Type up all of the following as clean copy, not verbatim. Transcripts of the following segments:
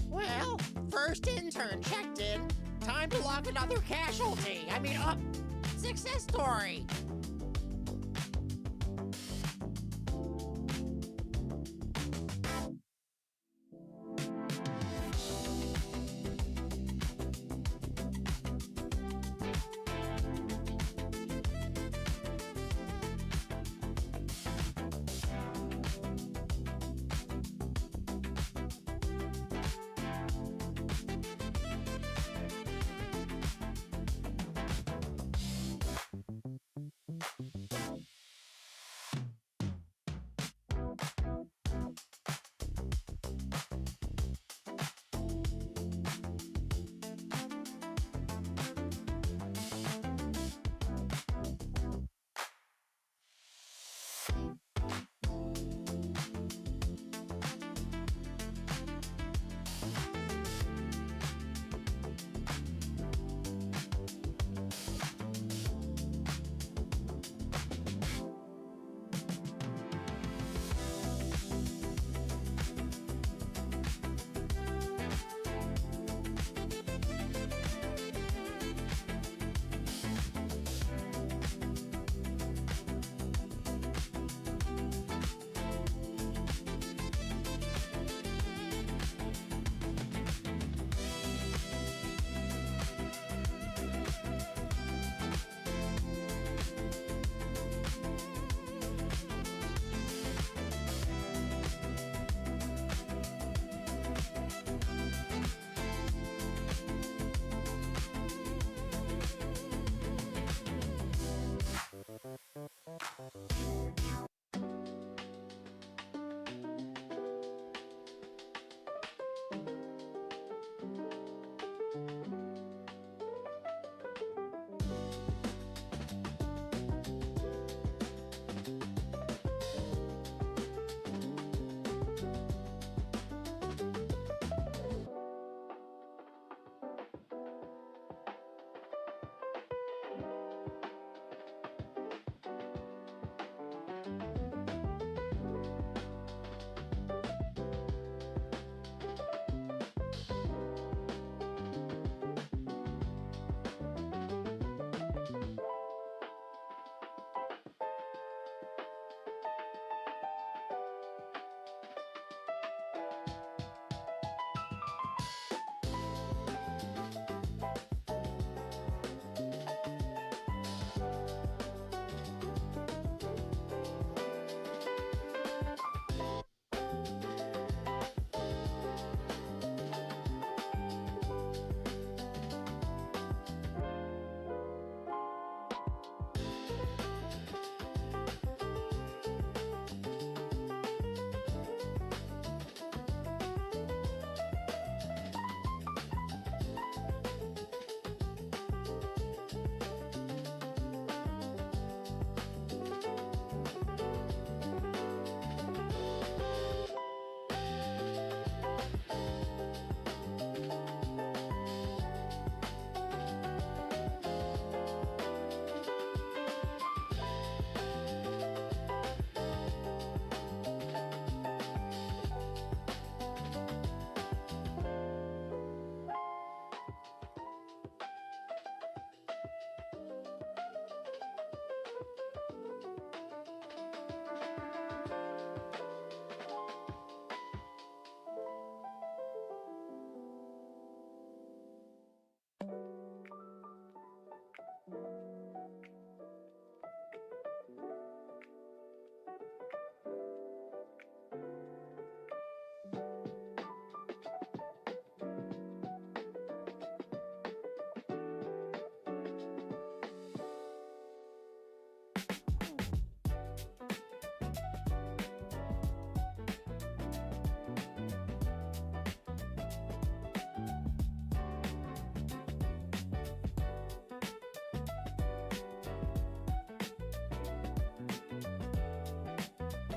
Well, first intern checked in. Time to log another casualty. Success story.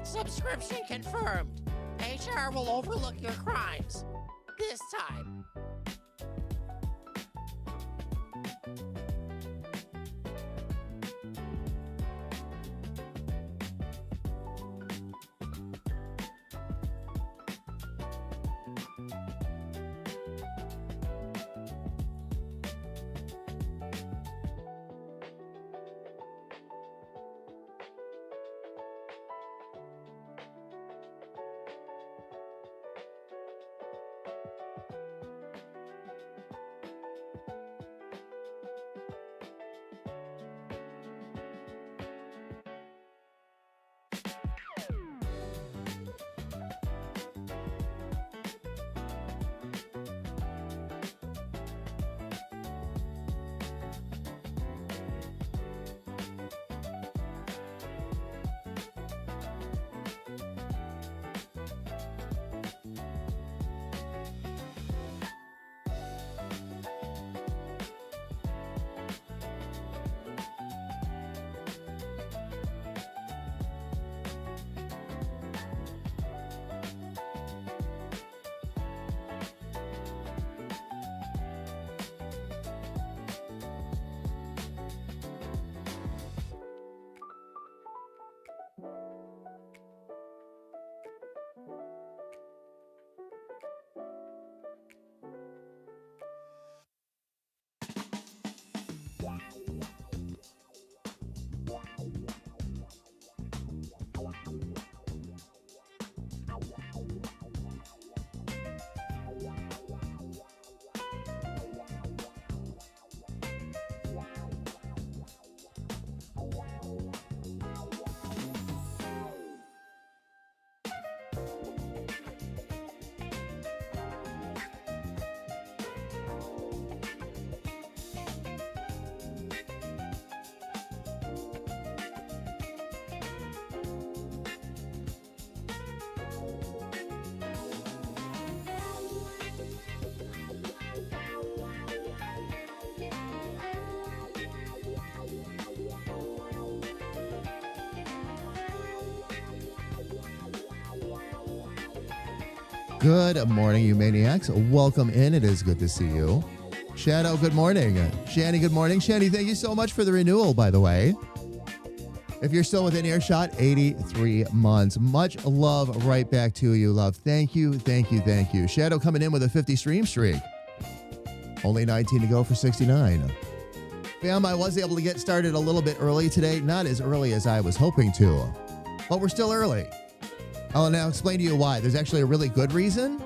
Subscription confirmed. HR will overlook your crimes. This time. Good morning, you maniacs. Welcome in. It is good to see you. Shadow, good morning. Shani, good morning. Shani, thank you so much for the renewal, by the way. If you're still within earshot, 83 months. Much love right back to you, love. Thank you, thank you, thank you. Shadow coming in with a 50 stream streak. Only 19 to go for 69. Fam, I was able to get started a little bit early today. Not as early as I was hoping to, but we're still early. I'll now explain to you why. There's actually a really good reason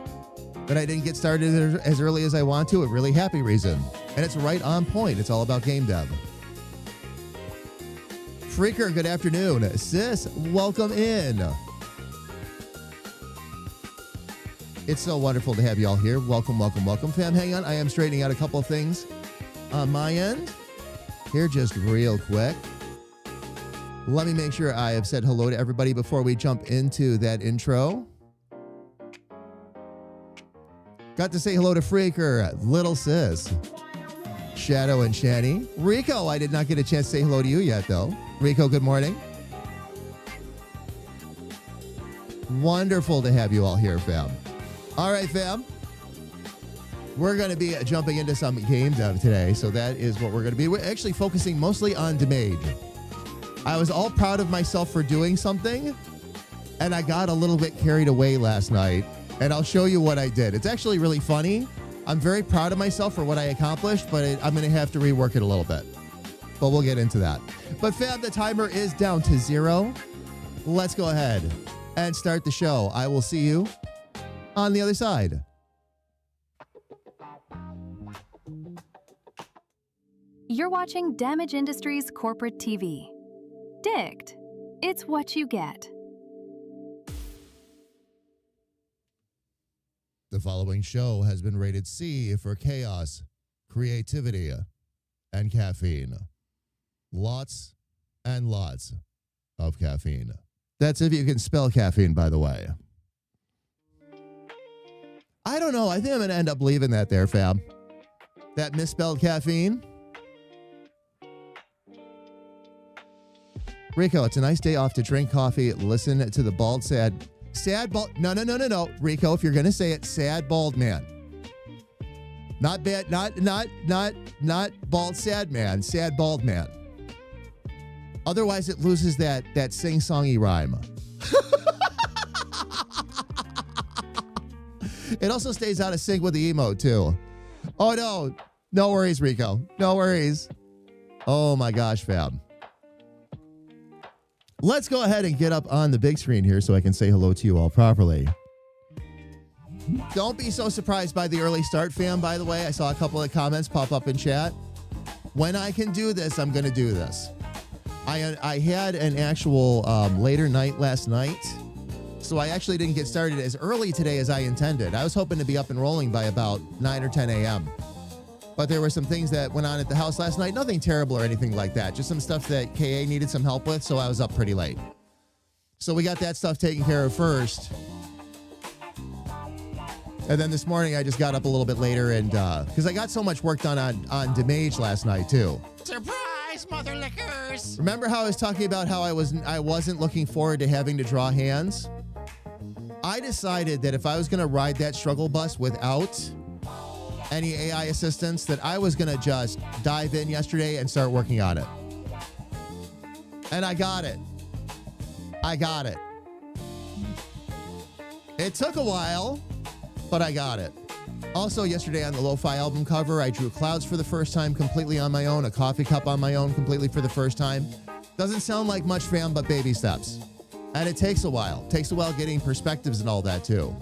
that I didn't get started as early as I want to, a really happy reason. And it's right on point. It's all about game dev. Freaker, good afternoon. Sis, welcome in. It's so wonderful to have you all here. Welcome, welcome, welcome. Fam, hang on. I am straightening out a couple of things on my end. Here, just real quick. Let me make sure I have said hello to everybody before we jump into that intro. Got to say hello to Freaker, Little Sis, Shadow, and Shani. Rico, I did not get a chance to say hello to you yet, though. Rico, good morning. Wonderful to have you all here, fam. All right, fam. We're going to be jumping into some game dev today, so that is what we're going to be. We're actually focusing mostly on Mage. I was all proud of myself for doing something, and I got a little bit carried away last night, and I'll show you what I did. It's actually really funny. I'm very proud of myself for what I accomplished, but I'm going to have to rework it a little bit. But we'll get into that. But fam, the timer is down to 0. Let's go ahead and start the show. I will see you on the other side. You're watching Damage Industries Corporate TV. Dicked. It's what you get. The following show has been rated C for chaos, creativity, and caffeine. Lots and lots of caffeine. That's if you can spell caffeine, by the way. I don't know. I think I'm going to end up leaving that there, fam. That misspelled caffeine. Rico, it's a nice day off to drink coffee, listen to the bald, sad bald. No. Rico, if you're going to say it, sad bald man. Not bad, not bald sad man, sad bald man. Otherwise, it loses that sing-songy rhyme. It also stays out of sync with the emo, too. Oh, no. No worries, Rico. No worries. Oh, my gosh, fam. Let's go ahead and get up on the big screen here so I can say hello to you all properly. Don't be so surprised by the early start, fam, by the way. I saw a couple of comments pop up in chat. When I can do this, I'm going to do this. I had an actual later night last night, so I actually didn't get started as early today as I intended. I was hoping to be up and rolling by about 9 or 10 a.m. But there were some things that went on at the house last night. Nothing terrible or anything like that. Just some stuff that KA needed some help with, so I was up pretty late. So we got that stuff taken care of first. And then this morning, I just got up a little bit later and because I got so much work done on Mage last night, too. Surprise, mother lickers! Remember how I was talking about how I wasn't looking forward to having to draw hands? I decided that if I was going to ride that struggle bus without any AI assistance, that I was going to just dive in yesterday and start working on it. And I got it. It took a while, but I got it. Also, yesterday on the Lo-Fi album cover, I drew clouds for the first time completely on my own, a coffee cup on my own completely for the first time. Doesn't sound like much, fam, but baby steps. And it takes a while. Takes a while getting perspectives and all that, too.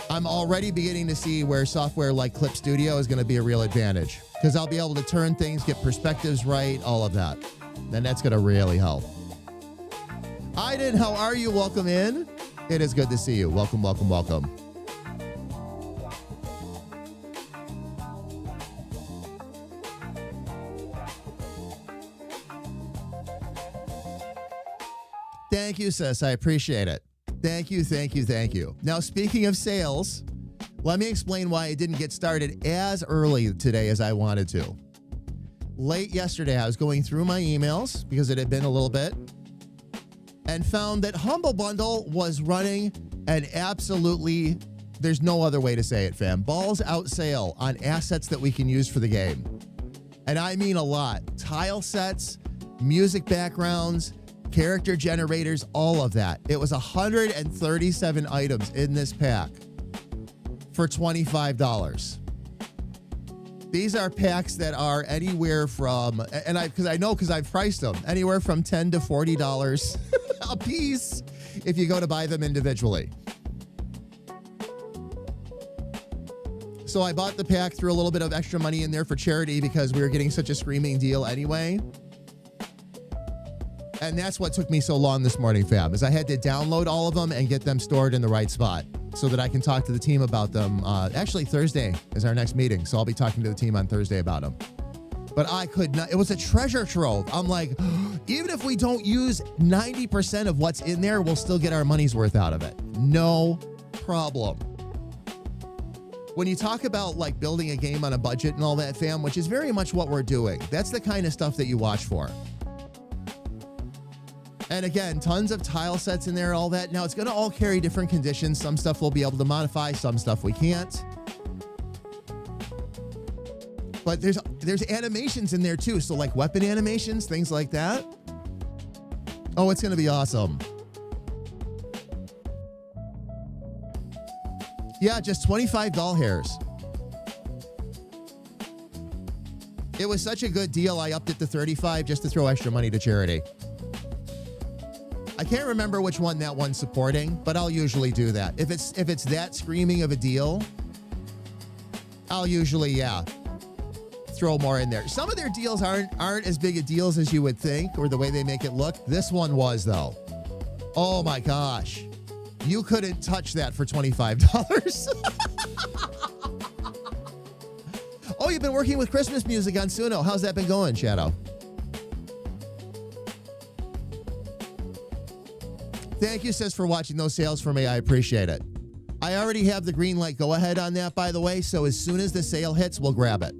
I'm already beginning to see where software like Clip Studio is going to be a real advantage because I'll be able to turn things, get perspectives right, all of that. And that's going to really help. Aiden, how are you? Welcome in. It is good to see you. Welcome, welcome, welcome. Thank you, sis. I appreciate it. Thank you. Now, speaking of sales, let me explain why I didn't get started as early today as I wanted to. Late yesterday, I was going through my emails because it had been a little bit and found that Humble Bundle was running an absolutely, there's no other way to say it, fam, balls out sale on assets that we can use for the game. And I mean a lot. Tile sets, music backgrounds, character generators, all of that. It was 137 items in this pack for $25. These are packs that are anywhere from, and because I've priced them, anywhere from $10 to $40 a piece if you go to buy them individually. So I bought the pack, threw a little bit of extra money in there for charity because we were getting such a screaming deal anyway. And that's what took me so long this morning, fam, is I had to download all of them and get them stored in the right spot so that I can talk to the team about them. Actually, Thursday is our next meeting, so I'll be talking to the team on Thursday about them. But I could not, it was a treasure trove. I'm like, even if we don't use 90% of what's in there, we'll still get our money's worth out of it. No problem. When you talk about like building a game on a budget and all that, fam, which is very much what we're doing, that's the kind of stuff that you watch for. And again, tons of tile sets in there, all that. Now, it's going to all carry different conditions. Some stuff we'll be able to modify, some stuff we can't. But there's animations in there too. So like weapon animations, things like that. Oh, it's going to be awesome. Yeah, just 25 doll hairs. It was such a good deal, I upped it to 35 just to throw extra money to charity. I can't remember which one that one's supporting, but I'll usually do that. If it's that screaming of a deal, I'll usually, throw more in there. Some of their deals aren't as big a deals as you would think, or the way they make it look. This one was, though. Oh my gosh. You couldn't touch that for $25. Oh, you've been working with Christmas music on Suno. How's that been going, Shadow? Thank you, sis, for watching those sales for me. I appreciate it. I already have the green light go ahead on that, by the way, so as soon as the sale hits, we'll grab it.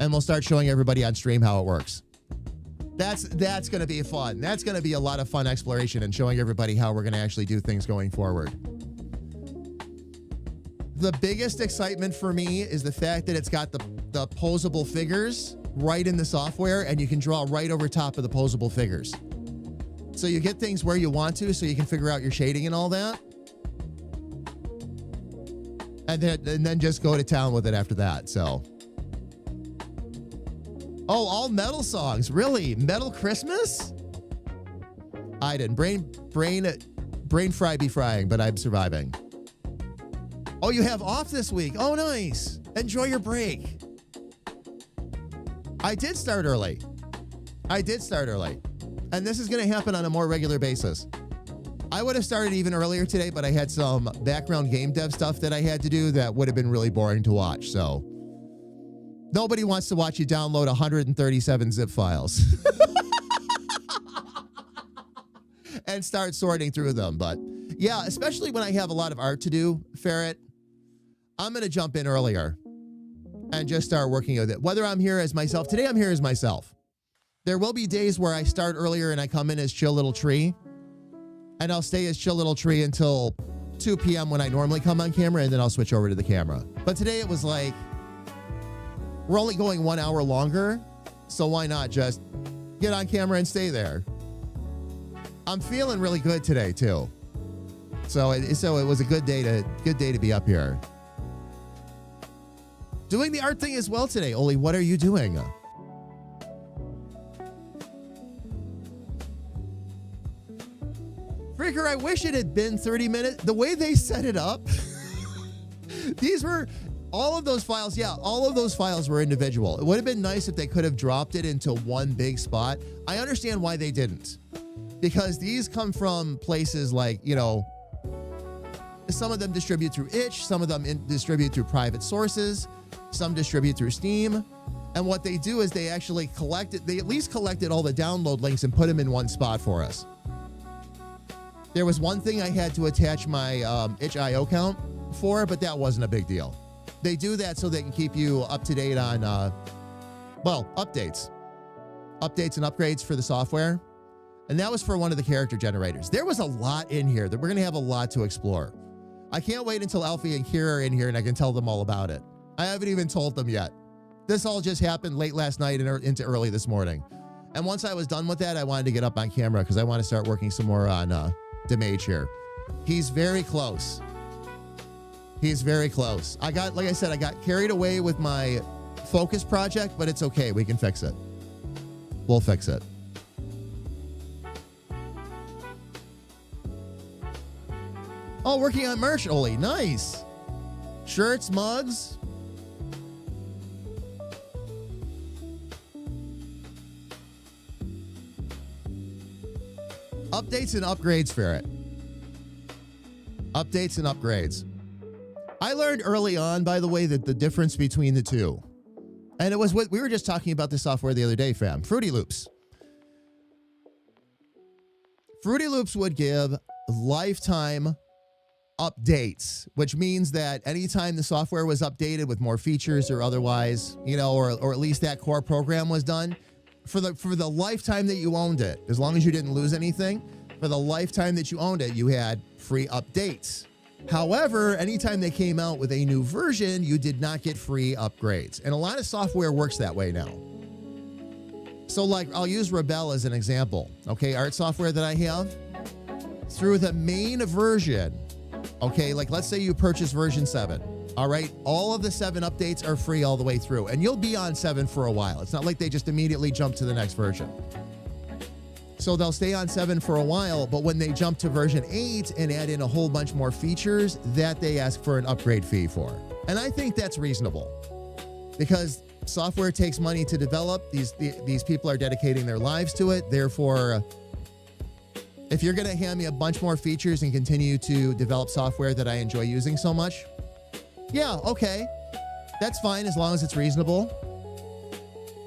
And we'll start showing everybody on stream how it works. That's going to be fun. That's going to be a lot of fun exploration and showing everybody how we're going to actually do things going forward. The biggest excitement for me is the fact that it's got the posable figures right in the software, and you can draw right over top of the posable figures. So you get things where you want to, so you can figure out your shading and all that. And then just go to town with it after that. So, oh, all metal songs, really? Metal Christmas? I didn't. Brain fry be frying, but I'm surviving. Oh, you have off this week. Oh, nice. Enjoy your break. I did start early. And this is going to happen on a more regular basis. I would have started even earlier today, but I had some background game dev stuff that I had to do that would have been really boring to watch. So nobody wants to watch you download 137 zip files and start sorting through them. But yeah, especially when I have a lot of art to do, Ferret, I'm going to jump in earlier and just start working with it. Whether I'm here as myself, today I'm here as myself. There will be days where I start earlier and I come in as Chill Little Tree, and I'll stay as Chill Little Tree until 2 p.m. when I normally come on camera, and then I'll switch over to the camera. But today it was like, we're only going 1 hour longer, so why not just get on camera and stay there? I'm feeling really good today too. So it was a good day to be up here. Doing the art thing as well today. Oli, what are you doing? Freaker, I wish it had been 30 minutes. The way they set it up, all of those files were individual. It would have been nice if they could have dropped it into one big spot. I understand why they didn't. Because these come from places like, some of them distribute through itch, some of them distribute through private sources, some distribute through Steam. And what they do is they actually they at least collected all the download links and put them in one spot for us. There was one thing I had to attach my itch.io account for, but that wasn't a big deal. They do that so they can keep you up to date on, updates and upgrades for the software. And that was for one of the character generators. There was a lot in here that we're going to have a lot to explore. I can't wait until Alfie and Kira are in here and I can tell them all about it. I haven't even told them yet. This all just happened late last night and into early this morning. And once I was done with that, I wanted to get up on camera because I want to start working some more on the Mage here. He's very close. Like I said, I got carried away with my focus project, but it's okay. We can fix it. We'll fix it. Oh, working on merch, Oli. Nice. Shirts, mugs. Updates and upgrades, Ferret. Updates and upgrades. I learned early on, by the way, that the difference between the two, and it was what we were just talking about the software the other day, fam. Fruity Loops. Fruity Loops would give lifetime updates, which means that anytime the software was updated with more features or otherwise, or at least that core program was done, for the lifetime that you owned it, as long as you didn't lose anything, for the lifetime that you owned it, you had free updates. However, anytime they came out with a new version, you did not get free upgrades. And a lot of software works that way now. So like, I'll use Rebel as an example. Okay, art software that I have. Through the main version, okay, like let's say you purchase version 7. All right, all of the 7 updates are free all the way through. And you'll be on 7 for a while. It's not like they just immediately jump to the next version. So they'll stay on 7 for a while, but when they jump to version 8 and add in a whole bunch more features, that they ask for an upgrade fee for. And I think that's reasonable because software takes money to develop. These people are dedicating their lives to it. Therefore, if you're going to hand me a bunch more features and continue to develop software that I enjoy using so much, yeah, okay, that's fine as long as it's reasonable.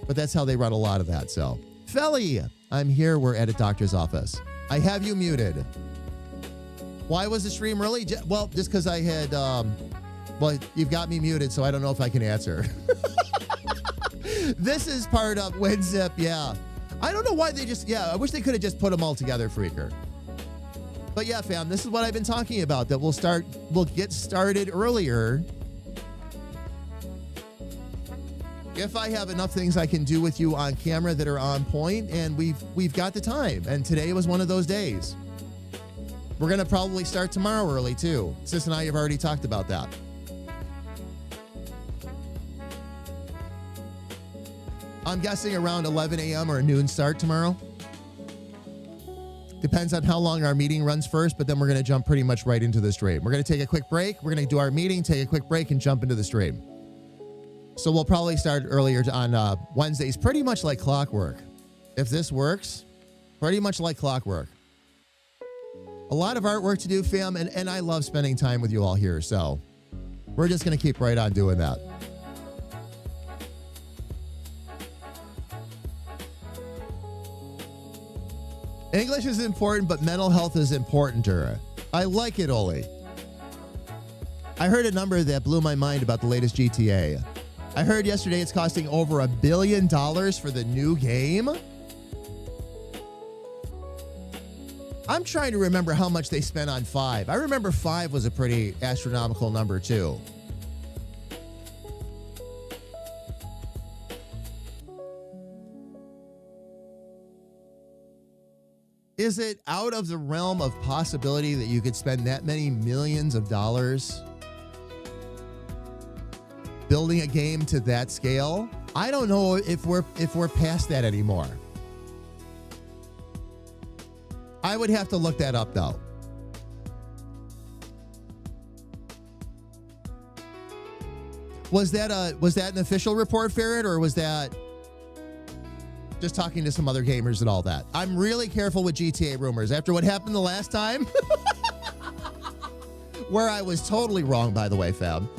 But that's how they run a lot of that. So, Felly, I'm here. We're at a doctor's office. I have you muted. Why was the stream early? Well, just because I had, you've got me muted, so I don't know if I can answer. This is part of WinZip, yeah. I don't know why they just, I wish they could have just put them all together, Freaker. But yeah, fam, this is what I've been talking about, that we'll get started earlier if I have enough things I can do with you on camera that are on point, and we've got the time. And today was one of those days. We're going to probably start tomorrow early too. Sis and I have already talked about that. I'm guessing around 11 a.m. or noon start tomorrow. Depends on how long our meeting runs first, but then we're going to jump pretty much right into the stream. We're going to take a quick break. We're going to do our meeting, take a quick break, and jump into the stream. So we'll probably start earlier on Wednesdays, pretty much like clockwork. If this works, pretty much like clockwork. A lot of artwork to do, fam, and I love spending time with you all here. So we're just going to keep right on doing that. English is important, but mental health is importanter. I like it, Oli. I heard a number that blew my mind about the latest GTA. I heard yesterday it's costing over $1 billion for the new game. I'm trying to remember how much they spent on 5. I remember 5 was a pretty astronomical number too. Is it out of the realm of possibility that you could spend that many millions of dollars building a game to that scale? I don't know if we're past that anymore. I would have to look that up though. Was that an official report, Ferret, or was that just talking to some other gamers and all that? I'm really careful with GTA rumors after what happened the last time. Where I was totally wrong, by the way, fam.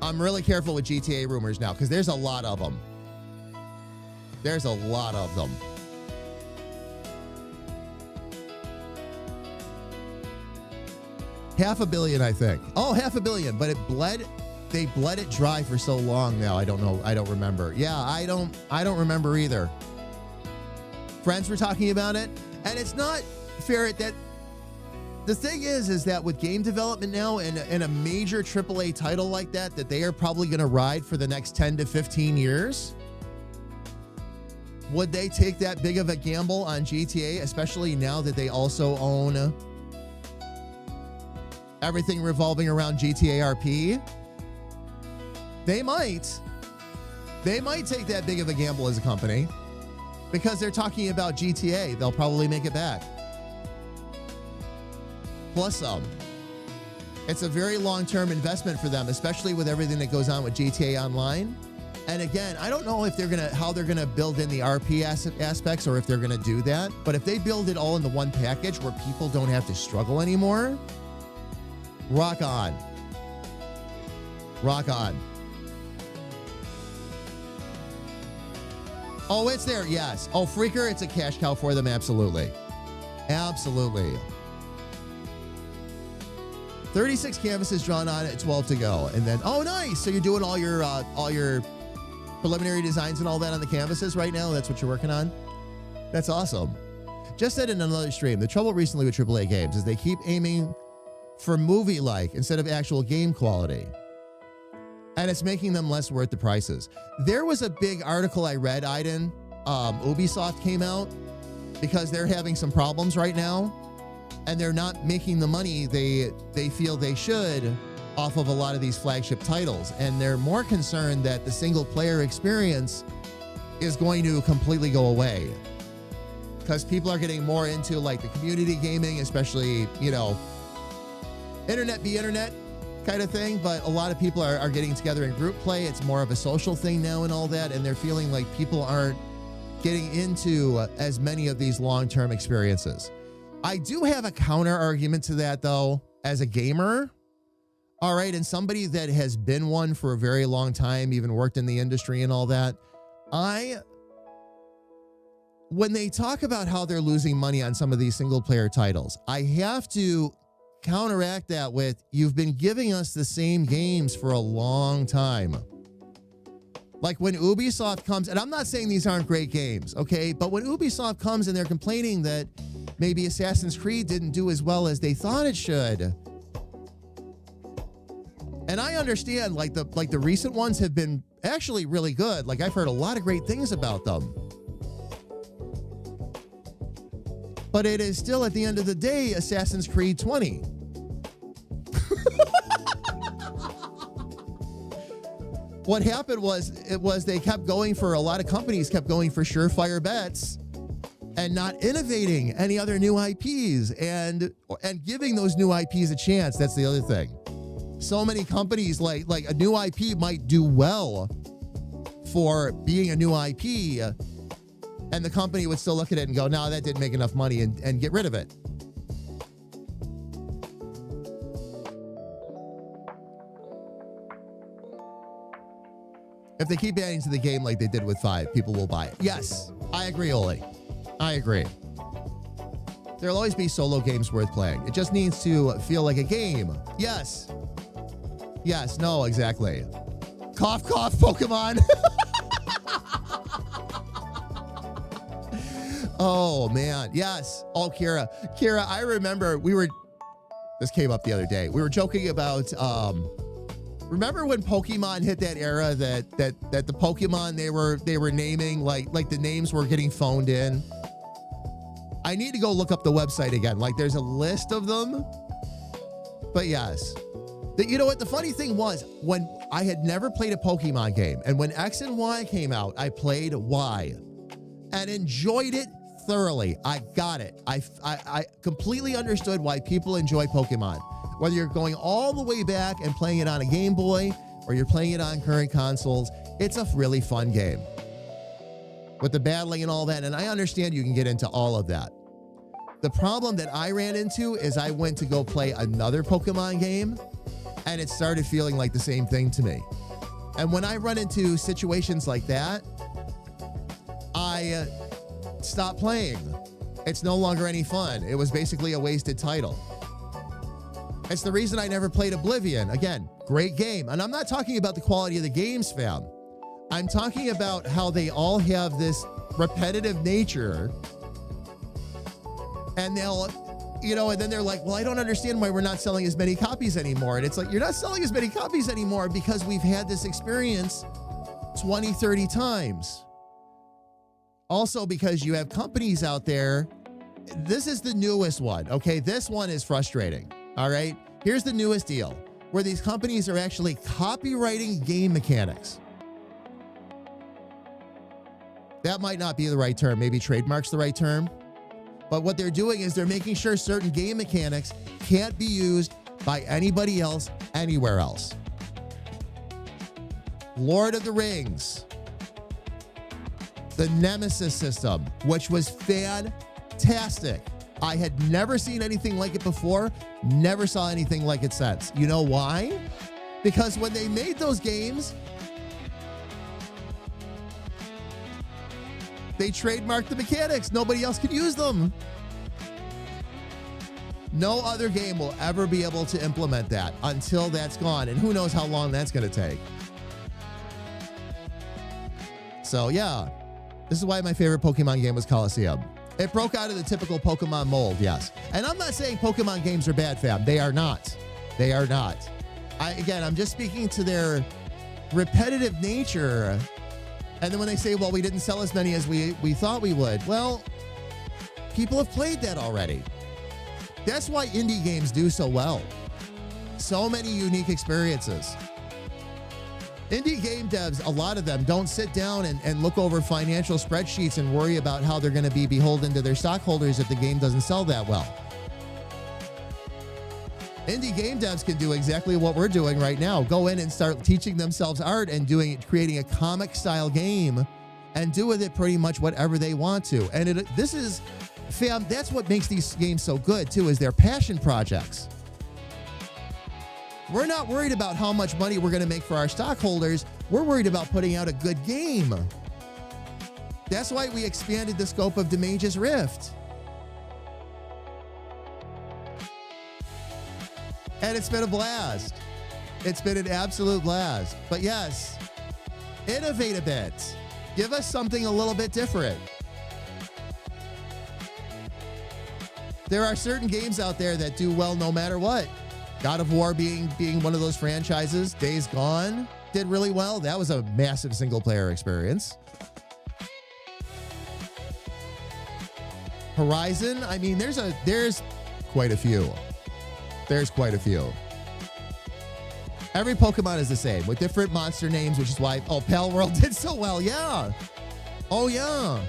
I'm really careful with GTA rumors now because there's a lot of them. There's a lot of them. $500 million, I think. Oh, $500 million, but they bled it dry for so long now. I don't know. I don't remember. Yeah, I don't remember either. Friends were talking about it, and it's not fair that the thing is that with game development now and a major AAA title like that they are probably going to ride for the next 10 to 15 years. Would they take that big of a gamble on GTA, especially now that they also own everything revolving around GTA RP? They might take that big of a gamble as a company because they're talking about GTA. They'll probably make it back. Plus some. It's a very long-term investment for them, especially with everything that goes on with GTA Online. And again, I don't know if how they're gonna build in the RP aspects or if they're gonna do that. But if they build it all in the one package where people don't have to struggle anymore, rock on. Rock on. Oh, it's there, yes. Oh, Freaker, it's a cash cow for them, absolutely. Absolutely. 36 canvases drawn on it, 12 to go. And then, oh, nice. So you're doing all your preliminary designs and all that on the canvases right now? That's what you're working on? That's awesome. Just said in another stream, the trouble recently with AAA games is they keep aiming for movie-like instead of actual game quality. And it's making them less worth the prices. There was a big article I read, Aiden. Ubisoft came out because they're having some problems right now. And they're not making the money they feel they should off of a lot of these flagship titles. And they're more concerned that the single player experience is going to completely go away. Because people are getting more into like the community gaming, especially, internet be internet kind of thing. But a lot of people are getting together in group play. It's more of a social thing now and all that. And they're feeling like people aren't getting into as many of these long-term experiences. I do have a counter argument to that, though, as a gamer. All right. And somebody that has been one for a very long time, even worked in the industry and all that. When they talk about how they're losing money on some of these single player titles, I have to counteract that with, you've been giving us the same games for a long time. Like when Ubisoft comes, and I'm not saying these aren't great games, okay? But when Ubisoft comes and they're complaining that maybe Assassin's Creed didn't do as well as they thought it should. And I understand, like the recent ones have been actually really good. Like I've heard a lot of great things about them. But it is still, at the end of the day, Assassin's Creed 20. What happened was, they kept going for, a lot of companies kept going for surefire bets and not innovating any other new IPs and giving those new IPs a chance. That's the other thing. So many companies, like a new IP might do well for being a new IP, and the company would still look at it and go, no, that didn't make enough money, and get rid of it. If they keep adding to the game like they did with 5, people will buy it. Yes, I agree, Oli. I agree. There'll always be solo games worth playing. It just needs to feel like a game. Yes. Yes, no, exactly. Cough, cough, Pokemon. Oh, man. Yes. Oh, Kira. Kira, I remember this came up the other day. We were joking about, remember when Pokemon hit that era that the Pokemon they were naming, like the names were getting phoned in? I need to go look up the website again. Like there's a list of them. But yes. You know what? The funny thing was, when I had never played a Pokemon game, and when X and Y came out, I played Y and enjoyed it thoroughly. I got it. I completely understood why people enjoy Pokemon. Whether you're going all the way back and playing it on a Game Boy or you're playing it on current consoles, it's a really fun game. With the battling and all that, and I understand you can get into all of that. The problem that I ran into is I went to go play another Pokemon game, and it started feeling like the same thing to me. And when I run into situations like that, I stop playing. It's no longer any fun. It was basically a wasted title. It's the reason I never played Oblivion. Again, great game. And I'm not talking about the quality of the games, fam. I'm talking about how they all have this repetitive nature. And they'll, and then they're like, well, I don't understand why we're not selling as many copies anymore. And it's like, you're not selling as many copies anymore because we've had this experience 20, 30 times. Also, because you have companies out there. This is the newest one, okay? This one is frustrating, all right? Here's the newest deal, where these companies are actually copywriting game mechanics. That might not be the right term. Maybe trademark's the right term. But what they're doing is they're making sure certain game mechanics can't be used by anybody else anywhere else. Lord of the Rings, the Nemesis system, which was fantastic. I had never seen anything like it before, never saw anything like it since. You know why? Because when they made those games, they trademarked the mechanics. Nobody else could use them. No other game will ever be able to implement that until that's gone. And who knows how long that's going to take. So yeah, this is why my favorite Pokemon game was Colosseum. It broke out of the typical Pokemon mold, yes. And I'm not saying Pokemon games are bad, fam. They are not. They are not. I'm just speaking to their repetitive nature. And then when they say, well, we didn't sell as many as we thought we would. Well, people have played that already. That's why indie games do so well. So many unique experiences. Indie game devs, a lot of them, don't sit down and look over financial spreadsheets and worry about how they're going to be beholden to their stockholders if the game doesn't sell that well. Indie game devs can do exactly what we're doing right now. Go in and start teaching themselves art and creating a comic style game and do with it pretty much whatever they want to. And fam, that's what makes these games so good too, is they're passion projects. We're not worried about how much money we're going to make for our stockholders. We're worried about putting out a good game. That's why we expanded the scope of the Mage's Rift. And it's been a blast. It's been an absolute blast. But yes, Innovate a bit. Give us something a little bit different. There are certain games out there that do well no matter what. God of War being one of those franchises. Days Gone did really well. That was a massive single player experience. Horizon, I mean, there's quite a few. There's quite a few. Every Pokemon is the same with different monster names, which is why, Pal World did so well. Yeah. Oh, yeah.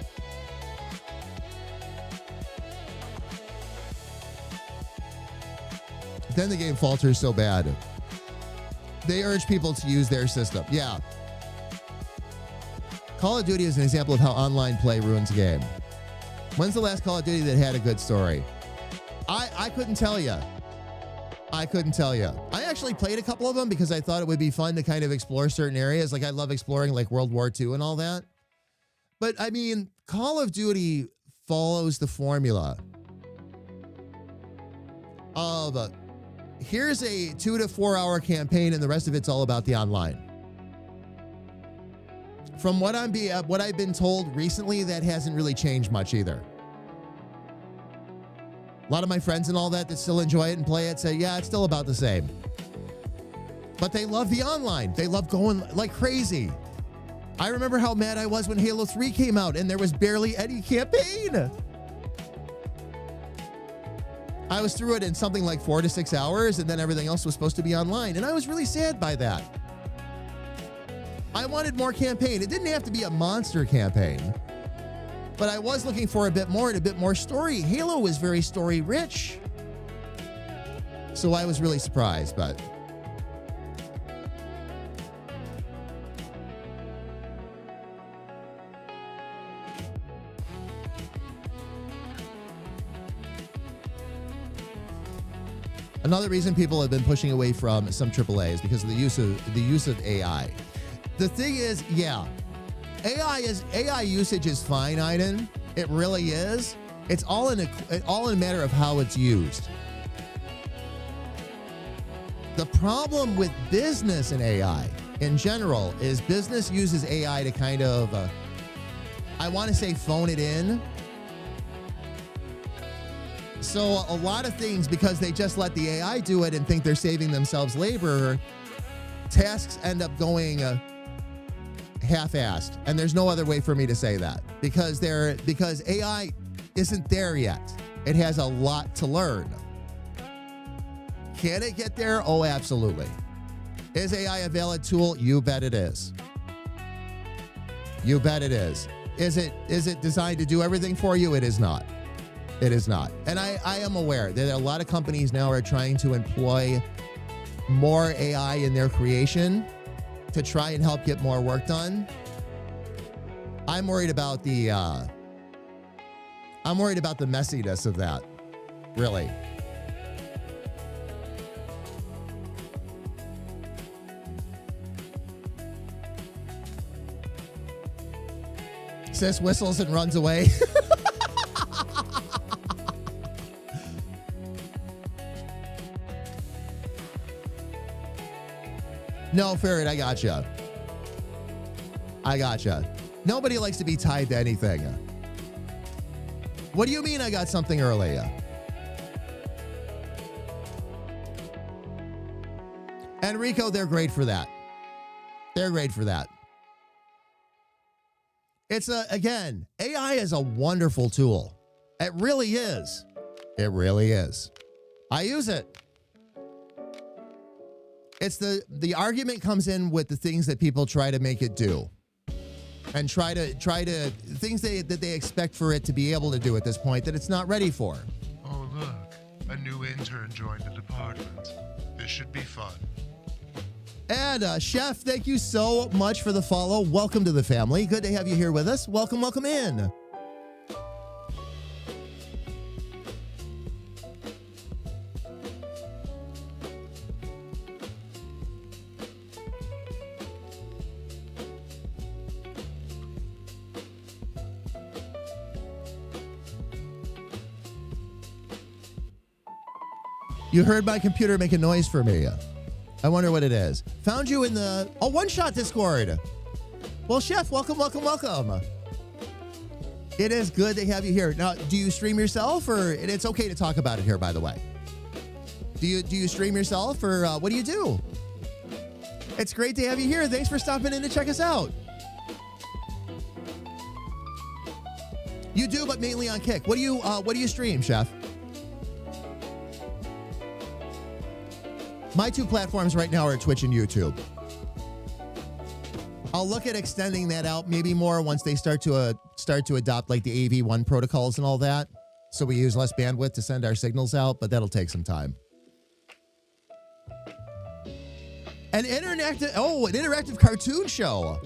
Then the game falters so bad. They urge people to use their system. Yeah. Call of Duty is an example of how online play ruins a game. When's the last Call of Duty that had a good story? I couldn't tell you. I couldn't tell you. I actually played a couple of them because I thought it would be fun to kind of explore certain areas. Like I love exploring like World War II and all that. But I mean, Call of Duty follows the formula of here's a 2 to 4 hour campaign and the rest of it's all about the online. From what I've been told recently, that hasn't really changed much either. A lot of my friends and all that still enjoy it and play it say, yeah, it's still about the same. But they love the online. They love going like crazy. I remember how mad I was when Halo 3 came out and there was barely any campaign. I was through it in something like 4 to 6 hours and then everything else was supposed to be online. And I was really sad by that. I wanted more campaign. It didn't have to be a monster campaign, but I was looking for a bit more and a bit more story. Halo was very story rich. So I was really surprised, but another reason people have been pushing away from some AAA is because of the use of AI. The thing is, yeah, AI usage is fine, Aiden. It really is. It's all in a matter of how it's used. The problem with business and AI in general is business uses AI to kind of, I want to say phone it in. So a lot of things, because they just let the AI do it and think they're saving themselves labor, tasks end up going half-assed. And there's no other way for me to say that because AI isn't there yet. It has a lot to learn. Can it get there? Oh, absolutely. Is AI a valid tool? You bet it is. You bet it is. Is it designed to do everything for you? It is not. It is not. And I am aware that a lot of companies now are trying to employ more AI in their creation to try and help get more work done. I'm worried about the messiness of that, really. Sis whistles and runs away. No, Ferret, I gotcha. Nobody likes to be tied to anything. What do you mean I got something early? Enrico, they're great for that. It's again, AI is a wonderful tool. It really is. I use it. It's the argument comes in with the things that people try to make it do. And try to things that they expect for it to be able to do at this point that it's not ready for. Oh, look, a new intern joined the department. This should be fun. And Chef, thank you so much for the follow. Welcome to the family. Good to have you here with us. Welcome in. You heard my computer make a noise for me. I wonder what it is. Found you in the one-shot Discord. Well, Chef, welcome. It is good to have you here. Now, do you stream yourself, or it's okay to talk about it here, by the way? Do you stream yourself, or what do you do? It's great to have you here. Thanks for stopping in to check us out. You do, but mainly on Kick. What do you stream, Chef? My two platforms right now are Twitch and YouTube. I'll look at extending that out maybe more once they start to adopt like the AV1 protocols and all that. So we use less bandwidth to send our signals out, but that'll take some time. An interactive cartoon show.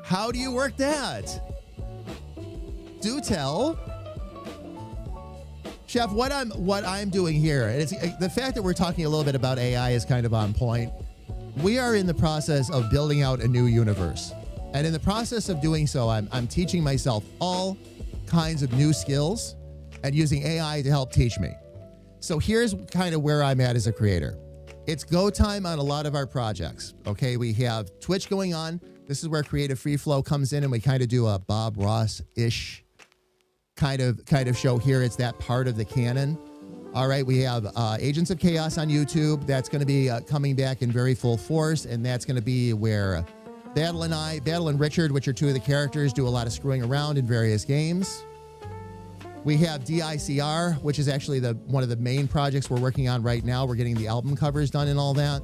How do you work that? Do tell. Chef, what I'm doing here, and it's the fact that we're talking a little bit about AI is kind of on point. We are in the process of building out a new universe. And in the process of doing so, I'm teaching myself all kinds of new skills and using AI to help teach me. So here's kind of where I'm at as a creator. It's go time on a lot of our projects. Okay, we have Twitch going on. This is where Creative Free Flow comes in, and we kind of do a Bob Ross-ish kind of show here. It's that part of the canon. All right, we have Agents of Chaos on YouTube. That's going to be coming back in very full force, and that's going to be where Battle and Richard, which are two of the characters, do a lot of screwing around in various games. We have DICR, which is actually one of the main projects we're working on right now. We're getting the album covers done and all that.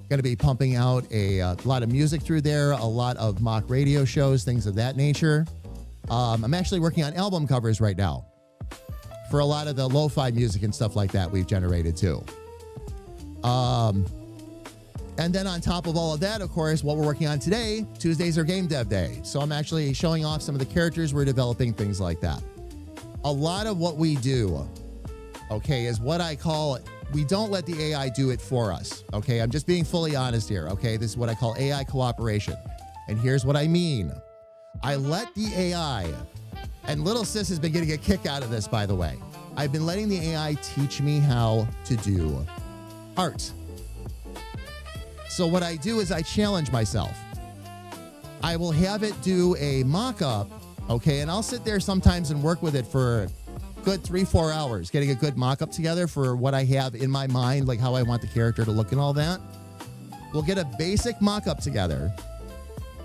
Going to be pumping out a lot of music through there, a lot of mock radio shows, things of that nature. I'm actually working on album covers right now for a lot of the lo-fi music and stuff like that we've generated too. And then on top of all of that, of course, what we're working on today, Tuesdays are Game Dev Day. So I'm actually showing off some of the characters we're developing, things like that. A lot of what we do, okay, is what I call, we don't let the AI do it for us, okay? I'm just being fully honest here, okay? This is what I call AI cooperation. And here's what I mean. I let the AI, and little sis has been getting a kick out of this, by the way. I've been letting the AI teach me how to do art. So what I do is I challenge myself. I will have it do a mock-up, okay, and I'll sit there sometimes and work with it for a good 3-4 hours, getting a good mock-up together for what I have in my mind, like how I want the character to look and all that. We'll get a basic mock-up together,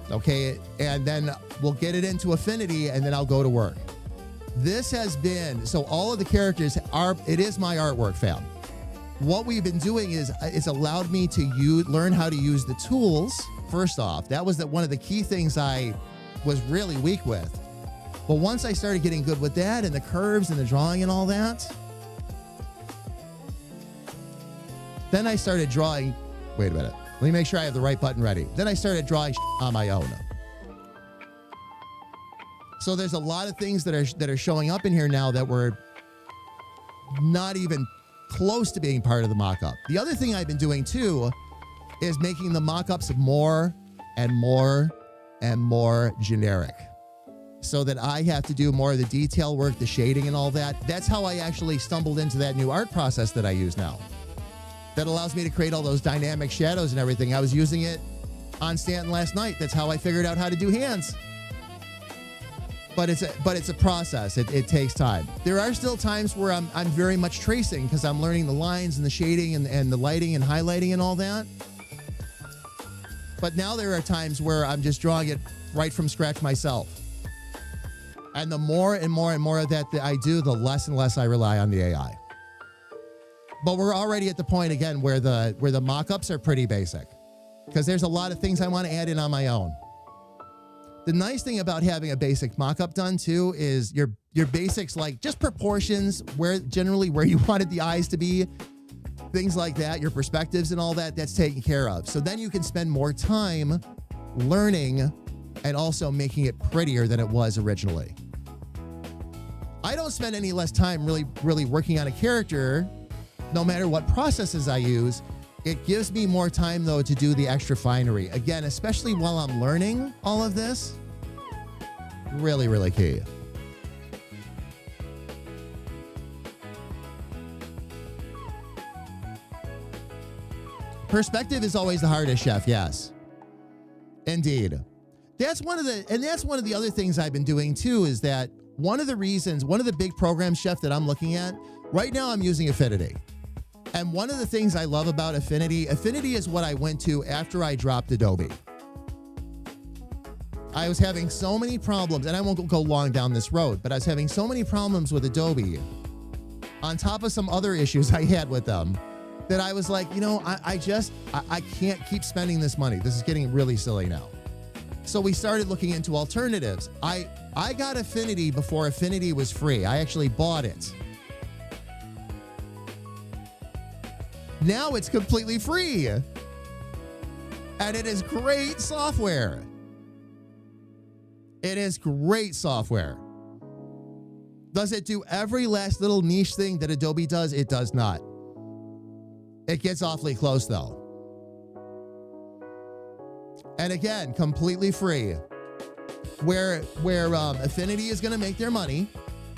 okay, and then we'll get it into Affinity, and then I'll go to work. This has been, so all of the characters are, it is my artwork, fam. What we've been doing is it's allowed me to learn how to use the tools. First off, that was one of the key things I was really weak with. But once I started getting good with that and the curves and the drawing and all that, then I started drawing, wait a minute, let me make sure I have the right button ready. Then I started drawing on my own. So there's a lot of things that are showing up in here now that were not even close to being part of the mock-up. The other thing I've been doing too is making the mock-ups more and more and more generic, so that I have to do more of the detail work, the shading and all that. That's how I actually stumbled into that new art process that I use now. That allows me to create all those dynamic shadows and everything. I was using it on Stanton last night. That's how I figured out how to do hands. But it's a process. It takes time. There are still times where I'm very much tracing because I'm learning the lines and the shading and the lighting and highlighting and all that. But now there are times where I'm just drawing it right from scratch myself. And the more and more and more of that I do, the less and less I rely on the AI. But we're already at the point again where the mock-ups are pretty basic, because there's a lot of things I want to add in on my own. The nice thing about having a basic mock-up done too is your basics, like just proportions, where you wanted the eyes to be, things like that, your perspectives and all that, that's taken care of. So then you can spend more time learning and also making it prettier than it was originally. I don't spend any less time really working on a character, no matter what processes I use. It gives me more time, though, to do the extra finery. Again, especially while I'm learning all of this. Really, really key. Perspective is always the hardest, Chef. Yes, indeed. That's one of the other things I've been doing too, is that one of the big programs, Chef, that I'm looking at right now, I'm using Affinity. And one of the things I love about Affinity is what I went to after I dropped Adobe. I was having so many problems, and I won't go long down this road, but I was having so many problems with Adobe on top of some other issues I had with them, that I was like, I can't keep spending this money. This is getting really silly now. So we started looking into alternatives. I got Affinity before Affinity was free. I actually bought it. Now it's completely free. And it is great software. It is great software. Does it do every last little niche thing that Adobe does? It does not. It gets awfully close though. And again, completely free. Where Affinity is going to make their money,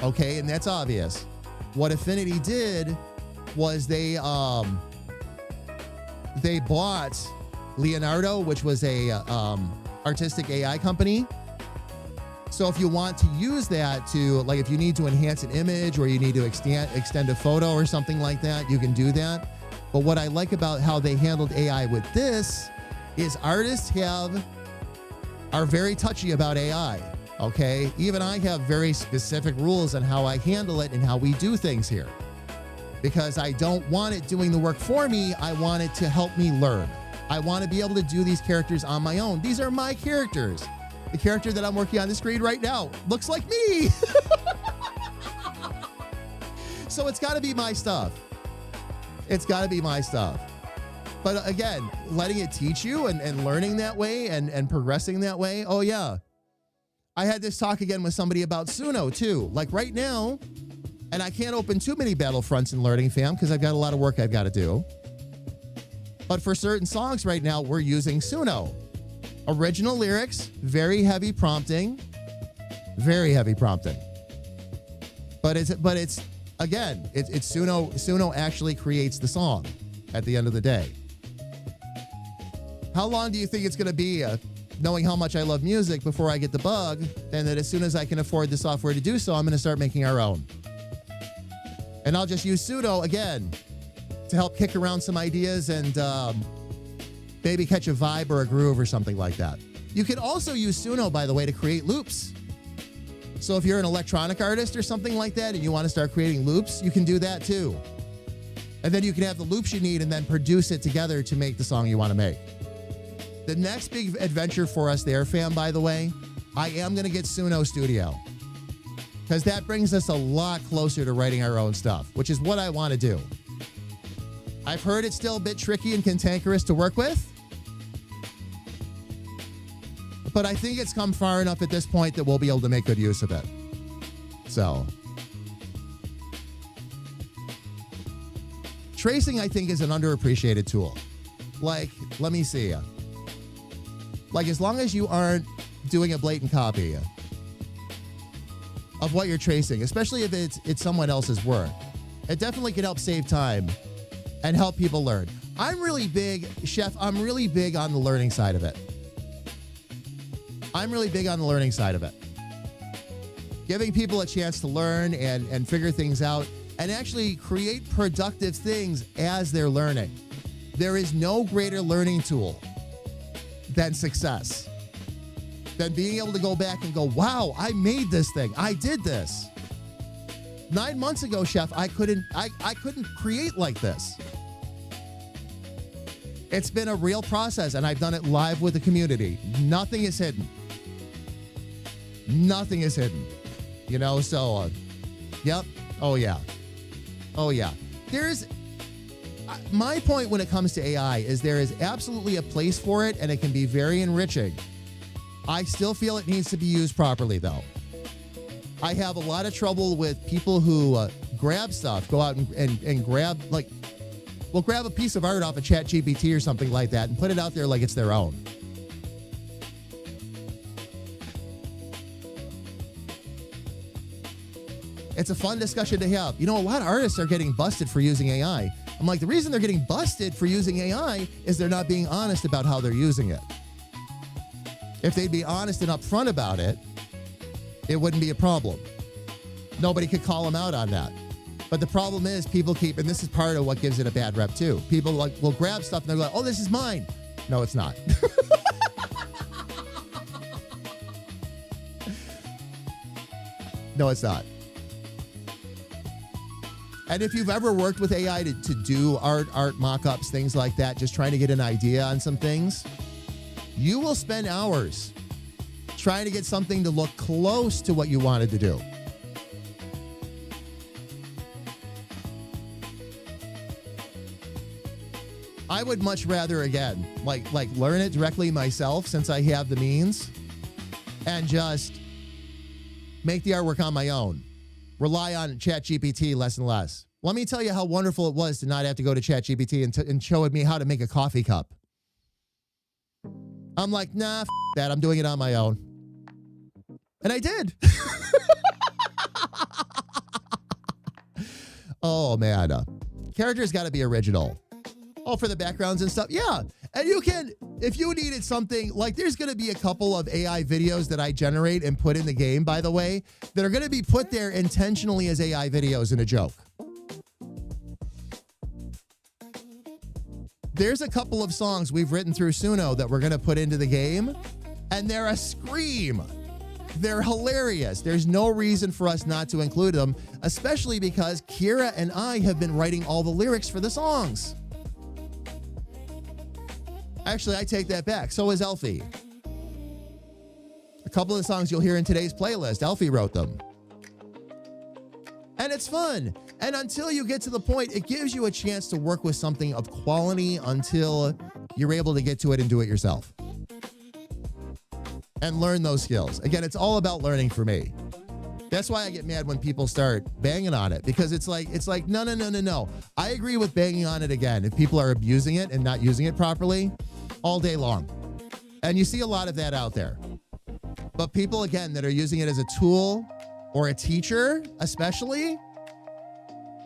okay, and that's obvious. What Affinity did was they bought Leonardo, which was a artistic AI company. So if you want to use that to, like, if you need to enhance an image or you need to extend a photo or something like that, you can do that. But what I like about how they handled AI with this is artists are very touchy about AI, okay? Even I have very specific rules on how I handle it and how we do things here. Because I don't want it doing the work for me, I want it to help me learn. I want to be able to do these characters on my own. These are my characters. The character that I'm working on the screen right now looks like me. So it's got to be my stuff. It's got to be my stuff. But again, letting it teach you and learning that way and progressing that way. Oh, yeah. I had this talk again with somebody about Suno, too. Like right now, and I can't open too many Battlefronts in Learning Fam because I've got a lot of work I've got to do. But for certain songs right now, we're using Suno. Original lyrics, very heavy prompting. Very heavy prompting. But it's again, it's Suno actually creates the song at the end of the day. How long do you think it's going to be knowing how much I love music before I get the bug, and that as soon as I can afford the software to do so, I'm going to start making our own. And I'll just use Suno again to help kick around some ideas and maybe catch a vibe or a groove or something like that. You can also use Suno, by the way, to create loops. So if you're an electronic artist or something like that and you want to start creating loops, you can do that too. And then you can have the loops you need and then produce it together to make the song you want to make. The next big adventure for us there, fam, by the way, I am going to get Suno Studio. Because that brings us a lot closer to writing our own stuff, which is what I want to do. I've heard it's still a bit tricky and cantankerous to work with. But I think it's come far enough at this point that we'll be able to make good use of it. So, tracing, I think, is an underappreciated tool. Like, let me see. Like, as long as you aren't doing a blatant copy of what you're tracing, especially if it's someone else's work, it definitely can help save time and help people learn. I'm really big, Chef, I'm really big on the learning side of it. Giving people a chance to learn and figure things out and actually create productive things as they're learning. There is no greater learning tool than success. Than being able to go back and go, wow, I made this thing. I did this. 9 months ago, Chef, I couldn't create like this. It's been a real process, and I've done it live with the community. Nothing is hidden. Nothing is hidden. You know, so, yep. Oh, yeah. Oh, yeah. There's, my point when it comes to AI is there is absolutely a place for it, and it can be very enriching. I still feel it needs to be used properly, though. I have a lot of trouble with people who grab stuff, go out and grab, like, well, grab a piece of art off of ChatGPT or something like that and put it out there like it's their own. It's a fun discussion to have. You know, a lot of artists are getting busted for using AI. I'm like, the reason they're getting busted for using AI is they're not being honest about how they're using it. If they'd be honest and upfront about it, it wouldn't be a problem. Nobody could call them out on that. But the problem is people keep, and this is part of what gives it a bad rep too. People like will grab stuff and they're like, oh, this is mine. No, it's not. No, it's not. And if you've ever worked with AI to do art mock-ups, things like that, just trying to get an idea on some things, you will spend hours trying to get something to look close to what you wanted to do. I would much rather, again, like learn it directly myself since I have the means and just make the artwork on my own. Rely on ChatGPT less and less. Let me tell you how wonderful it was to not have to go to ChatGPT and show me how to make a coffee cup. I'm like, nah, that. I'm doing it on my own. And I did. Oh, man. Characters got to be original. Oh, for the backgrounds and stuff. Yeah. And you can, if you needed something, like there's going to be a couple of AI videos that I generate and put in the game, by the way, that are going to be put there intentionally as AI videos in a joke. There's a couple of songs we've written through Suno that we're going to put into the game, and they're a scream. They're hilarious. There's no reason for us not to include them, especially because Kira and I have been writing all the lyrics for the songs. Actually, I take that back. So is Elfie. A couple of the songs you'll hear in today's playlist, Elfie wrote them. And it's fun. And until you get to the point, it gives you a chance to work with something of quality until you're able to get to it and do it yourself. And learn those skills. Again, it's all about learning for me. That's why I get mad when people start banging on it, because it's like, no. I agree with banging on it again. If people are abusing it and not using it properly all day long. And you see a lot of that out there. But people, again, that are using it as a tool or a teacher, especially,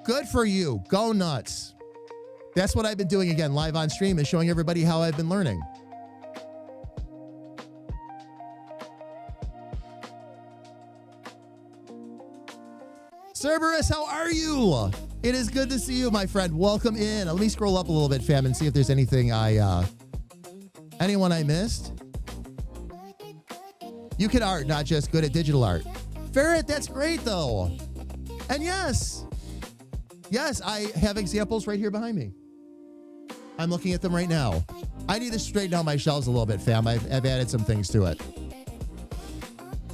good for you. Go nuts. That's what I've been doing, again, live on stream, is showing everybody how I've been learning. Cerberus, how are you? It is good to see you, my friend. Welcome in. Let me scroll up a little bit, fam, and see if there's anything anyone I missed. You can art, not just good at digital art. Ferret, that's great, though. And yes, I have examples right here behind me. I'm looking at them right now. I need to straighten out my shelves a little bit, fam. I've added some things to it.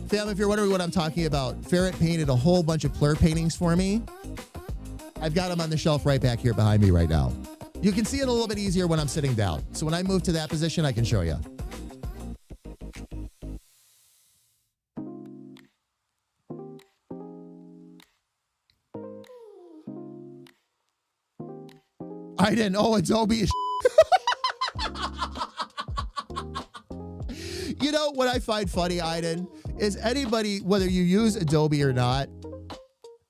Fam, if you're wondering what I'm talking about, Ferret painted a whole bunch of Plur paintings for me. I've got them on the shelf right back here behind me right now. You can see it a little bit easier when I'm sitting down. So when I move to that position, I can show you. I didn't. Oh, Adobe is You know what I find funny, Aiden, is anybody, whether you use Adobe or not,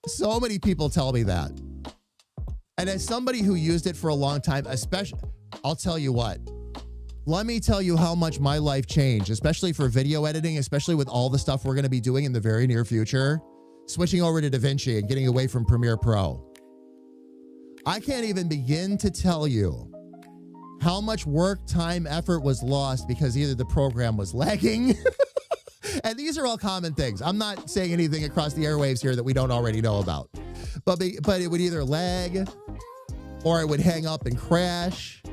so many people tell me that. And as somebody who used it for a long time, especially, I'll tell you what, let me tell you how much my life changed, especially for video editing, especially with all the stuff we're going to be doing in the very near future, switching over to DaVinci and getting away from Premiere Pro. I can't even begin to tell you how much work, time, effort was lost because either the program was lagging, and these are all common things. I'm not saying anything across the airwaves here that we don't already know about, but it would either lag, or it would hang up and crash,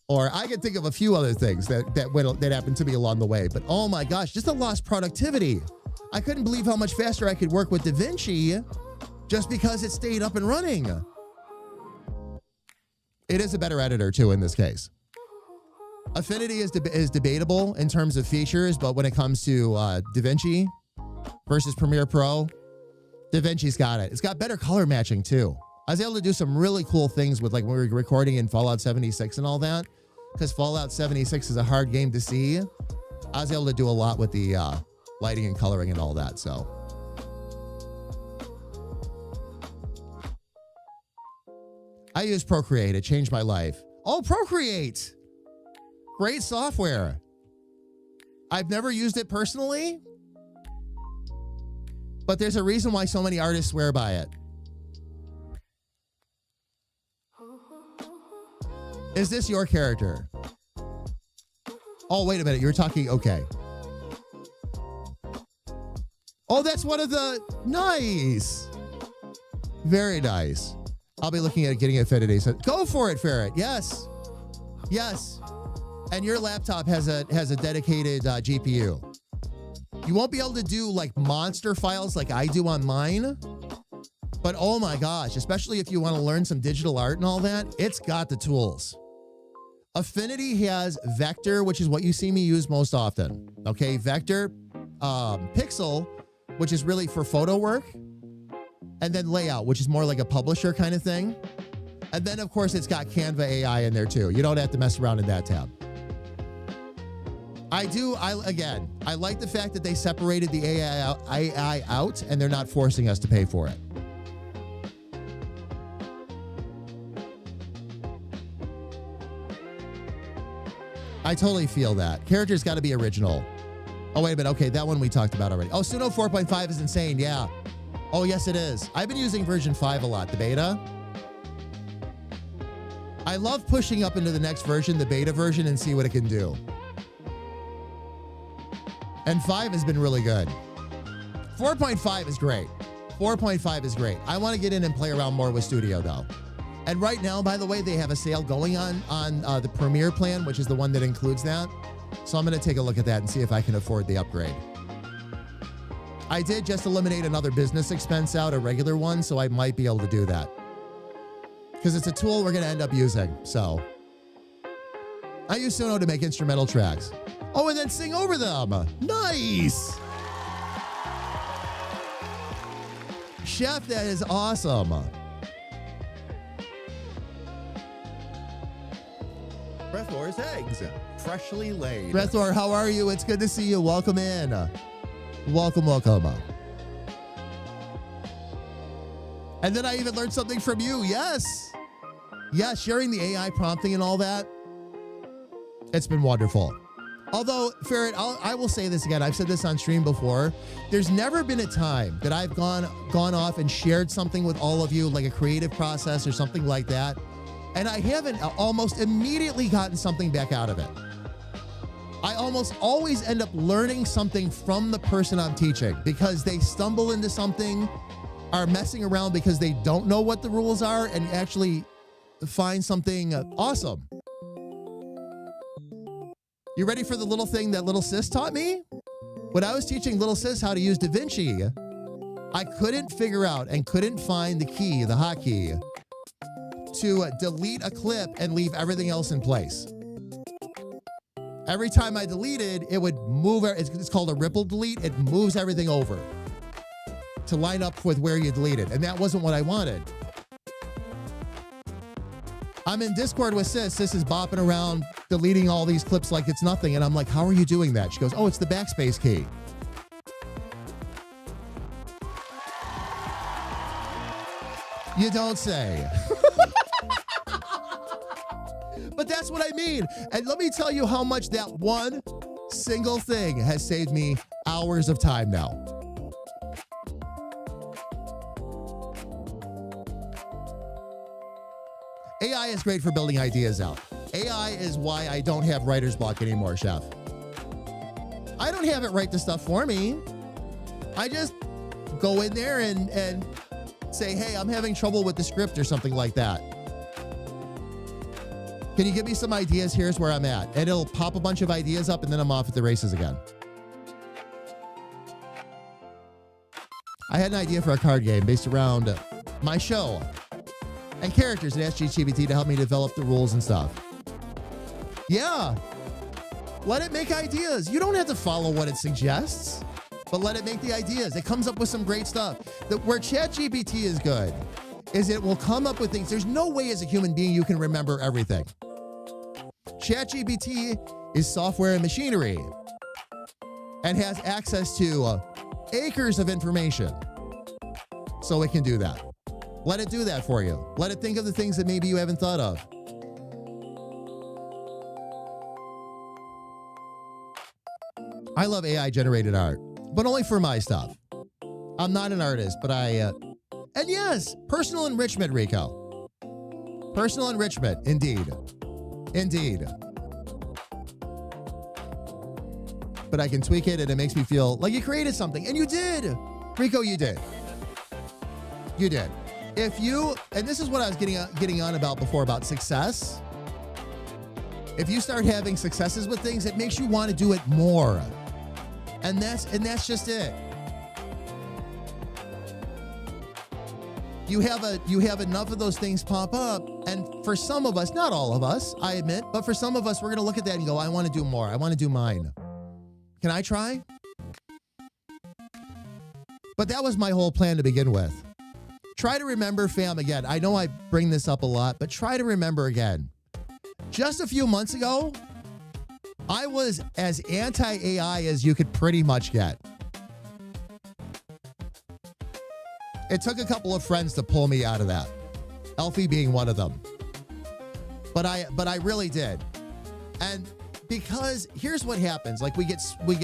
or I can think of a few other things that happened to me along the way. But oh my gosh, just a lost productivity. I couldn't believe how much faster I could work with DaVinci just because it stayed up and running. It is a better editor too in this case. Affinity is debatable in terms of features, but when it comes to DaVinci versus Premiere Pro, DaVinci's got it. It's got better color matching too. I was able to do some really cool things with, like, when we were recording in Fallout 76 and all that, because Fallout 76 is a hard game to see. I was able to do a lot with the lighting and coloring and all that, so. I use Procreate. It changed my life. Oh, Procreate. Great software. I've never used it personally, but there's a reason why so many artists swear by it. Is this your character? Oh, wait a minute. You're talking. Okay. Oh, that's one of the. Nice. Very nice. I'll be looking at getting Affinity. So go for it, Ferret. Yes. Yes. And your laptop has a dedicated GPU. You won't be able to do like monster files like I do on mine. But oh my gosh, especially if you want to learn some digital art and all that, it's got the tools. Affinity has Vector, which is what you see me use most often. Okay, Vector, Pixel, which is really for photo work, and then Layout, which is more like a publisher kind of thing. And then, of course, it's got Canva AI in there too. You don't have to mess around in that tab. I like the fact that they separated the AI out and they're not forcing us to pay for it. I totally feel that. Characters got to be original. Oh, wait a minute. Okay, that one we talked about already. Oh, Suno 4.5 is insane. Yeah. Oh, yes, it is. I've been using version 5 a lot, the beta. I love pushing up into the next version, the beta version, and see what it can do. And 5 has been really good. 4.5 is great. 4.5 is great. I want to get in and play around more with Studio, though. And right now, by the way, they have a sale going on the Premier plan, which is the one that includes that. So I'm going to take a look at that and see if I can afford the upgrade. I did just eliminate another business expense out, a regular one, so I might be able to do that. Because it's a tool we're going to end up using, so. I use Suno to make instrumental tracks. Oh, and then sing over them. Nice. Chef, that is awesome. Breathor's eggs, freshly laid. Breathor, how are you? It's good to see you. Welcome in. Welcome, welcome. And then I even learned something from you. Yes. Yes, sharing the AI prompting and all that. It's been wonderful. Although, Ferret, I will say this again. I've said this on stream before. There's never been a time that I've gone off and shared something with all of you, like a creative process or something like that, and I haven't almost immediately gotten something back out of it. I almost always end up learning something from the person I'm teaching because they stumble into something, are messing around because they don't know what the rules are, and actually find something awesome. You ready for the little thing that little sis taught me? When I was teaching little sis how to use DaVinci, I couldn't figure out and couldn't find the key, the hotkey, to delete a clip and leave everything else in place. Every time I deleted, it would move. It's called a ripple delete. It moves everything over to line up with where you deleted. And that wasn't what I wanted. I'm in Discord with Sis. Sis is bopping around, deleting all these clips like it's nothing. And I'm like, how are you doing that? She goes, oh, it's the backspace key. You don't say. But that's what I mean. And let me tell you how much that one single thing has saved me hours of time now. AI is great for building ideas out. AI is why I don't have writer's block anymore, Chef. I don't have it write the stuff for me. I just go in there and say, hey, I'm having trouble with the script or something like that. Can you give me some ideas? Here's where I'm at. And it'll pop a bunch of ideas up and then I'm off at the races again. I had an idea for a card game based around my show and characters and asked ChatGPT to help me develop the rules and stuff. Yeah. Let it make ideas. You don't have to follow what it suggests, but let it make the ideas. It comes up with some great stuff. Where ChatGPT is good is it will come up with things. There's no way as a human being you can remember everything. ChatGPT is software and machinery and has access to acres of information. So it can do that. Let it do that for you. Let it think of the things that maybe you haven't thought of. I love AI generated art, but only for my stuff. I'm not an artist, but and yes, personal enrichment, Rico. Personal enrichment, indeed. Indeed. But I can tweak it and it makes me feel like you created something. And you did. Rico, you did. You did. If you, and this is what I was getting on about before about success. If you start having successes with things, it makes you want to do it more. And that's just it. You have enough of those things pop up, and for some of us, not all of us, I admit, but for some of us, we're going to look at that and go, I want to do more. I want to do mine. Can I try? But that was my whole plan to begin with. Try to remember, fam, again. I know I bring this up a lot, but try to remember again. Just a few months ago, I was as anti-AI as you could pretty much get. It took a couple of friends to pull me out of that. Elfie being one of them. But I really did. And because here's what happens, like we get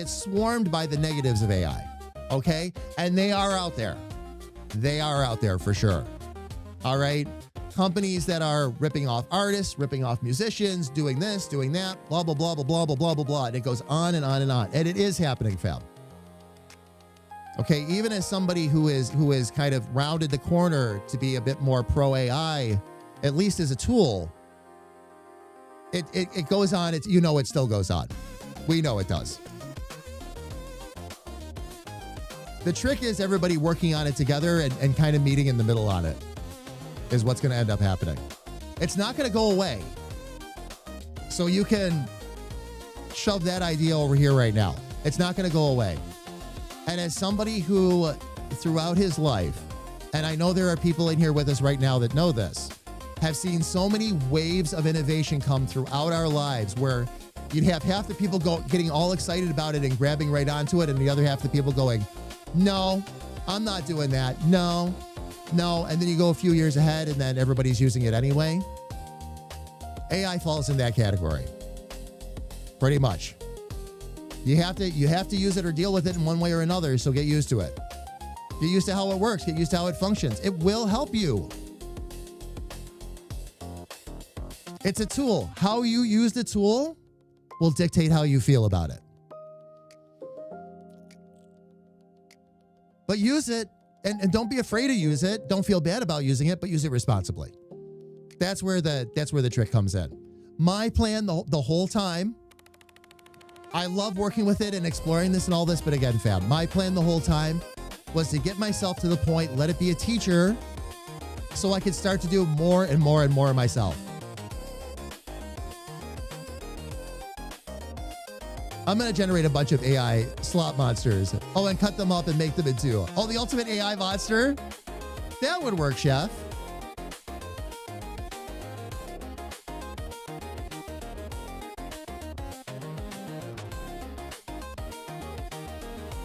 swarmed by the negatives of AI. Okay? And they are out there. They are out there for sure. All right? Companies that are ripping off artists, ripping off musicians, doing this, doing that, blah, blah, blah, blah, blah, blah, blah, blah, blah. And it goes on and on and on. And it is happening, fam. Okay, even as somebody who is kind of rounded the corner to be a bit more pro AI, at least as a tool, it goes on. It still goes on. We know it does. The trick is everybody working on it together and kind of meeting in the middle on it is what's going to end up happening. It's not going to go away. So you can shove that idea over here right now. It's not going to go away. And as somebody who throughout his life, and I know there are people in here with us right now that know this, have seen so many waves of innovation come throughout our lives where you'd have half the people getting all excited about it and grabbing right onto it, and the other half the people going, no, I'm not doing that. No. And then you go a few years ahead and then everybody's using it anyway. AI falls in that category. Pretty much. You have to use it or deal with it in one way or another, so get used to it. Get used to how it works. Get used to how it functions. It will help you. It's a tool. How you use the tool will dictate how you feel about it. But use it, and don't be afraid to use it. Don't feel bad about using it, but use it responsibly. That's where the trick comes in. My plan the whole time, I love working with it and exploring this and all this, but again, fam, my plan the whole time was to get myself to the point, let it be a teacher, so I could start to do more and more and more myself. I'm going to generate a bunch of AI slot monsters. Oh, and cut them up and make them into, the ultimate AI monster? That would work, chef.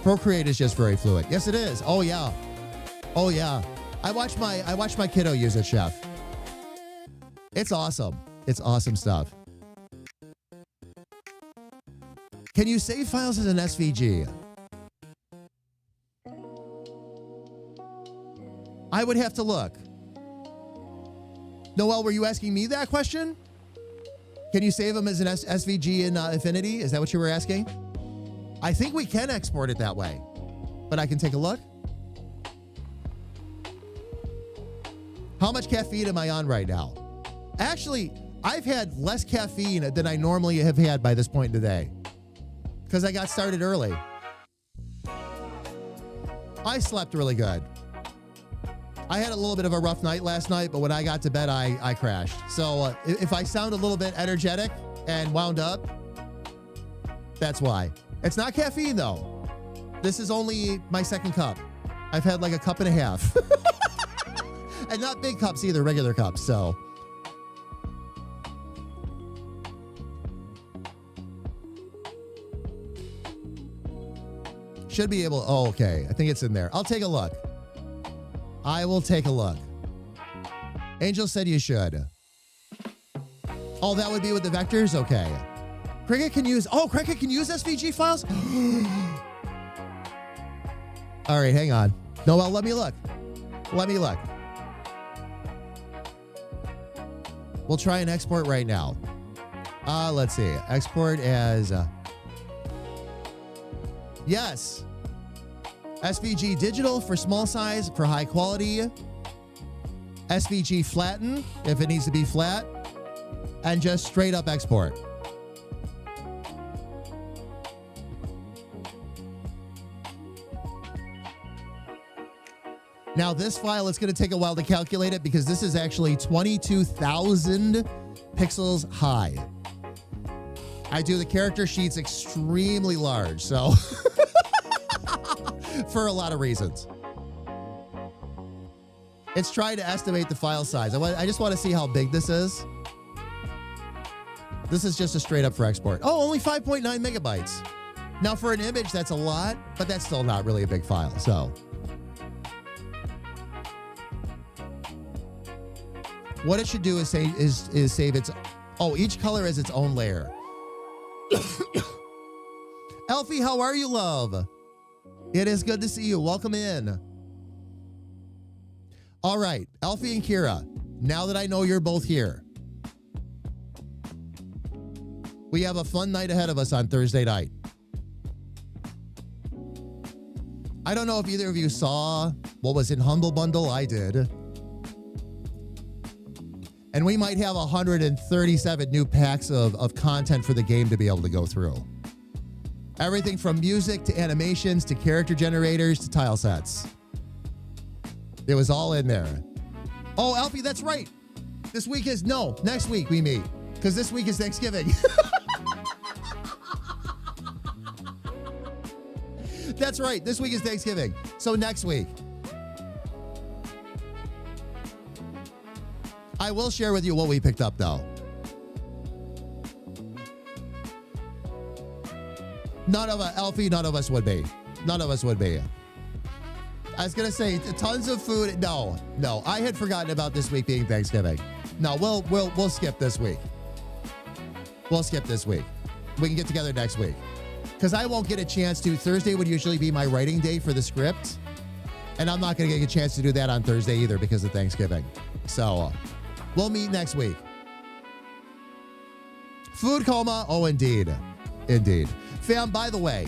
Procreate is just very fluid. Yes, it is. Oh yeah. I watch my kiddo use it, chef. It's awesome. It's awesome stuff. Can you save files as an SVG? I would have to look. Noel, were you asking me that question? Can you save them as an SVG in Affinity? Is that what you were asking? I think we can export it that way, but I can take a look. How much caffeine am I on right now? Actually, I've had less caffeine than I normally have had by this point in the day because I got started early. I slept really good. I had a little bit of a rough night last night, but when I got to bed, I crashed. So if I sound a little bit energetic and wound up, that's why. It's not caffeine, though. This is only my second cup. I've had like a cup and a half. And not big cups either, regular cups, so. Should be able, okay. I think it's in there. I'll take a look. I will take a look. Angel said you should. Oh, that would be with the vectors? Okay. Cricket can use SVG files? All right, hang on. Noel, let me look. We'll try and export right now. Let's see. Export as... yes. SVG digital for small size, for high quality. SVG flatten if it needs to be flat. And just straight up export. Now this file, it's going to take a while to calculate it because this is actually 22,000 pixels high. I do the character sheets extremely large, so for a lot of reasons. It's trying to estimate the file size. I just want to see how big this is. This is just a straight up for export. Oh, only 5.9 megabytes. Now for an image, that's a lot, but that's still not really a big file, so. What it should do is save its, each color as its own layer. Elfie, how are you, love? It is good to see you. Welcome in. All right, Elfie and Kira, now that I know you're both here, we have a fun night ahead of us on Thursday night. I don't know if either of you saw what was in Humble Bundle. I did. And we might have 137 new packs of content for the game to be able to go through. Everything from music to animations to character generators to tile sets. It was all in there. Oh, Alfie, that's right. Next week we meet. Because this week is Thanksgiving. That's right. This week is Thanksgiving. So next week. I will share with you what we picked up, though. Elfie, none of us would be. None of us would be. I was going to say, tons of food. No. I had forgotten about this week being Thanksgiving. No, we'll skip this week. We'll skip this week. We can get together next week. Because I won't get a chance to. Thursday would usually be my writing day for the script. And I'm not going to get a chance to do that on Thursday either because of Thanksgiving. So, we'll meet next week. Food coma. Oh, indeed. Indeed. Fam, by the way,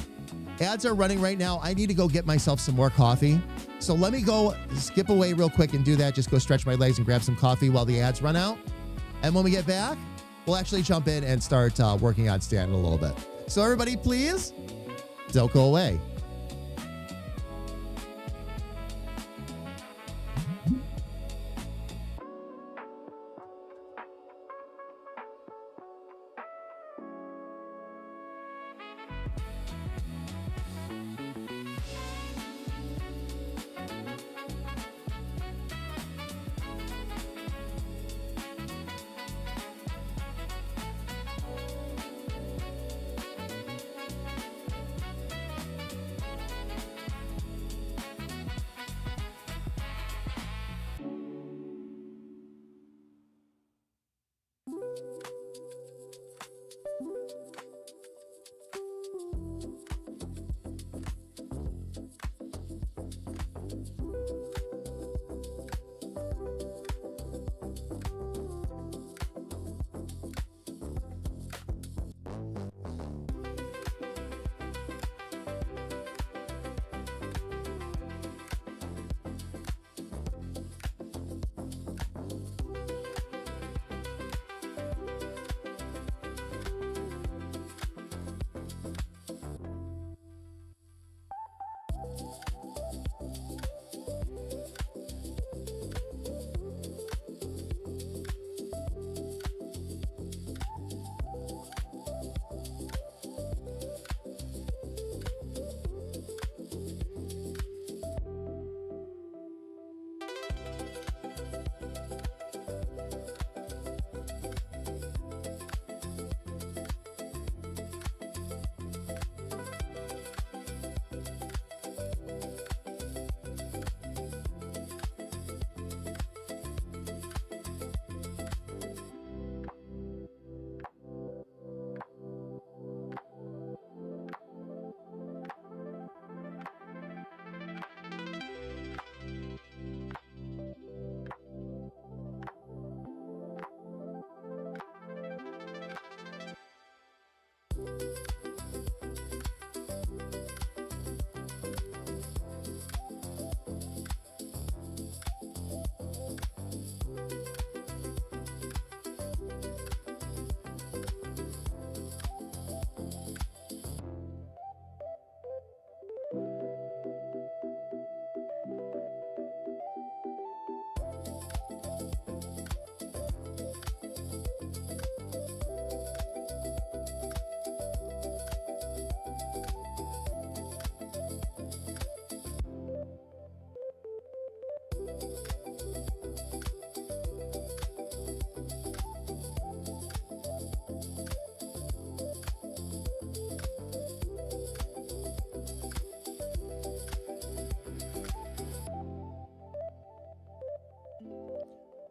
ads are running right now. I need to go get myself some more coffee. So let me go skip away real quick and do that. Just go stretch my legs and grab some coffee while the ads run out. And when we get back, we'll actually jump in and start working on Stanton a little bit. So everybody, please don't go away.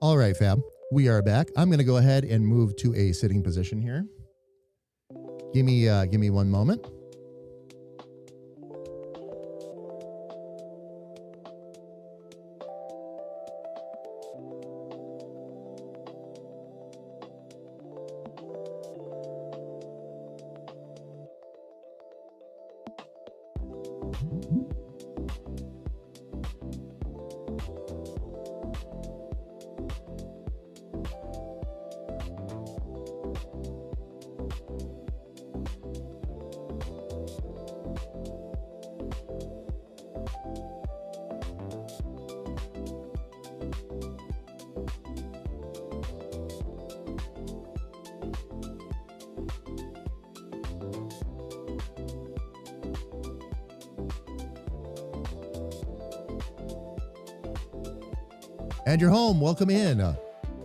All right, fam. We are back. I'm going to go ahead and move to a sitting position here. Give me one moment. And you're home. Welcome in.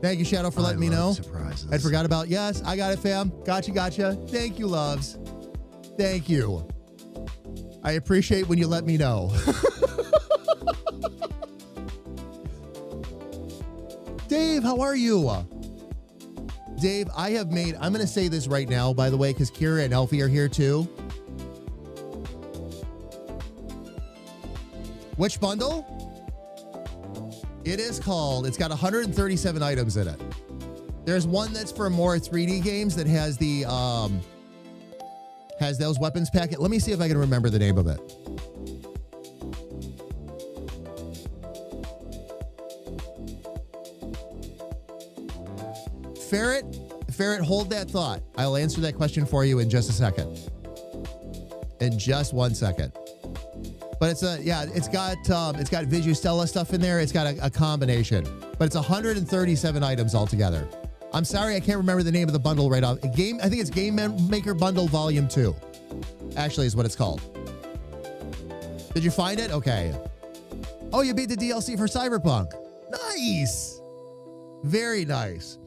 Thank you, Shadow, for letting me know. Surprises. I forgot about, yes, I got it, fam. Gotcha. Thank you, loves. Thank you. I appreciate when you let me know. Dave, how are you? Dave, I'm going to say this right now, by the way, because Kira and Elfie are here too. Which bundle? It's got 137 items in it. There's one that's for more 3D games that has those weapons packet. Let me see if I can remember the name of it. Ferret, hold that thought. I'll answer that question for you in just a second. In just 1 second. But it's got Vijustella stuff in there. It's got a combination, but it's 137 items altogether. I'm sorry, I can't remember the name of the bundle right off. I think it's Game Maker Bundle Volume 2. Actually, is what it's called. Did you find it? Okay. Oh, you beat the DLC for Cyberpunk. Nice. Very nice.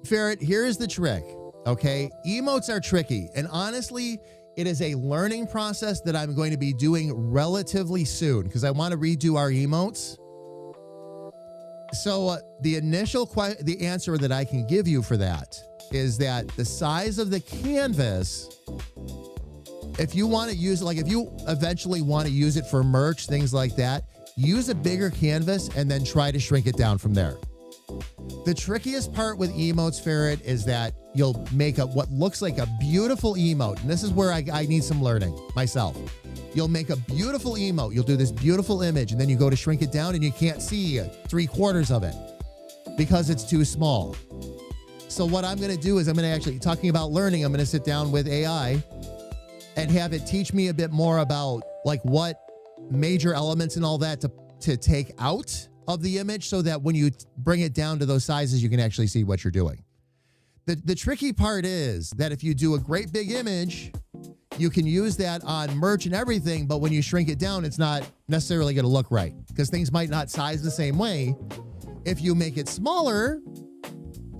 Ferret, here's the trick. Okay, emotes are tricky, and honestly, it is a learning process that I'm going to be doing relatively soon because I want to redo our emotes. So the answer that I can give you for that is that the size of the canvas, if you want to use it, like if you eventually want to use it for merch, things like that, use a bigger canvas and then try to shrink it down from there. The trickiest part with emotes, Ferret, is that you'll make what looks like a beautiful emote. And this is where I need some learning myself. You'll make a beautiful emote. You'll do this beautiful image, and then you go to shrink it down, and you can't see 3/4 of it because it's too small. So what I'm going to do is I'm going to actually, talking about learning, I'm going to sit down with AI and have it teach me a bit more about like what major elements and all that to take out of the image so that when you bring it down to those sizes, you can actually see what you're doing. The tricky part is that if you do a great big image, you can use that on merch and everything, but when you shrink it down, it's not necessarily going to look right because things might not size the same way. If you make it smaller,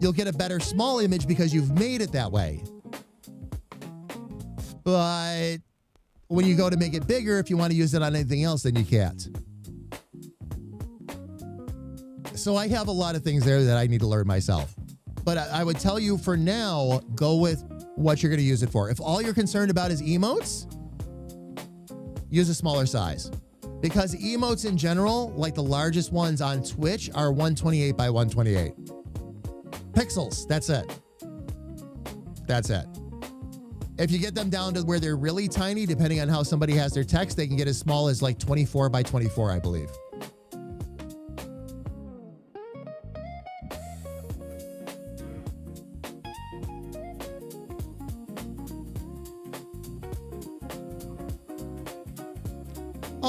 you'll get a better small image because you've made it that way. But when you go to make it bigger, if you want to use it on anything else, then you can't. So I have a lot of things there that I need to learn myself. But I would tell you for now, go with what you're going to use it for. If all you're concerned about is emotes, use a smaller size. Because emotes in general, like the largest ones on Twitch, are 128 by 128. Pixels, that's it. That's it. If you get them down to where they're really tiny, depending on how somebody has their text, they can get as small as like 24 by 24, I believe.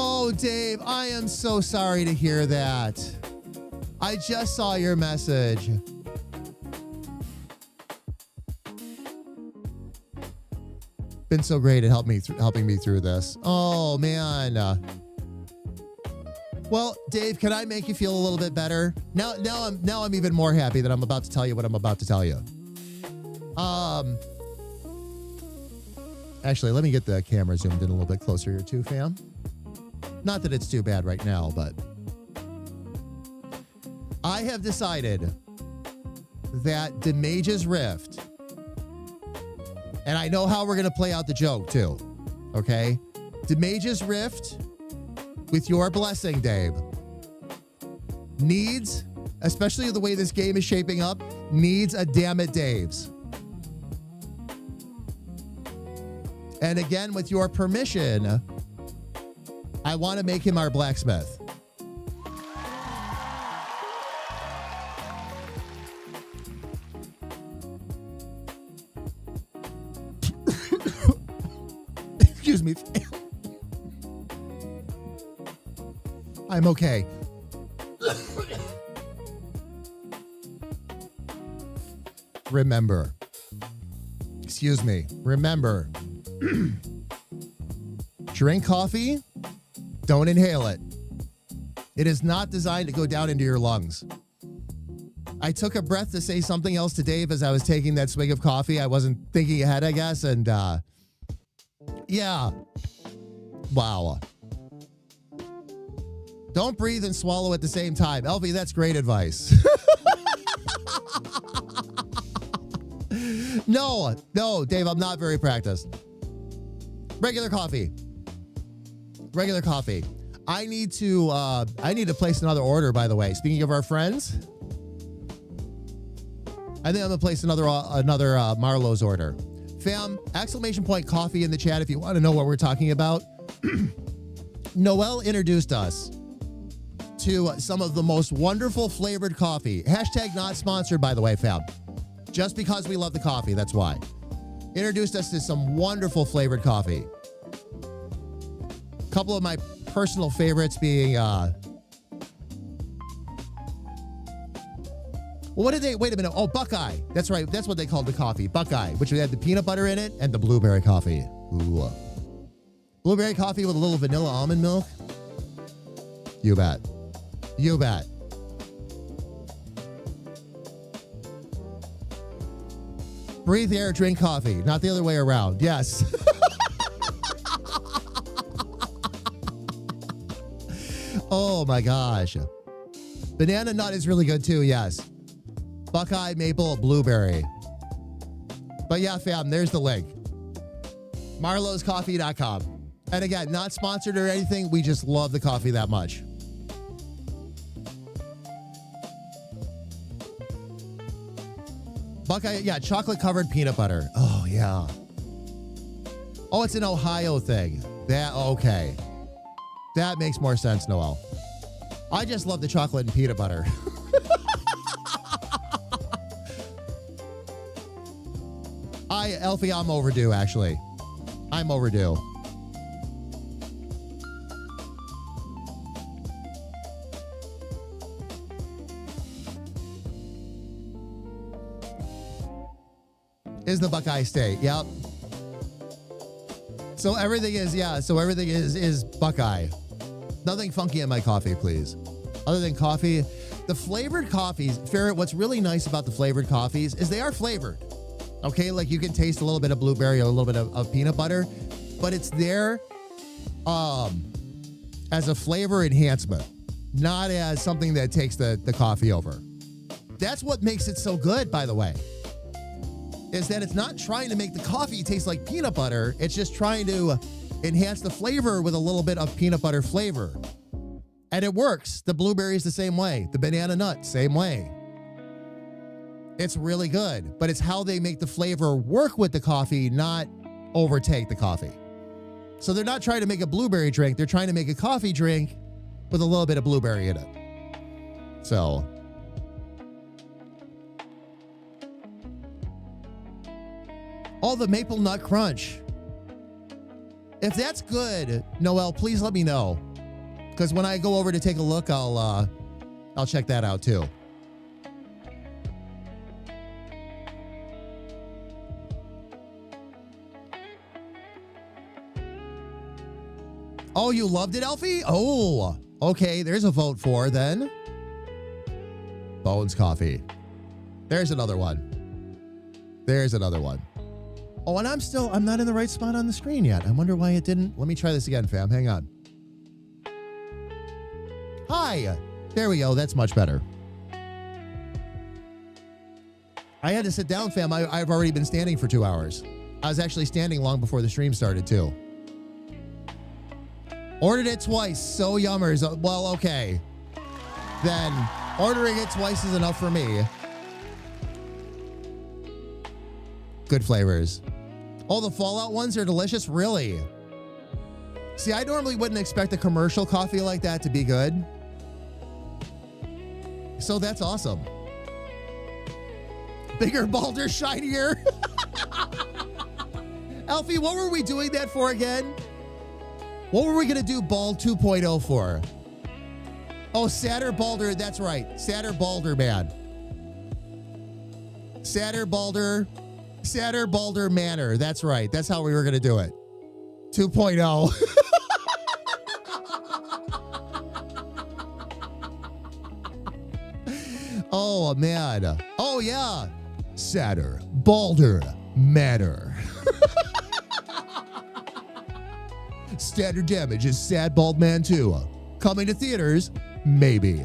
Oh, Dave, I am so sorry to hear that. I just saw your message. Been so great at helping me through this. Oh, man. Well, Dave, can I make you feel a little bit better? Now I'm even more happy that I'm about to tell you what I'm about to tell you. Actually, let me get the camera zoomed in a little bit closer here too, fam. Not that it's too bad right now, but I have decided that the Mage's Rift, and I know how we're going to play out the joke too, okay? The Mage's Rift, with your blessing, Dave, needs, especially the way this game is shaping up, needs a damn it Dave's. And again, with your permission, I want to make him our blacksmith. Excuse me. I'm okay. Remember. Excuse me. Remember. Drink coffee. Don't inhale it. It is not designed to go down into your lungs. I took a breath to say something else to Dave as I was taking that swig of coffee. I wasn't thinking ahead, I guess. And, yeah. Wow. Don't breathe and swallow at the same time. Elfie, that's great advice. No, Dave, I'm not very practiced. Regular coffee. I need to place another order, by the way. Speaking of our friends, I think I'm gonna place another Marlowe's order. Fam, exclamation point coffee in the chat if you want to know what we're talking about. Noelle introduced us to some of the most wonderful flavored coffee. Hashtag not sponsored, by the way, fam. Just because we love the coffee, that's why. Introduced us to some wonderful flavored coffee. A couple of my personal favorites being, wait a minute. Oh, Buckeye. That's right. That's what they called the coffee. Buckeye, which had the peanut butter in it and the blueberry coffee. Ooh. Blueberry coffee with a little vanilla almond milk. You bet. Breathe air, drink coffee. Not the other way around. Yes. Oh my gosh. Banana nut is really good too, yes. Buckeye, maple, blueberry. But yeah, fam, there's the link. marlowscoffee.com. And again, not sponsored or anything. We just love the coffee that much. Buckeye, yeah, chocolate covered peanut butter. Oh, yeah. Oh, it's an Ohio thing. Okay. That makes more sense, Noel. I just love the chocolate and peanut butter. Elfie, I'm overdue, actually. I'm overdue. Is the Buckeye State. Yep. So everything is Buckeye. Nothing funky in my coffee, please. Other than coffee. The flavored coffees, Ferret, what's really nice about the flavored coffees is they are flavored. Okay, like you can taste a little bit of blueberry or a little bit of peanut butter, but it's there as a flavor enhancement, not as something that takes the coffee over. That's what makes it so good, by the way, is that it's not trying to make the coffee taste like peanut butter. It's just trying to enhance the flavor with a little bit of peanut butter flavor. And it works. The blueberry is the same way. The banana nut, same way. It's really good, but it's how they make the flavor work with the coffee, not overtake the coffee. So they're not trying to make a blueberry drink. They're trying to make a coffee drink with a little bit of blueberry in it. So. Oh, the maple nut crunch. If that's good, Noel, please let me know. Because when I go over to take a look, I'll check that out too. Oh, you loved it, Elfie? Oh, okay. There's a vote for then. Bones Coffee. There's another one. Oh, and I'm not in the right spot on the screen yet. I wonder why it didn't. Let me try this again, fam. Hang on. Hi. There we go. That's much better. I had to sit down, fam. I've already been standing for 2 hours. I was actually standing long before the stream started, too. Ordered it twice. So yummers. Well, okay. Then ordering it twice is enough for me. Good flavors. Oh, the Fallout ones are delicious? Really? See, I normally wouldn't expect a commercial coffee like that to be good. So that's awesome. Bigger, bolder, shinier. Alfie, what were we doing that for again? What were we going to do Bald 2.0 for? Oh, sadder, balder. That's right. Sadder, balder, man. Sadder, balder manner. That's right. That's how we were going to do it. 2.0. Oh, man. Oh, yeah. Sadder, balder, manner. Standard Damage is Sad Bald Man 2. Coming to theaters, maybe.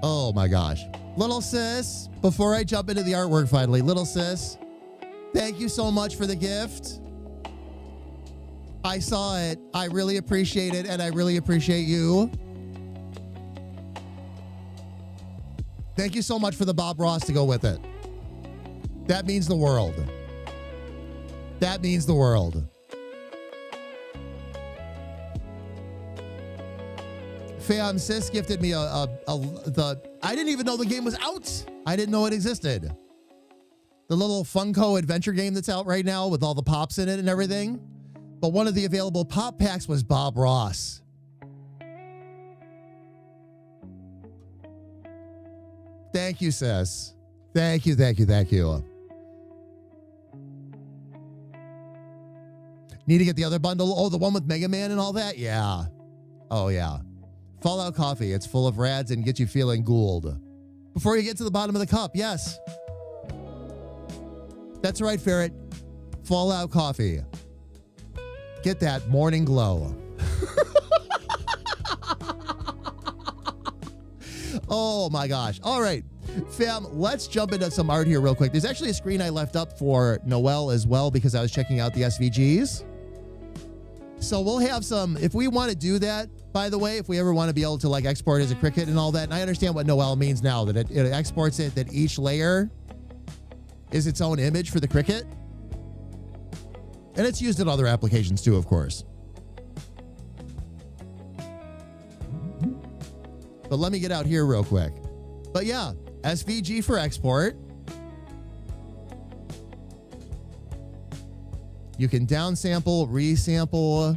Oh my gosh. Little sis, before I jump into the artwork finally, little sis, thank you so much for the gift. I saw it. I really appreciate it, and I really appreciate you. Thank you so much for the Bob Ross to go with it. That means the world. That means the world. Fam, sis gifted me I didn't even know the game was out. I didn't know it existed. The little Funko adventure game that's out right now with all the pops in it and everything. But one of the available pop packs was Bob Ross. Thank you, sis. Thank you, thank you, thank you. Need to get the other bundle. Oh, the one with Mega Man and all that? Yeah. Oh, yeah. Fallout Coffee. It's full of rads and gets you feeling Gould. Before you get to the bottom of the cup, yes. That's right, Ferret. Fallout Coffee. Get that morning glow. Oh, my gosh. All right. Fam, let's jump into some art here real quick. There's actually a screen I left up for Noel as well because I was checking out the SVGs. So we'll have some, if we want to do that, by the way, if we ever want to be able to like export as a cricket and all that, and I understand what Noel means now, that it exports it, that each layer is its own image for the cricket. And it's used in other applications too, of course. But let me get out here real quick. But yeah, SVG for export. You can downsample, resample,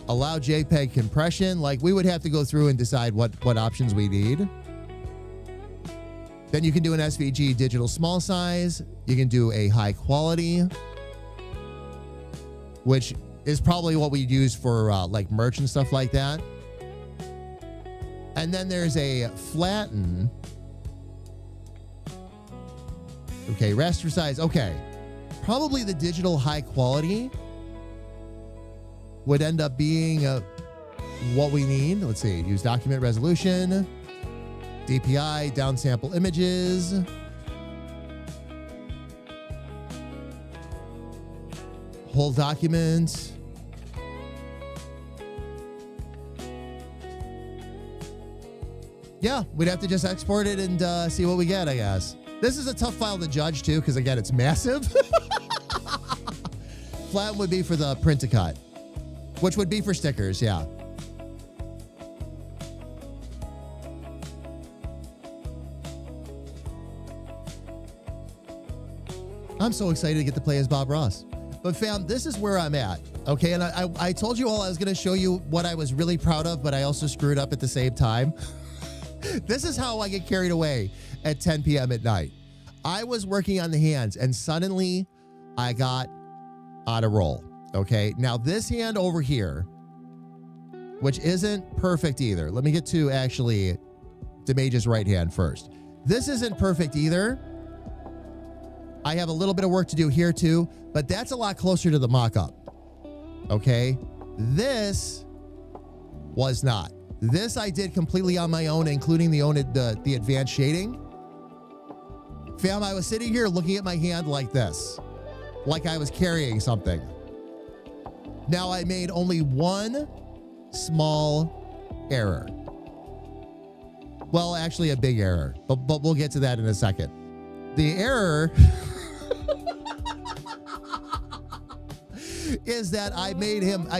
allow JPEG compression. Like we would have to go through and decide what options we need. Then you can do an SVG digital small size. You can do a high quality, which is probably what we use for like merch and stuff like that. And then there's a flatten. Okay, raster size. Okay. Probably the digital high quality would end up being what we need. Let's see. Use document resolution, DPI, downsample images. Whole document. Yeah, we'd have to just export it and see what we get, I guess. This is a tough file to judge, too, because, again, it's massive. Flat would be for the print-to-cut, which would be for stickers, yeah. I'm so excited to get to play as Bob Ross. But, fam, this is where I'm at, okay? And I told you all I was going to show you what I was really proud of, but I also screwed up at the same time. This is how I get carried away at 10 p.m. at night. I was working on the hands, and suddenly I got on a roll, okay? Now, this hand over here, which isn't perfect either. Let me get to, actually, the Mage's right hand first. This isn't perfect either. I have a little bit of work to do here, too, but that's a lot closer to the mock-up, okay? This was not. This I did completely on my own, including the advanced shading. Fam, I was sitting here looking at my hand like this, like I was carrying something. Now I made only one small error. Well, actually a big error, but we'll get to that in a second. The error is that I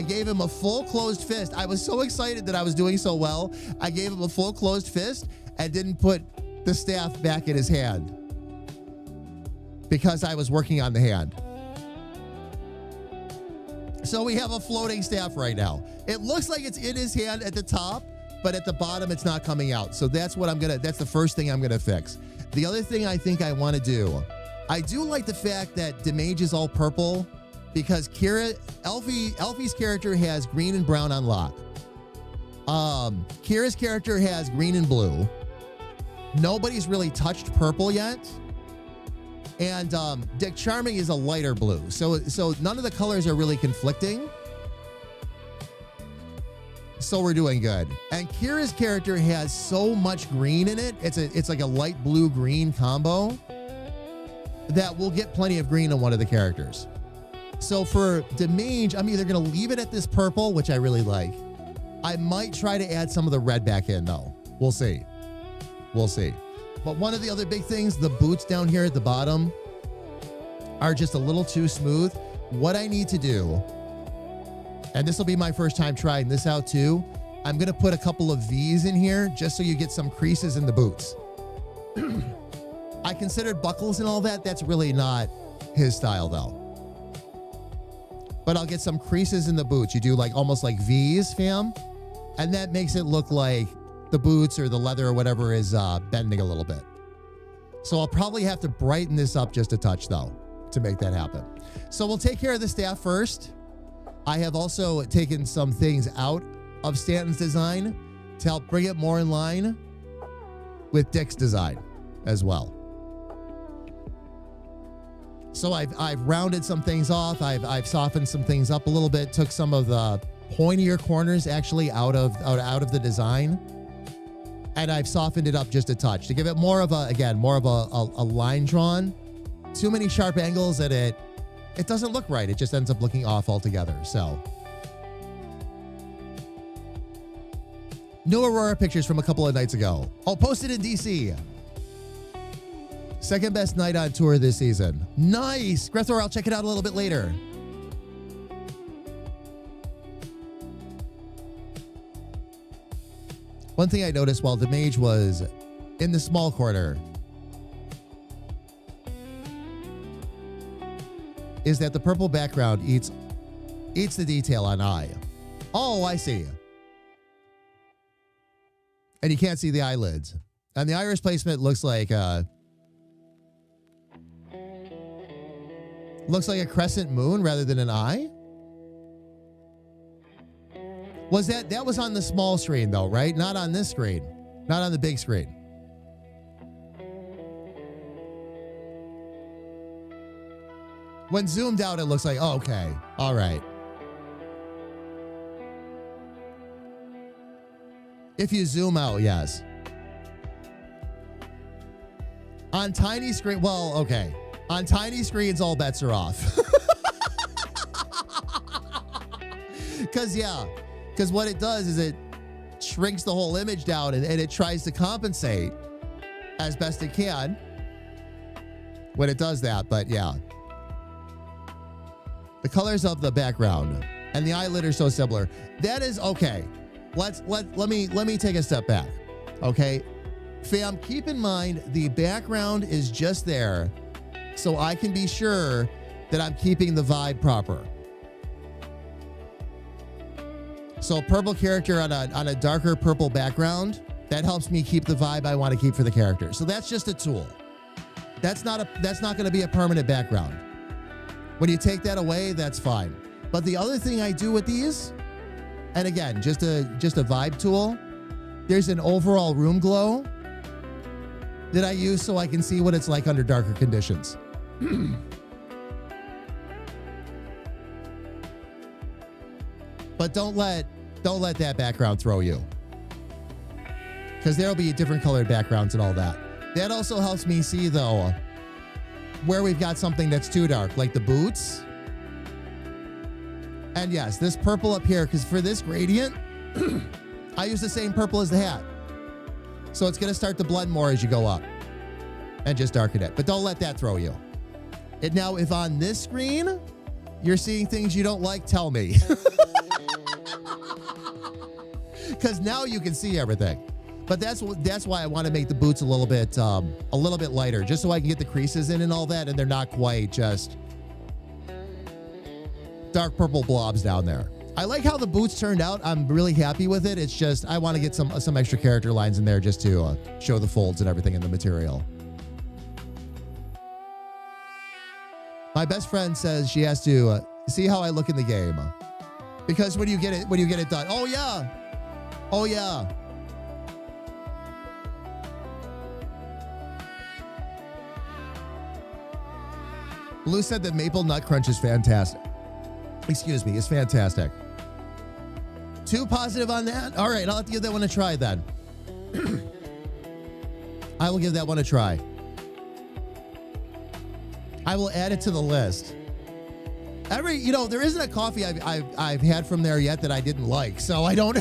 gave him a full closed fist. I was so excited that I was doing so well. I gave him a full closed fist and didn't put the staff back in his hand because I was working on the hand. So we have a floating staff right now. It looks like it's in his hand at the top, but at the bottom it's not coming out. So that's the first thing I'm gonna fix. The other thing I think I want to do, I do like the fact that the Mage is all purple because Elfie's character has green and brown on lock. Kira's character has green and blue. Nobody's really touched purple yet. And Dick Charming is a lighter blue. So none of the colors are really conflicting. So we're doing good. And Kira's character has so much green in it. It's like a light blue green combo that we'll get plenty of green on one of the characters. So for the Mage, I'm either going to leave it at this purple, which I really like. I might try to add some of the red back in though. We'll see. We'll see. But one of the other big things, the boots down here at the bottom are just a little too smooth. What I need to do, and this will be my first time trying this out too, I'm going to put a couple of V's in here just so you get some creases in the boots. I considered buckles and all that. That's really not his style though. But I'll get some creases in the boots. You do like almost like V's, fam. And that makes it look like the boots or the leather or whatever is bending a little bit. So I'll probably have to brighten this up just a touch though to make that happen. So we'll take care of the staff first. I have also taken some things out of Stanton's design to help bring it more in line with Dick's design as well. So I've rounded some things off. I've softened some things up a little bit, took some of the pointier corners actually out of the design. And I've softened it up just a touch to give it more of a line drawn. Too many sharp angles that it doesn't look right. It just ends up looking off altogether. So new Aurora pictures from a couple of nights ago. Oh, posted in DC. Second best night on tour this season. Nice. Grethor, I'll check it out a little bit later. One thing I noticed while the Mage was in the small corner is that the purple background eats the detail on eye. Oh, I see. And you can't see the eyelids. And the iris placement looks like a crescent moon rather than an eye. That was on the small screen though, right? Not on this screen. Not on the big screen. When zoomed out, it looks like, oh, okay. All right. If you zoom out, yes. On tiny screen, well, okay. On tiny screens, all bets are off. Because what it does is it shrinks the whole image down and it tries to compensate as best it can when it does that. But yeah, the colors of the background and the eyelid are so similar. That is okay. Let me take a step back. Okay, fam, keep in mind the background is just there so I can be sure that I'm keeping the vibe proper. So purple character on a darker purple background, that helps me keep the vibe I want to keep for the character. So that's just a tool. That's not going to be a permanent background. When you take that away, that's fine. But the other thing I do with these, and again, just a vibe tool, there's an overall room glow that I use so I can see what it's like under darker conditions. But don't let that background throw you. because there'll be different colored backgrounds and all that. That also helps me see, though, where we've got something that's too dark, like the boots. And yes, this purple up here, because for this gradient, I use the same purple as the hat. So it's going to start to blend more as you go up and just darken it. But don't let that throw you. And now, if on this screen, you're seeing things you don't like, tell me. Because now you can see everything. But that's why I want to make the boots a little bit lighter, just so I can get the creases in and all that, and they're not quite just dark purple blobs down there. I like how the boots turned out. I'm really happy with it. It's just I want to get some extra character lines in there just to show the folds and everything in the material. My best friend says she has to see how I look in the game, because when you get it done. Oh yeah. Blue said that Maple Nut Crunch is fantastic. Excuse me, it's fantastic. Too positive on that? All right, I'll have to give that one a try then. I will give that one a try. I will add it to the list. There isn't a coffee I've had from there yet that I didn't like, so I don't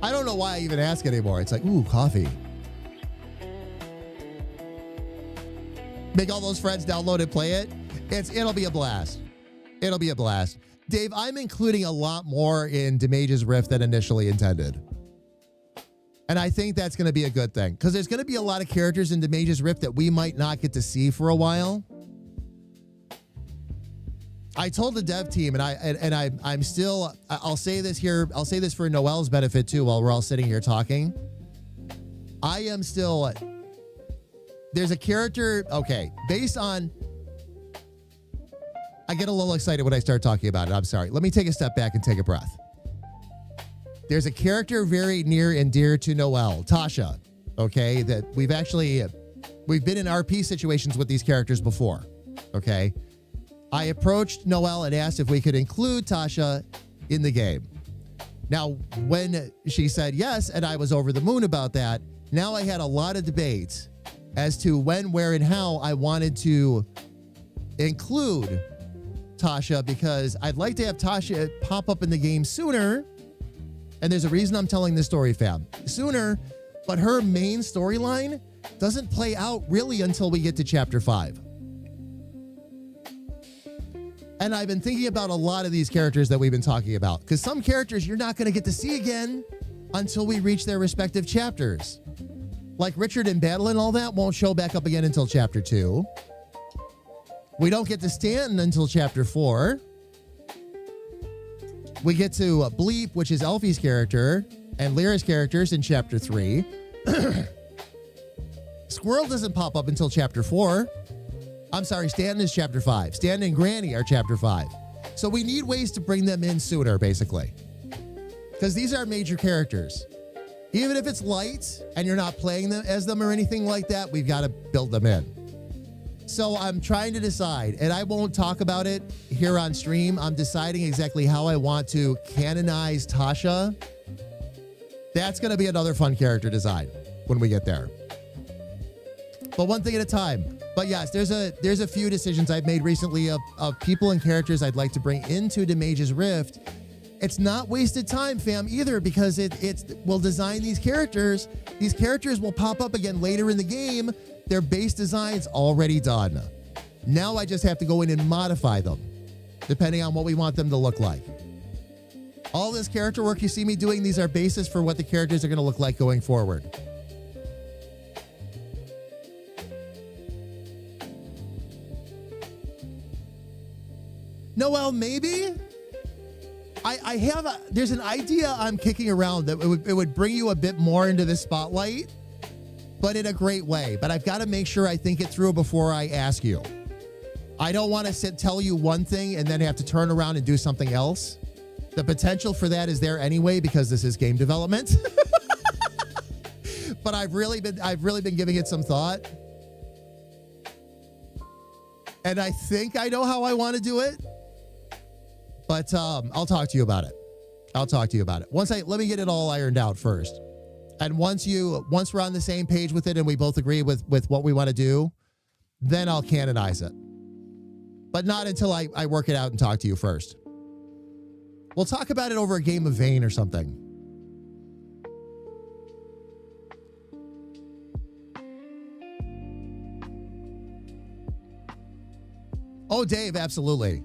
I don't know why I even ask anymore. It's like, ooh, coffee. Make all those friends download and play it. It'll be a blast. It'll be a blast. Dave, I'm including a lot more in Mage's Rift than initially intended. And I think that's going to be a good thing, because there's going to be a lot of characters in Mage's Rift that we might not get to see for a while. I told the dev team, and I'm still, I'll say this here, I'll say this for Noel's benefit too, while we're all sitting here talking. I am still, there's a character, okay, based on, I get a little excited when I start talking about it. I'm sorry. Let me take a step back and take a breath. There's a character very near and dear to Noel, Tasha, okay, that we've been in RP situations with these characters before, okay? I approached Noel and asked if we could include Tasha in the game. Now, when she said yes, and I was over the moon about that, now I had a lot of debate as to when, where, and how I wanted to include Tasha, because I'd like to have Tasha pop up in the game sooner. And there's a reason I'm telling this story, fam. Sooner, but her main storyline doesn't play out really until we get to chapter 5. And I've been thinking about a lot of these characters that we've been talking about, because some characters you're not going to get to see again until we reach their respective chapters. Like Richard in battle and all that won't show back up again until chapter 2. We don't get to Stanton until chapter 4. We get to Bleep, which is Elfie's character, and Lyra's characters in chapter 3. Squirrel doesn't pop up until chapter 4. I'm sorry, Stanton is chapter 5. Stanton and Granny are chapter 5. So we need ways to bring them in sooner, basically. Because these are major characters. Even if it's light and you're not playing them as them or anything like that, we've got to build them in. So I'm trying to decide, and I won't talk about it here on stream. I'm deciding exactly how I want to canonize Tasha. That's going to be another fun character design when we get there. But one thing at a time. But yes, there's a few decisions I've made recently of people and characters I'd like to bring into the Mage's Rift. It's not wasted time, fam, either, because we'll design these characters. These characters will pop up again later in the game. Their base design's already done. Now I just have to go in and modify them, depending on what we want them to look like. All this character work you see me doing, these are bases for what the characters are going to look like going forward. Noel, maybe? There's an idea I'm kicking around that it would bring you a bit more into the spotlight, but in a great way. But I've got to make sure I think it through before I ask you. I don't want to tell you one thing and then have to turn around and do something else. The potential for that is there anyway, because this is game development. But I've really been giving it some thought. And I think I know how I want to do it. But I'll talk to you about it. I'll talk to you about it. Let me get it all ironed out first. And once we're on the same page with it and we both agree with what we want to do, then I'll canonize it. But not until I work it out and talk to you first. We'll talk about it over a game of Vane or something. Oh, Dave, absolutely.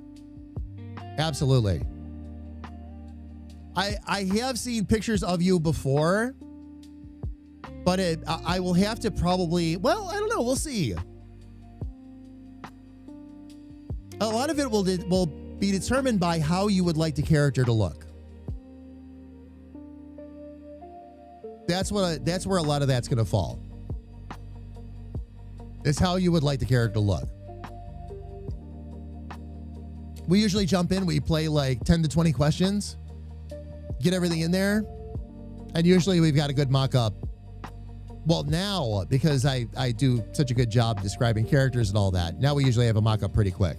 Absolutely. I have seen pictures of you before, but I will have to probably, well, I don't know. We'll see. A lot of it will be determined by how you would like the character to look. That's where a lot of that's going to fall. It's how you would like the character to look. We usually jump in, we play like 10 to 20 questions, get everything in there, and usually we've got a good mock-up. Well, now, because I do such a good job describing characters and all that, now we usually have a mock-up pretty quick.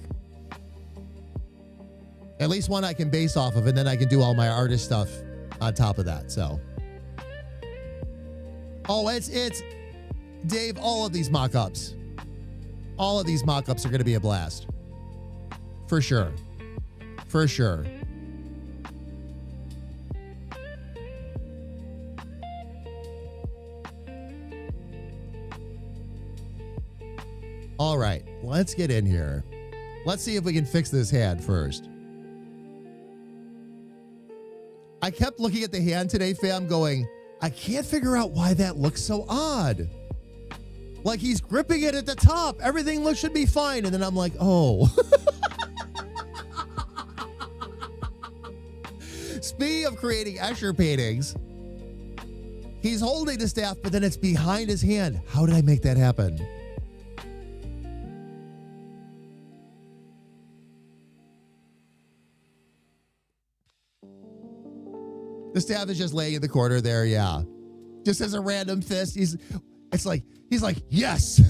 At least one I can base off of, and then I can do all my artist stuff on top of that, so. Oh, it's Dave, all of these mock-ups. All of these mock-ups are going to be a blast. For sure. For sure. All right, let's get in here. Let's see if we can fix this hand first. I kept looking at the hand today, fam, going, I can't figure out why that looks so odd. Like he's gripping it at the top. Everything should be fine. And then I'm like, oh. Speaking of creating Escher paintings, he's holding the staff, but then it's behind his hand. How did I make that happen? The staff is just laying in the corner there, yeah. Just as a random fist. He's like, yes.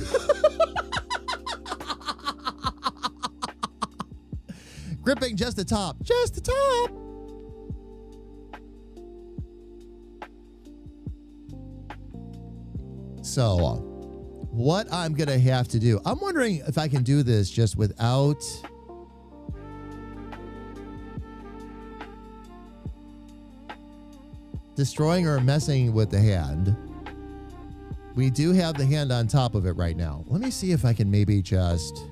Gripping just the top. Just the top. So, what I'm going to have to do, I'm wondering if I can do this just without destroying or messing with the hand. We do have the hand on top of it right now. Let me see if I can maybe just...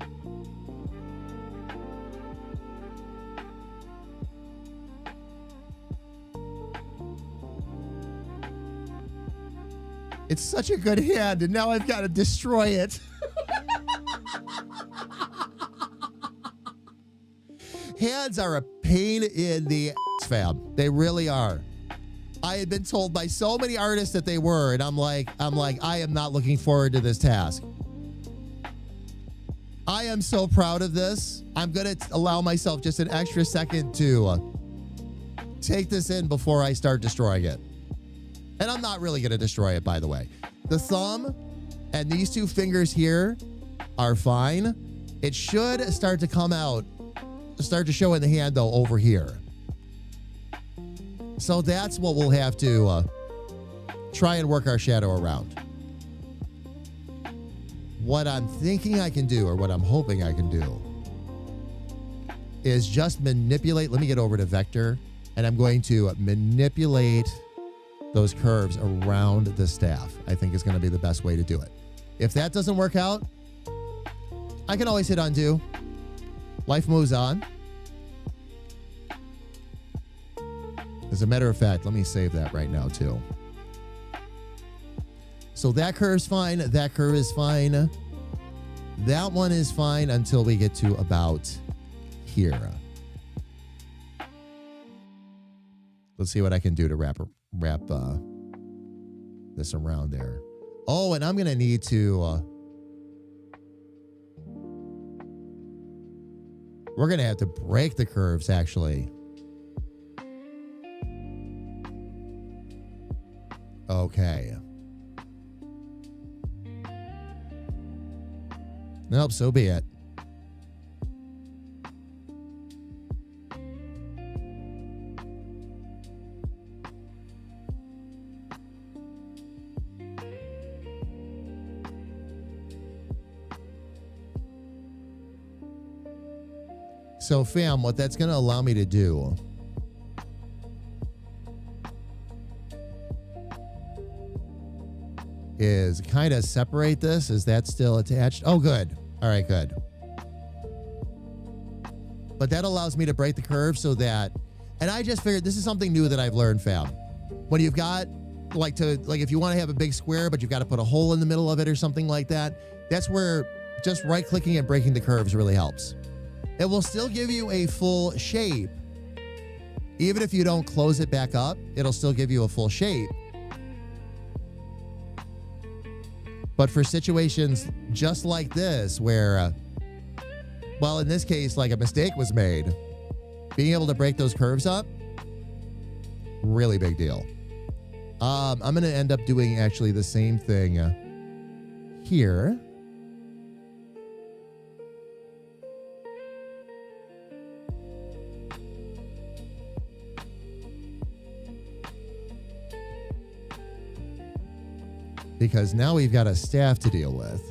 It's such a good hand, and now I've got to destroy it. Hands are a pain in the ass, fam. They really are. I had been told by so many artists that they were, and I'm like, I am not looking forward to this task. I am so proud of this. I'm going to allow myself just an extra second to take this in before I start destroying it. And I'm not really going to destroy it, by the way. The thumb and these two fingers here are fine. It should start to come out, start to show in the hand, though, over here. So that's what we'll have to try and work our shadow around. What I'm thinking I can do, or what I'm hoping I can do, is just manipulate. Let me get over to vector, and I'm going to manipulate those curves around the staff. I think is going to be the best way to do it. If that doesn't work out, I can always hit undo. Life moves on. As a matter of fact, let me save that right now too. So that curve's fine. That curve is fine. That one is fine until we get to about here. Let's see what I can do to wrap this around there. Oh, and I'm going to need to... we're going to have to break the curves, actually. Okay. Nope, so be it. So fam, what that's going to allow me to do is kind of separate this. Is that still attached? Oh, good. All right, good. But that allows me to break the curve so that, and I just figured this is something new that I've learned, fam. When you've got like if you want to have a big square, but you've got to put a hole in the middle of it or something like that, that's where just right clicking and breaking the curves really helps. It will still give you a full shape. Even if you don't close it back up, it'll still give you a full shape. But for situations just like this, where, well, in this case, like a mistake was made, being able to break those curves up, really big deal. I'm going to end up doing actually the same thing here. Because now we've got a staff to deal with.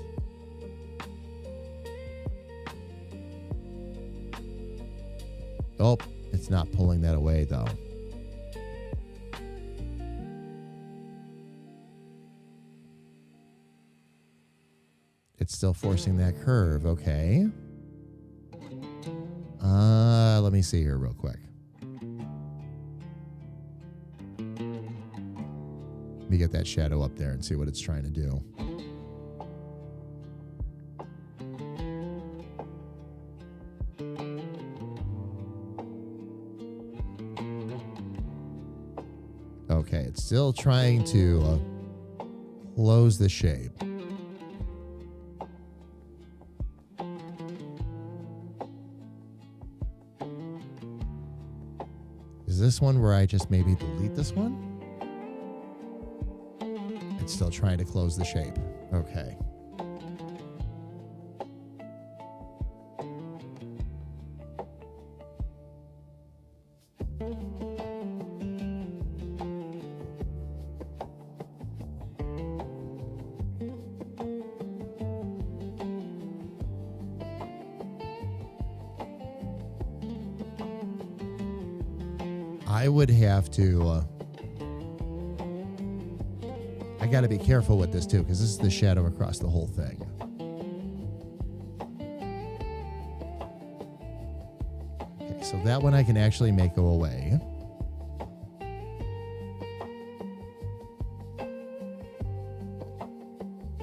Oh, it's not pulling that away though. It's still forcing that curve. Okay. Let me see here real quick. Let me get that shadow up there and see what it's trying to do. Okay, it's still trying to close the shape. Is this one where I just maybe delete this one? It's still trying to close the shape. Okay. I would have to... I got to be careful with this too, because this is the shadow across the whole thing. Okay, so that one I can actually make go away.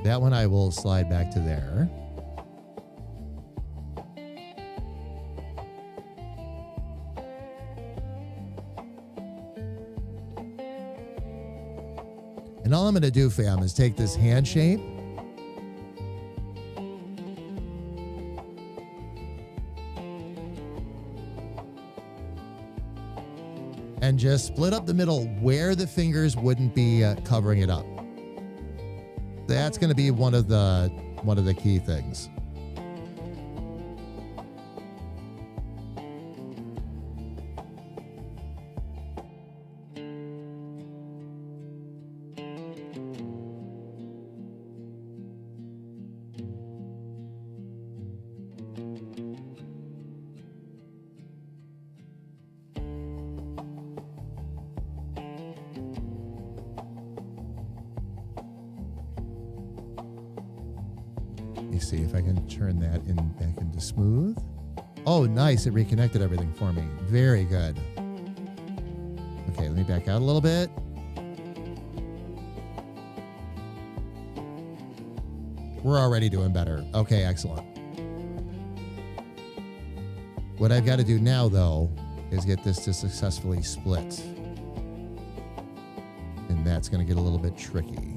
That one I will slide back to there. And all I'm going to do, fam, is take this hand shape and just split up the middle where the fingers wouldn't be covering it up. That's going to be one of the key things. Let me see if I can turn that back into smooth. Oh, nice. It reconnected everything for me. Very good. Okay, let me back out a little bit. We're already doing better. Okay, excellent. What I've got to do now, though, is get this to successfully split. And that's going to get a little bit tricky.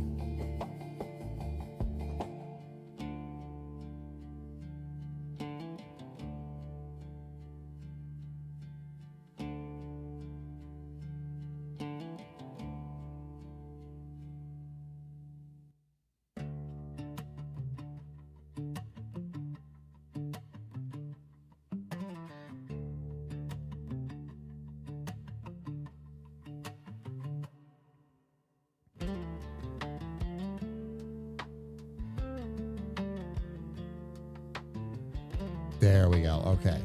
There we go. Okay.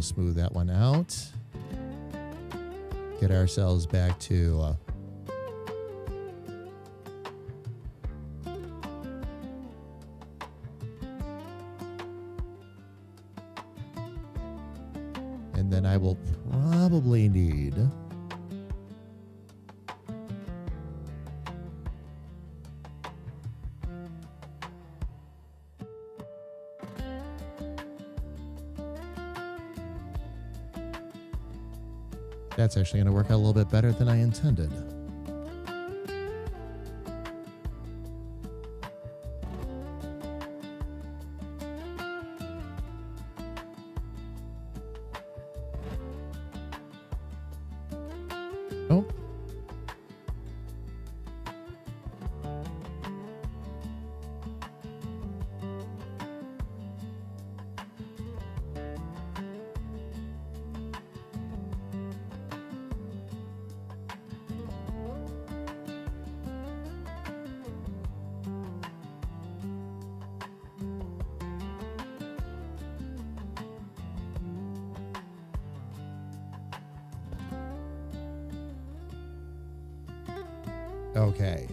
We'll smooth that one out. Get ourselves back to and then I will probably need that's actually going to work out a little bit better than I intended. Oh. Okay.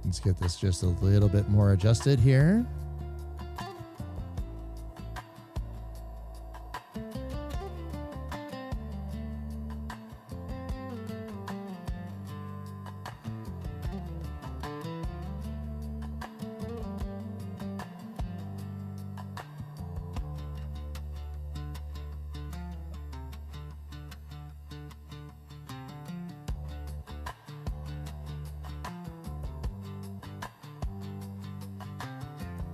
Let's get this just a little bit more adjusted here.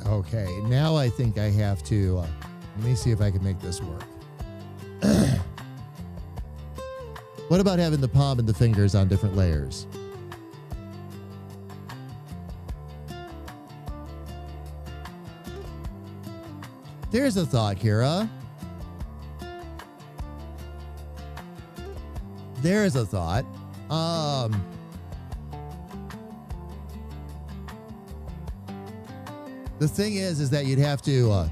Okay, now I think I have to, let me see if I can make this work. What about having the palm and the fingers on different layers? There's a thought, Kira. There is a thought. The thing is that you'd have to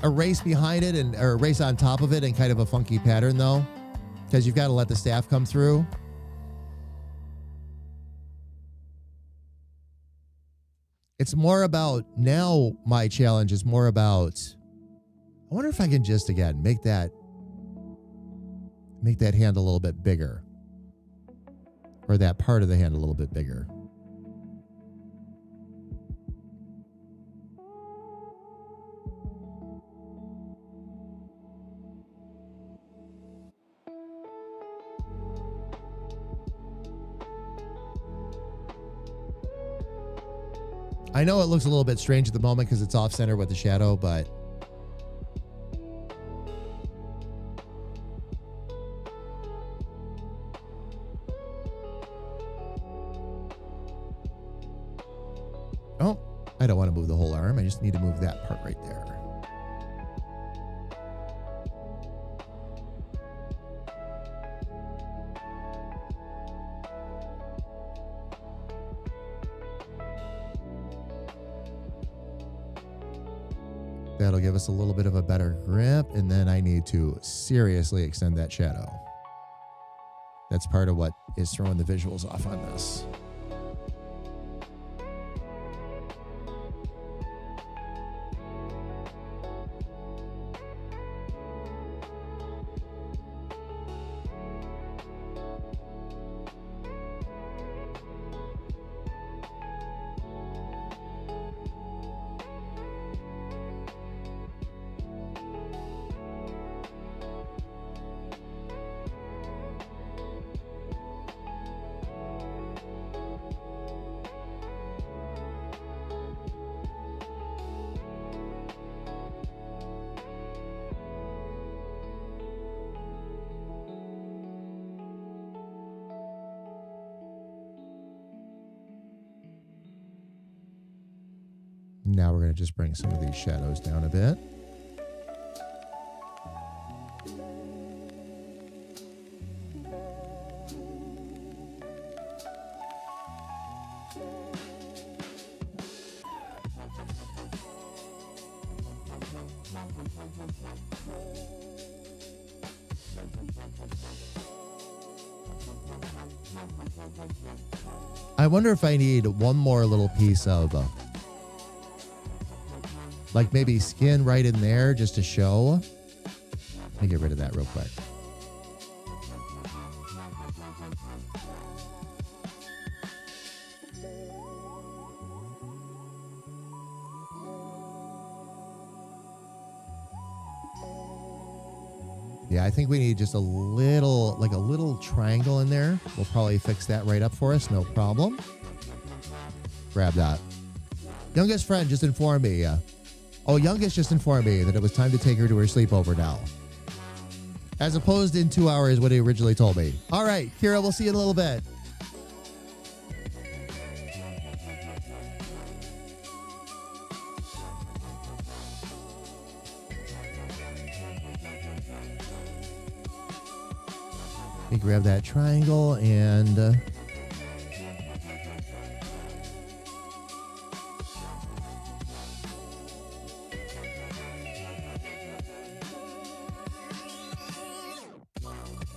erase behind it or erase on top of it in kind of a funky pattern, though, because you've got to let the staff come through. It's more about, now my challenge is more about, I wonder if I can just, again, make that hand a little bit bigger, or that part of the hand a little bit bigger. I know it looks a little bit strange at the moment because it's off center with the shadow, but oh, I don't want to move the whole arm. I just need to move that part right there. That'll give us a little bit of a better grip, and then I need to seriously extend that shadow. That's part of what is throwing the visuals off on this. Now we're going to just bring some of these shadows down a bit. I wonder if I need one more little piece of, like maybe skin right in there just to show. Let me get rid of that real quick. Yeah, I think we need just a little, like a little triangle in there. We'll probably fix that right up for us. No problem. Grab that. Youngest friend just informed me. Youngest just informed me that it was time to take her to her sleepover now. As opposed in 2 hours what he originally told me. All right, Kira, we'll see you in a little bit. You grab that triangle and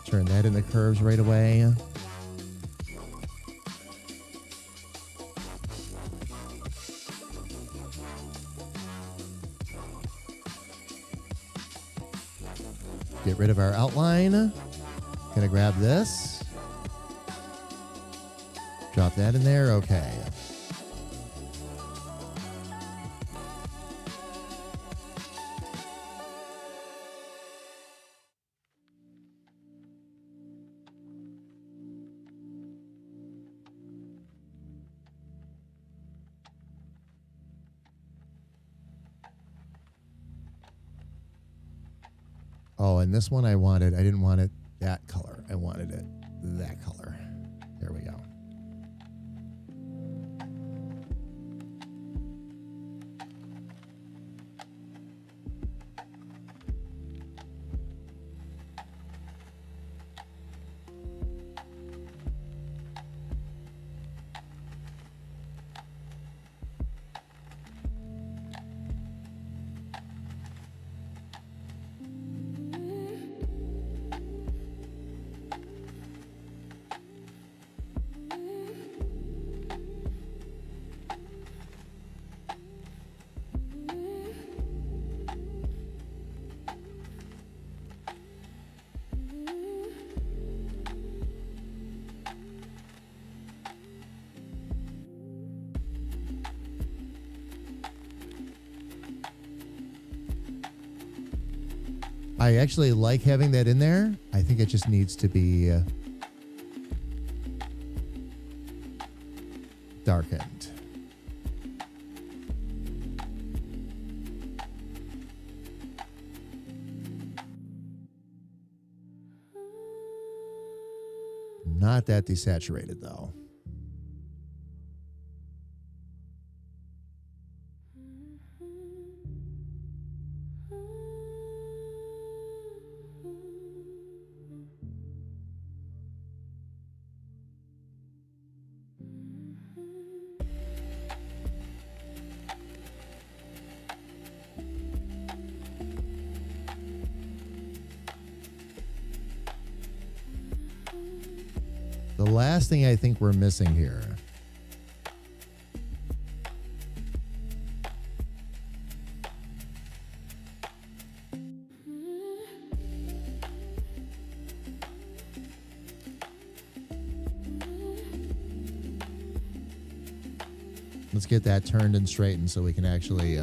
turn that into curves right away. Get rid of our outline. Gonna grab this. Drop that in there. Okay. Oh, and this one I didn't want it that color. I wanted it that color. There we go. I actually like having that in there. I think it just needs to be darkened. Not that desaturated though. The last thing I think we're missing here. Let's get that turned and straightened so we can actually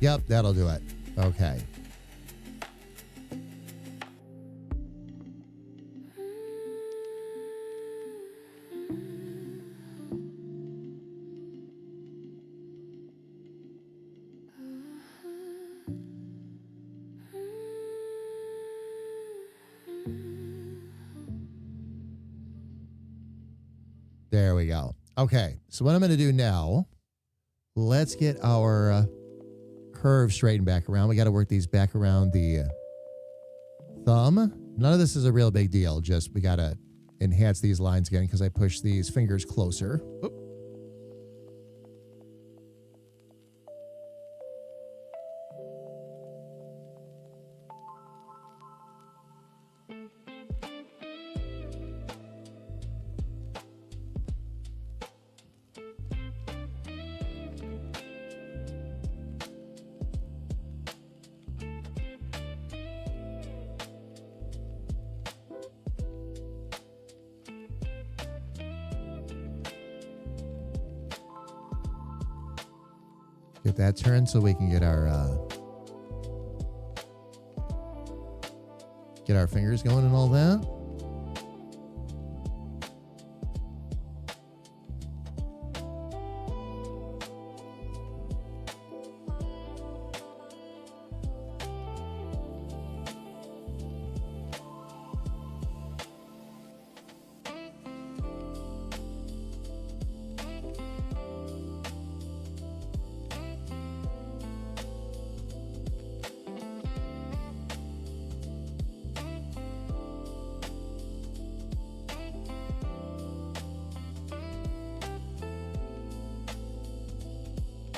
Yep, that'll do it. Okay. There we go. Okay, so what I'm going to do now, let's get our curve straightened back around. We got to work these back around the thumb. None of this is a real big deal. Just we got to enhance these lines again because I pushed these fingers closer. Oop. Get that turned so we can get our fingers going and all that.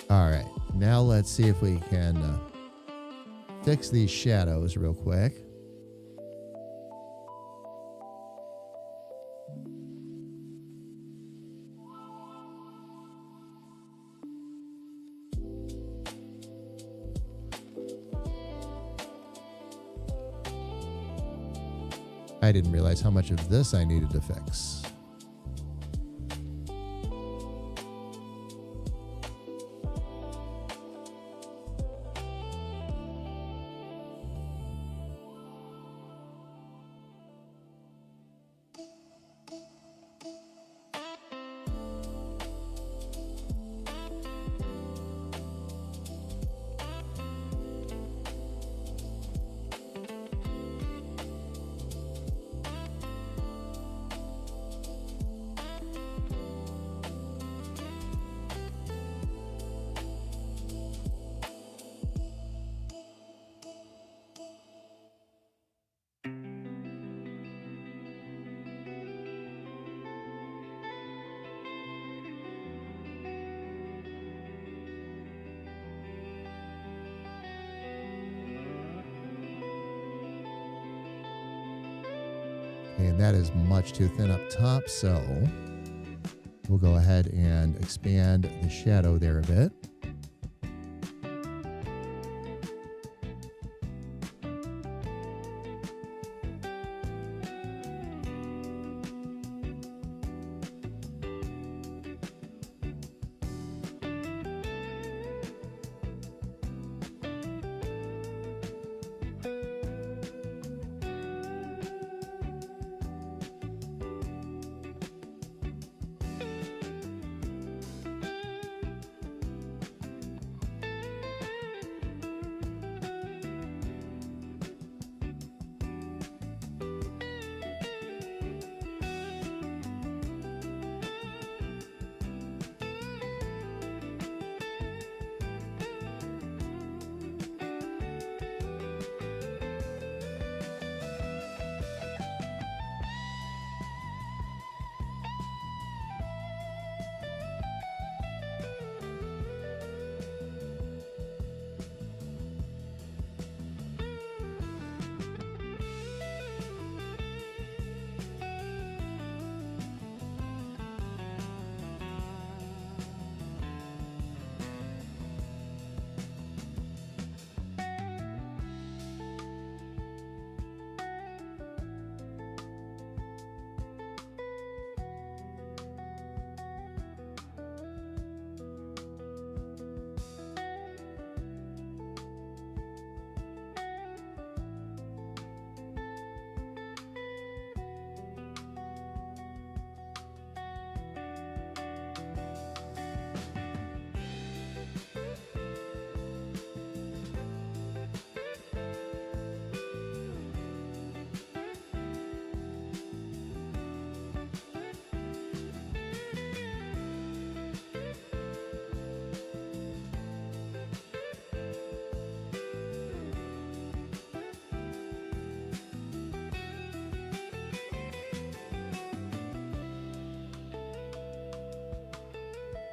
All right, now let's see if we can fix these shadows real quick. I didn't realize how much of this I needed to fix. And that is much too thin up top, so we'll go ahead and expand the shadow there a bit.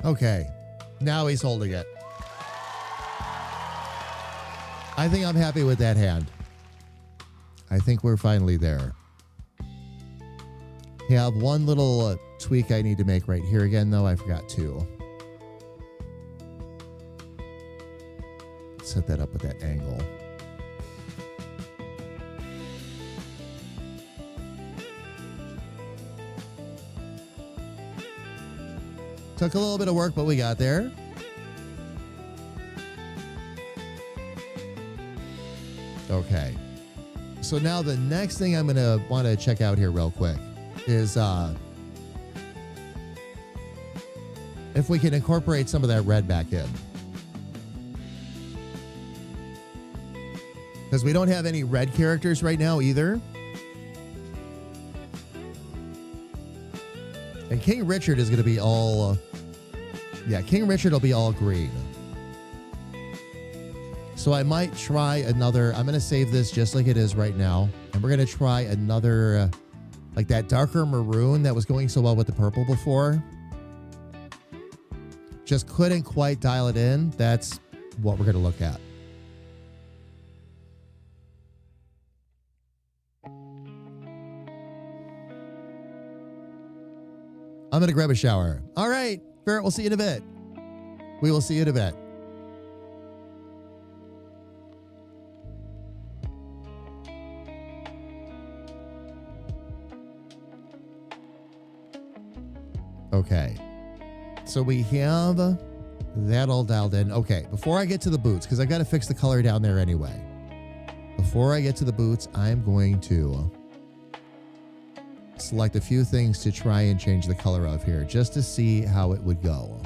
Okay. Now he's holding it. I think I'm happy with that hand. I think we're finally there. I have one little tweak I need to make right here again, though. I forgot to. Set that up with that angle. Took a little bit of work, but we got there. Okay. So now the next thing I'm going to want to check out here real quick is if we can incorporate some of that red back in. Because we don't have any red characters right now either. And King Richard is going to be all... King Richard will be all green. So I might try another... I'm going to save this just like it is right now. And we're going to try another... like that darker maroon that was going so well with the purple before. Just couldn't quite dial it in. That's what we're going to look at. I'm going to grab a shower. All right. Ferret, we'll see you in a bit. We will see you in a bit. Okay. So we have that all dialed in. Okay. Before I get to the boots, because I've got to fix the color down there anyway. Before I get to the boots, I'm going to select a few things to try and change the color of here just to see how it would go.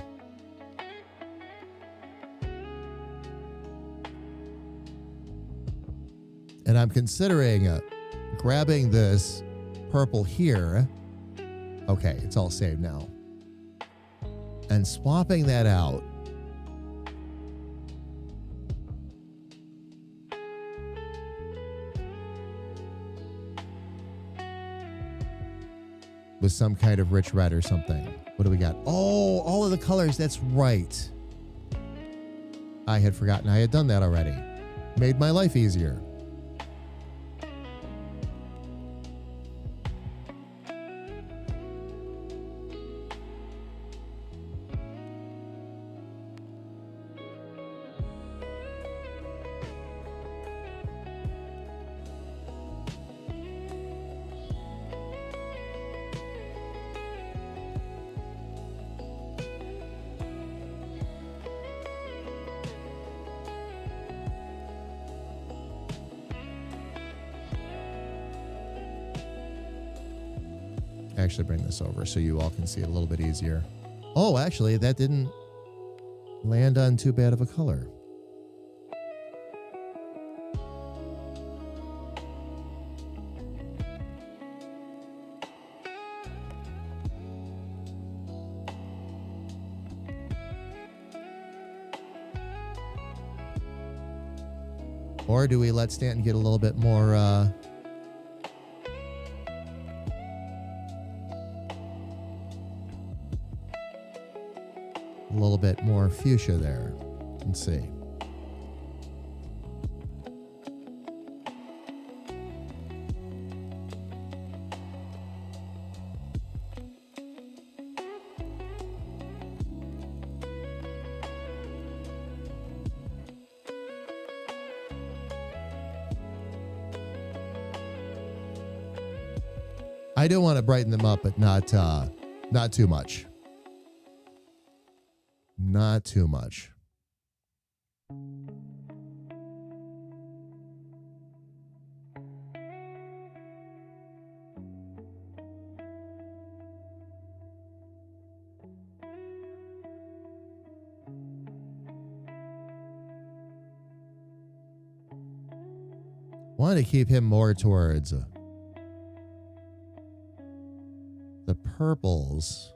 And I'm considering grabbing this purple here. Okay, it's all saved now. And swapping that out. With some kind of rich red or something. What do we got? Oh, all of the colors. That's right. I had forgotten I had done that already. Made my life easier. Actually bring this over so you all can see it a little bit easier. Oh, actually, that didn't land on too bad of a color. Or do we let Stanton get a little bit more a little bit more fuchsia there? Let's see. I do want to brighten them up, but not too much. Not too much. Want to keep him more towards the purples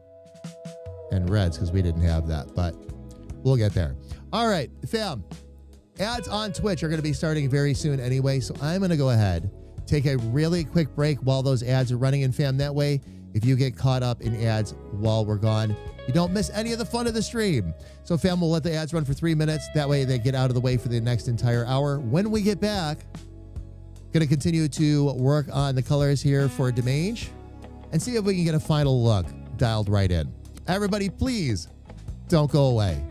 and reds because we didn't have that, but we'll get there. All right, fam. Ads on Twitch are going to be starting very soon anyway, so I'm going to go ahead, take a really quick break while those ads are running. And fam, that way if you get caught up in ads while we're gone, you don't miss any of the fun of the stream. So fam, we'll let the ads run for 3 minutes. That way they get out of the way for the next entire hour. When we get back, going to continue to work on the colors here for Mage and see if we can get a final look dialed right in. Everybody, please don't go away.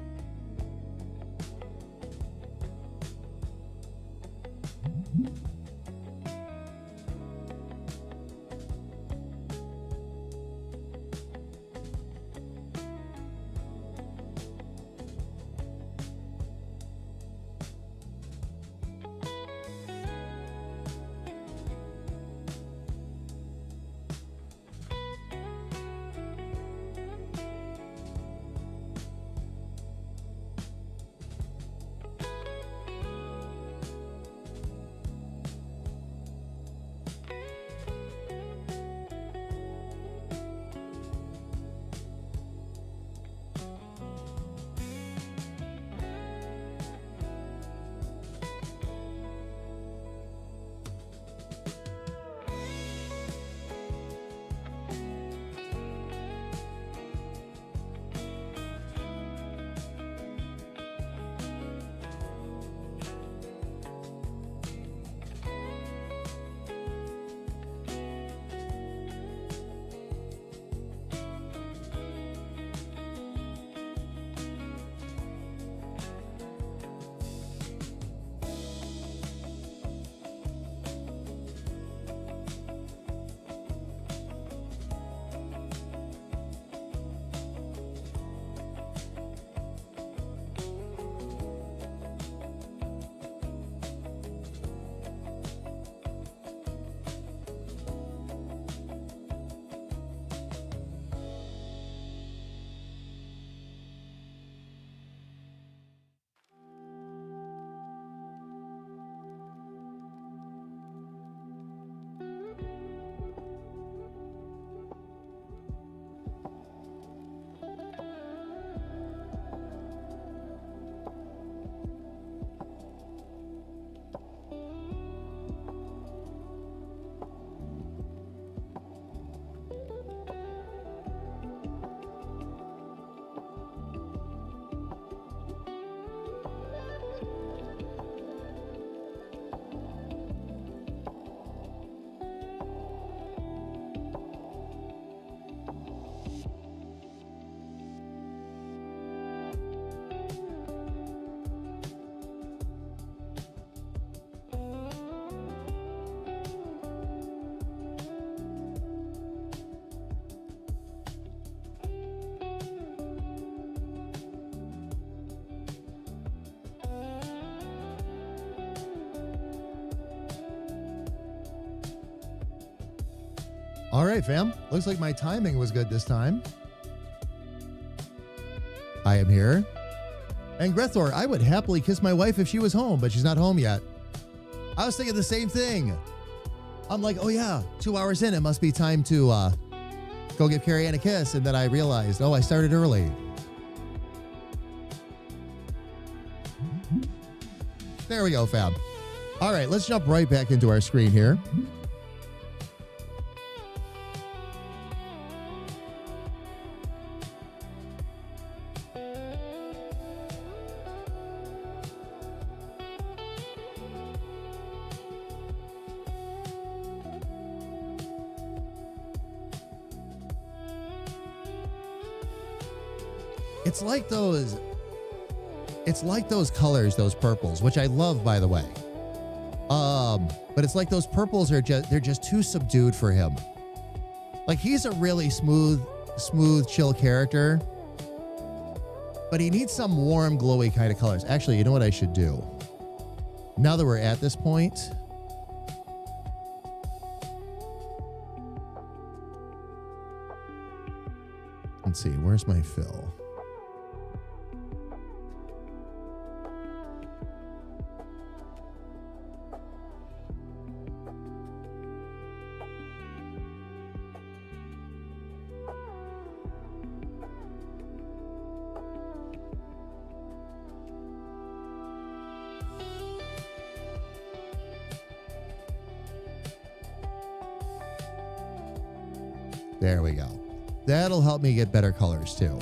All right, fam. Looks like my timing was good this time. I am here. And Grethor, I would happily kiss my wife if she was home, but she's not home yet. I was thinking the same thing. I'm like, oh yeah, 2 hours in, it must be time to go give Carrie Ann a kiss. And then I realized, oh, I started early. There we go, fam. All right, let's jump right back into our screen here. It's like those colors, those purples, which I love, by the way. But it's like those purples they're just too subdued for him. Like, he's a really smooth, chill character, but he needs some warm, glowy kind of colors. Actually, you know what I should do? Now that we're at this point, let's see, where's my fill? There we go. That'll help me get better colors too.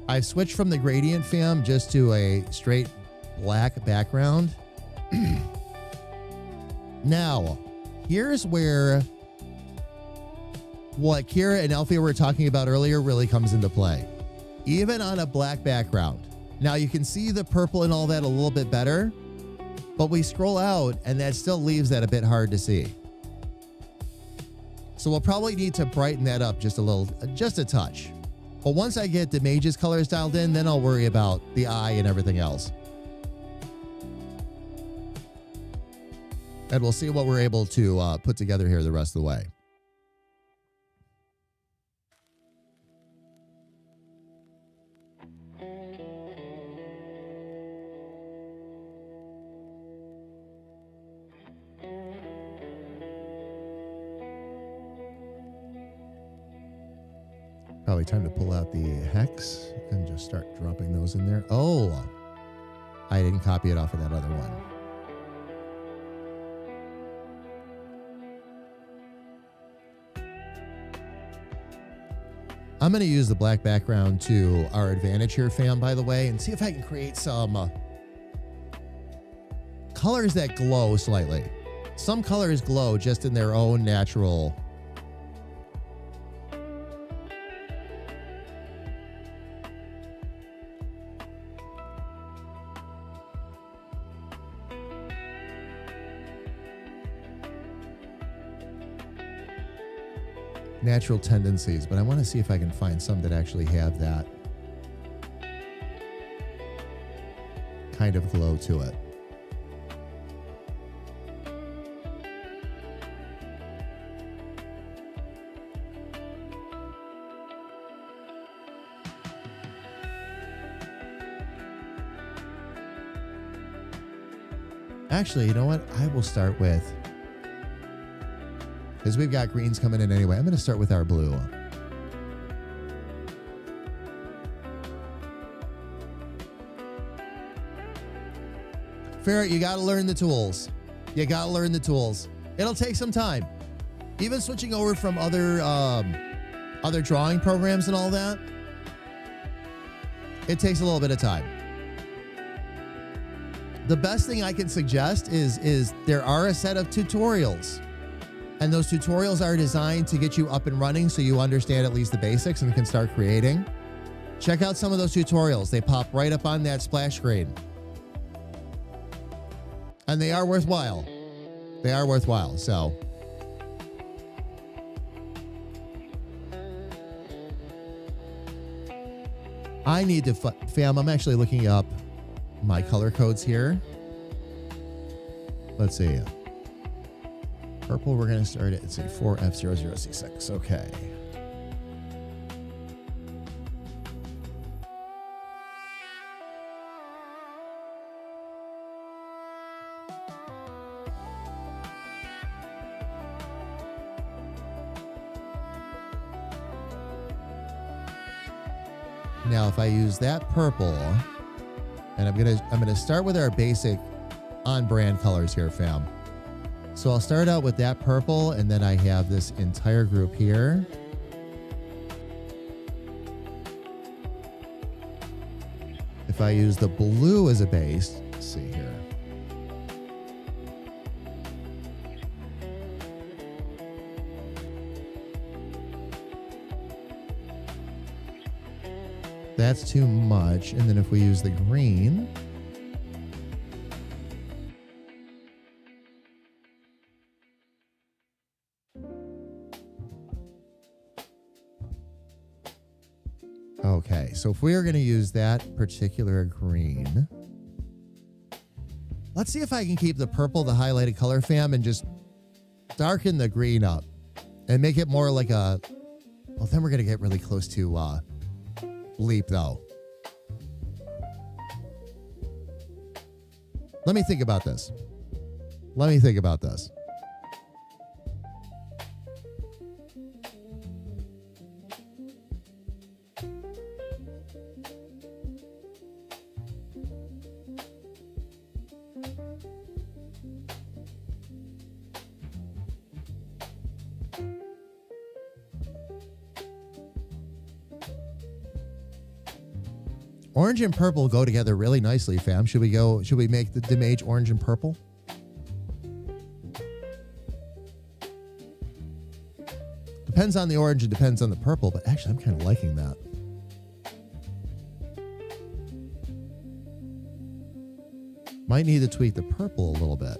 I've switched from the gradient fam just to a straight black background. Now, here's where what Kira and Elfie were talking about earlier really comes into play. Even on a black background. Now you can see the purple and all that a little bit better, but we scroll out and that still leaves that a bit hard to see. So we'll probably need to brighten that up just a little, just a touch. But once I get the Mage's colors dialed in, then I'll worry about the eye and everything else. And we'll see what we're able to put together here the rest of the way. Probably time to pull out the hex and just start dropping those in there. Oh, I didn't copy it off of that other one. I'm going to use the black background to our advantage here, fam, by the way, and see if I can create some colors that glow slightly. Some colors glow just in their own natural natural tendencies, but I want to see if I can find some that actually have that kind of glow to it. Actually, you know what? I will start with, because we've got greens coming in anyway, I'm going to start with our blue. Ferret, you got to learn the tools. You got to learn the tools. It'll take some time. Even switching over from other drawing programs and all that, it takes a little bit of time. The best thing I can suggest is there are a set of tutorials. And those tutorials are designed to get you up and running so you understand at least the basics and can start creating. Check out some of those tutorials. They pop right up on that splash screen. And they are worthwhile. They are worthwhile, so. I need to, fam, I'm actually looking up my color codes here. Let's see. Purple, we're going to start at, let's see, 4F00C6. Okay. Now, if I use that purple, and I'm gonna start with our basic on-brand colors here, fam. So I'll start out with that purple, and then I have this entire group here. If I use the blue as a base, let's see here. That's too much. And then if we use the green, okay, so if we are going to use that particular green, let's see if I can keep the purple, the highlighted color, fam, and just darken the green up and make it more like a, well, then we're going to get really close to Leap, though. Let me think about this. Orange and purple go together really nicely, fam. Should we make the mage orange and purple? Depends on the orange and depends on the purple, but actually I'm kind of liking that. Might need to tweak the purple a little bit.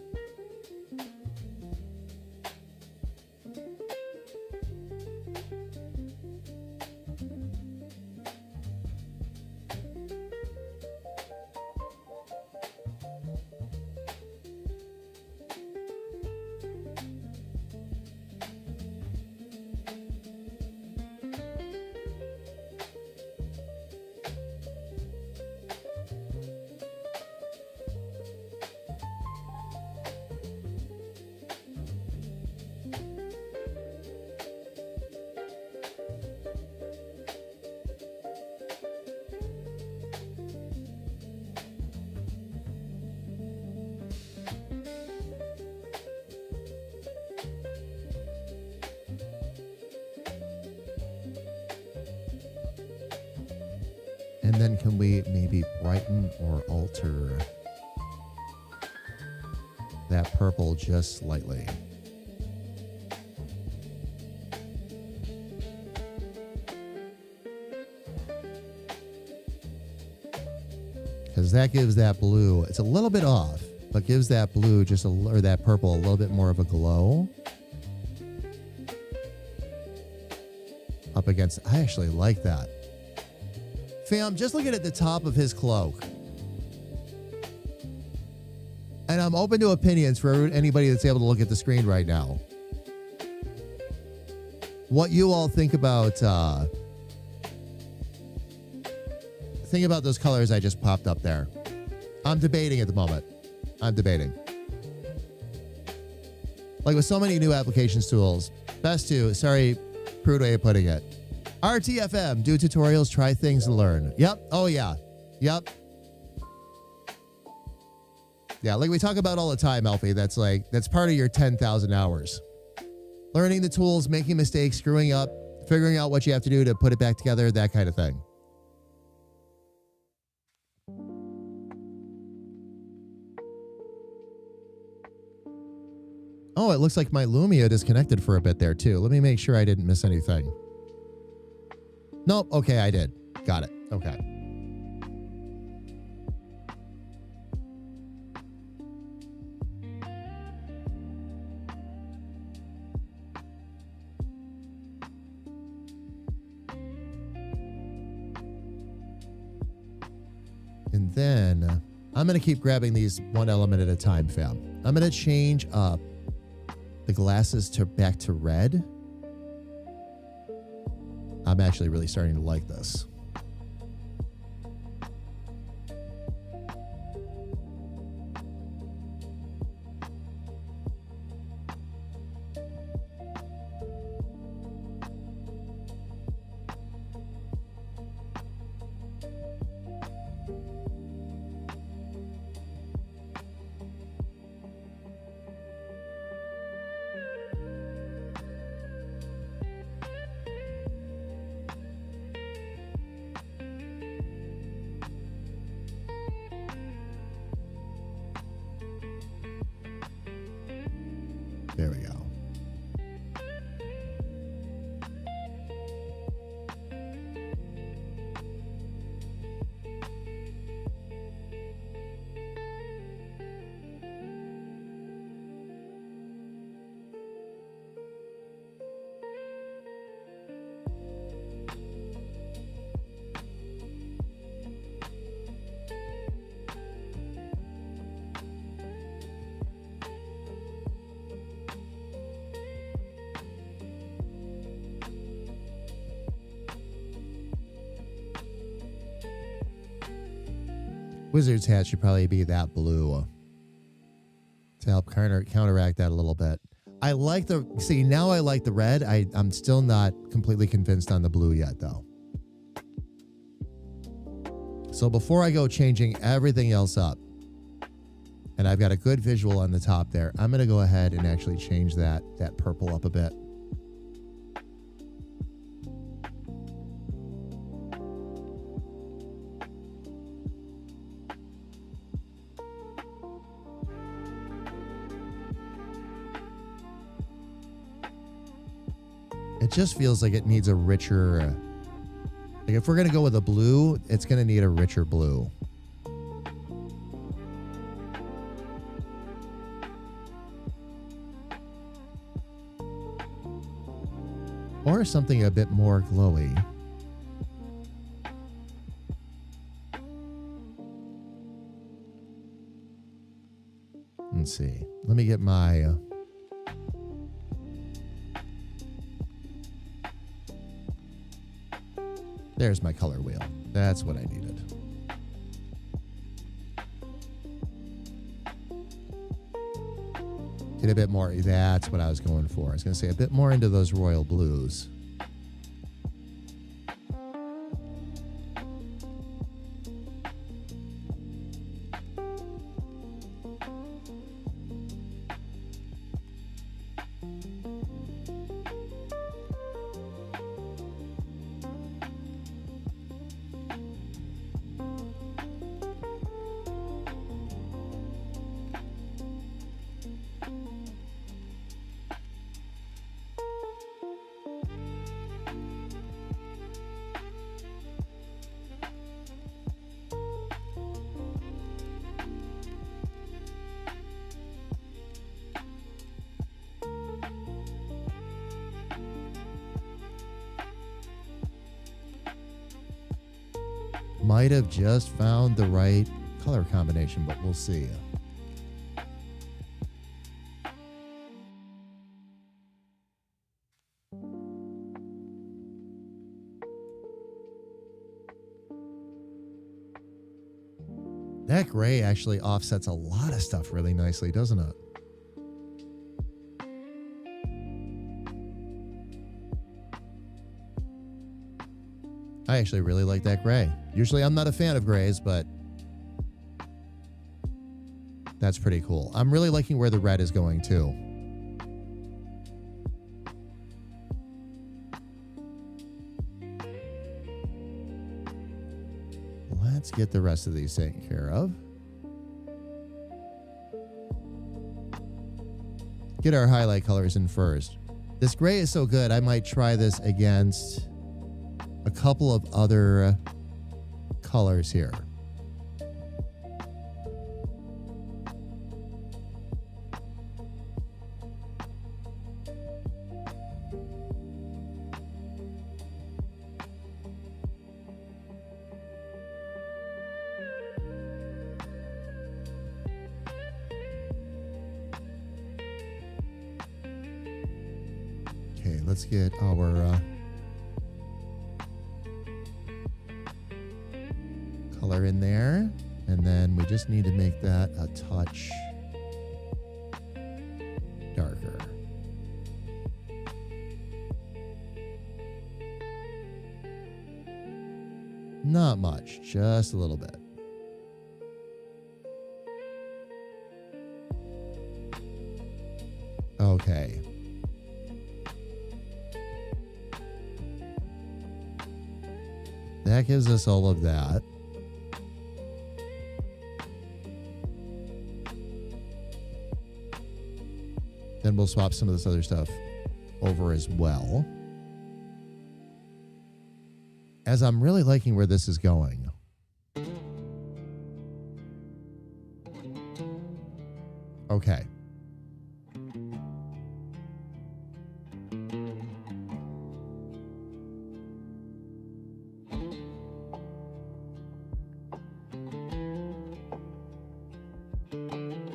And then can we maybe brighten or alter that purple just slightly? Because that gives that blue, it's a little bit off, but gives that blue or that purple a little bit more of a glow. Up against, I actually like that. Fam, just looking at the top of his cloak. And I'm open to opinions for anybody that's able to look at the screen right now. What you all think about those colors I just popped up there. I'm debating at the moment. I'm debating. Like with so many new applications tools, best to, sorry, crude way of putting it. RTFM, do tutorials, try things, and learn. Yep. Oh, yeah. Yep. Yeah, like we talk about all the time, Alfie. That's part of your 10,000 hours. Learning the tools, making mistakes, screwing up, figuring out what you have to do to put it back together, that kind of thing. Oh, it looks like my Lumia disconnected for a bit there, too. Let me make sure I didn't miss anything. Nope. Okay, I did. Got it. Okay. And then I'm going to keep grabbing these one element at a time, fam. I'm going to change up the glasses back to red. I'm actually really starting to like this. There we go. Wizard's hat should probably be that blue to help counteract that a little bit. I like now I like the red. I'm still not completely convinced on the blue yet, though. So before I go changing everything else up, and I've got a good visual on the top there, I'm going to go ahead and actually change that purple up a bit. It just feels like it needs a richer, like if we're going to go with a blue, it's going to need a richer blue. Or something a bit more glowy. Let's see. Let me get my... There's my color wheel. That's what I needed. Get a bit more. That's what I was going for. I was going to say a bit more into those royal blues. Might have just found the right color combination, but we'll see. That gray actually offsets a lot of stuff really nicely, doesn't it? I actually really like that gray. Usually I'm not a fan of grays, but that's pretty cool. I'm really liking where the red is going too. Let's get the rest of these taken care of. Get our highlight colors in first. This gray is so good, I might try this against a couple of other colors here. Okay, let's get our color in there, and then we just need to make that a touch darker. Not much, just a little bit. Okay. That gives us all of that. Then we'll swap some of this other stuff over as well. As I'm really liking where this is going. Okay.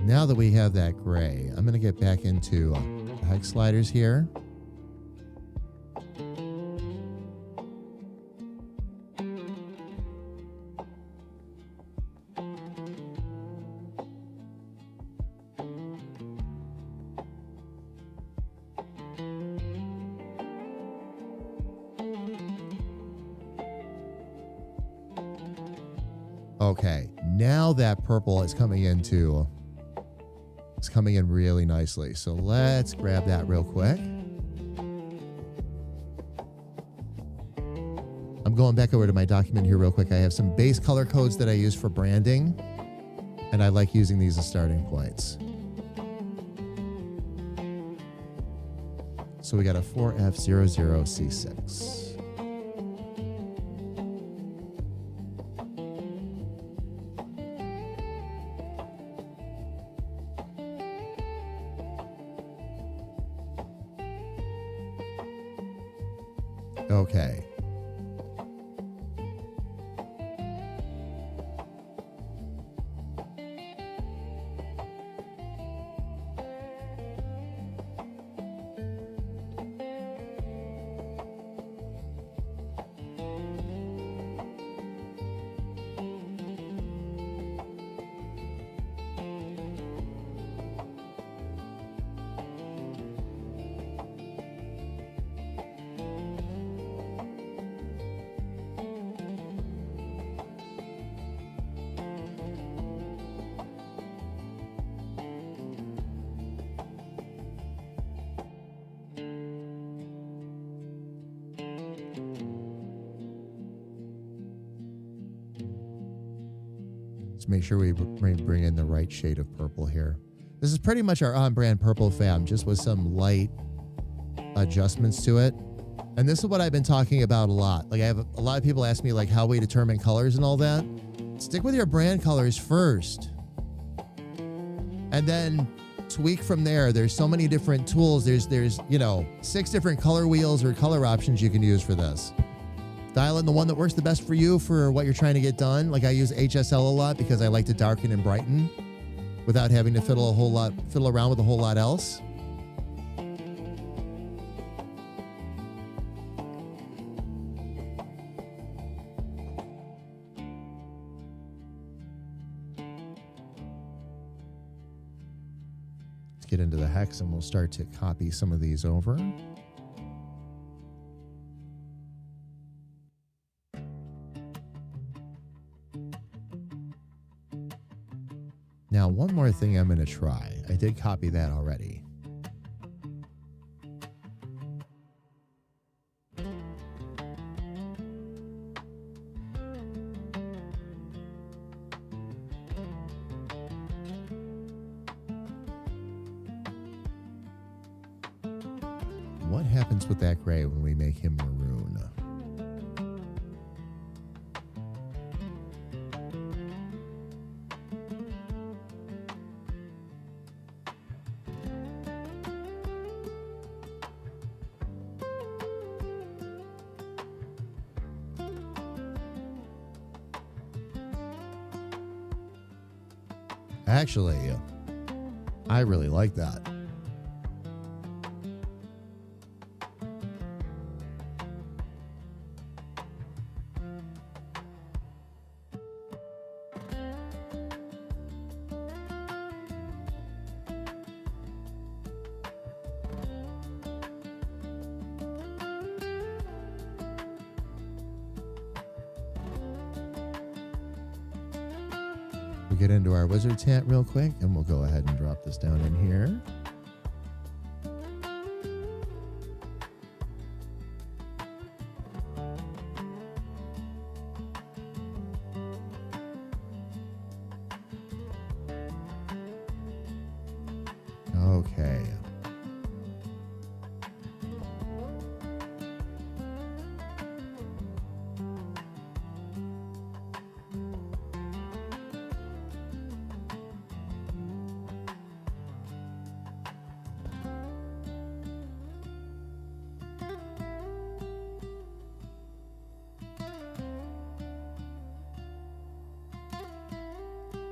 Now that we have that gray, I'm going to get back into the hex sliders here. Okay, now that purple is coming into... It's coming in really nicely. So let's grab that real quick. I'm going back over to my document here real quick. I have some base color codes that I use for branding, and I like using these as starting points. So we got a 4F00C6. Okay. Let's make sure we bring in the right shade of purple here. This is pretty much our on-brand purple fam, just with some light adjustments to it. And this is what I've been talking about a lot. Like I have a lot of people ask me like how we determine colors and all that. Stick with your brand colors first. And then tweak from there. There's so many different tools. There's 6 different color wheels or color options you can use for this. Dial in the one that works the best for you for what you're trying to get done. Like I use HSL a lot because I like to darken and brighten without having to fiddle around with a whole lot else. Let's get into the hex and we'll start to copy some of these over. Now, one more thing I'm going to try. I did copy that already. What happens with that gray when we make him maroon? Actually, I really like that. We get into our wizard's hat real quick and we'll go ahead and drop this down in here. Okay.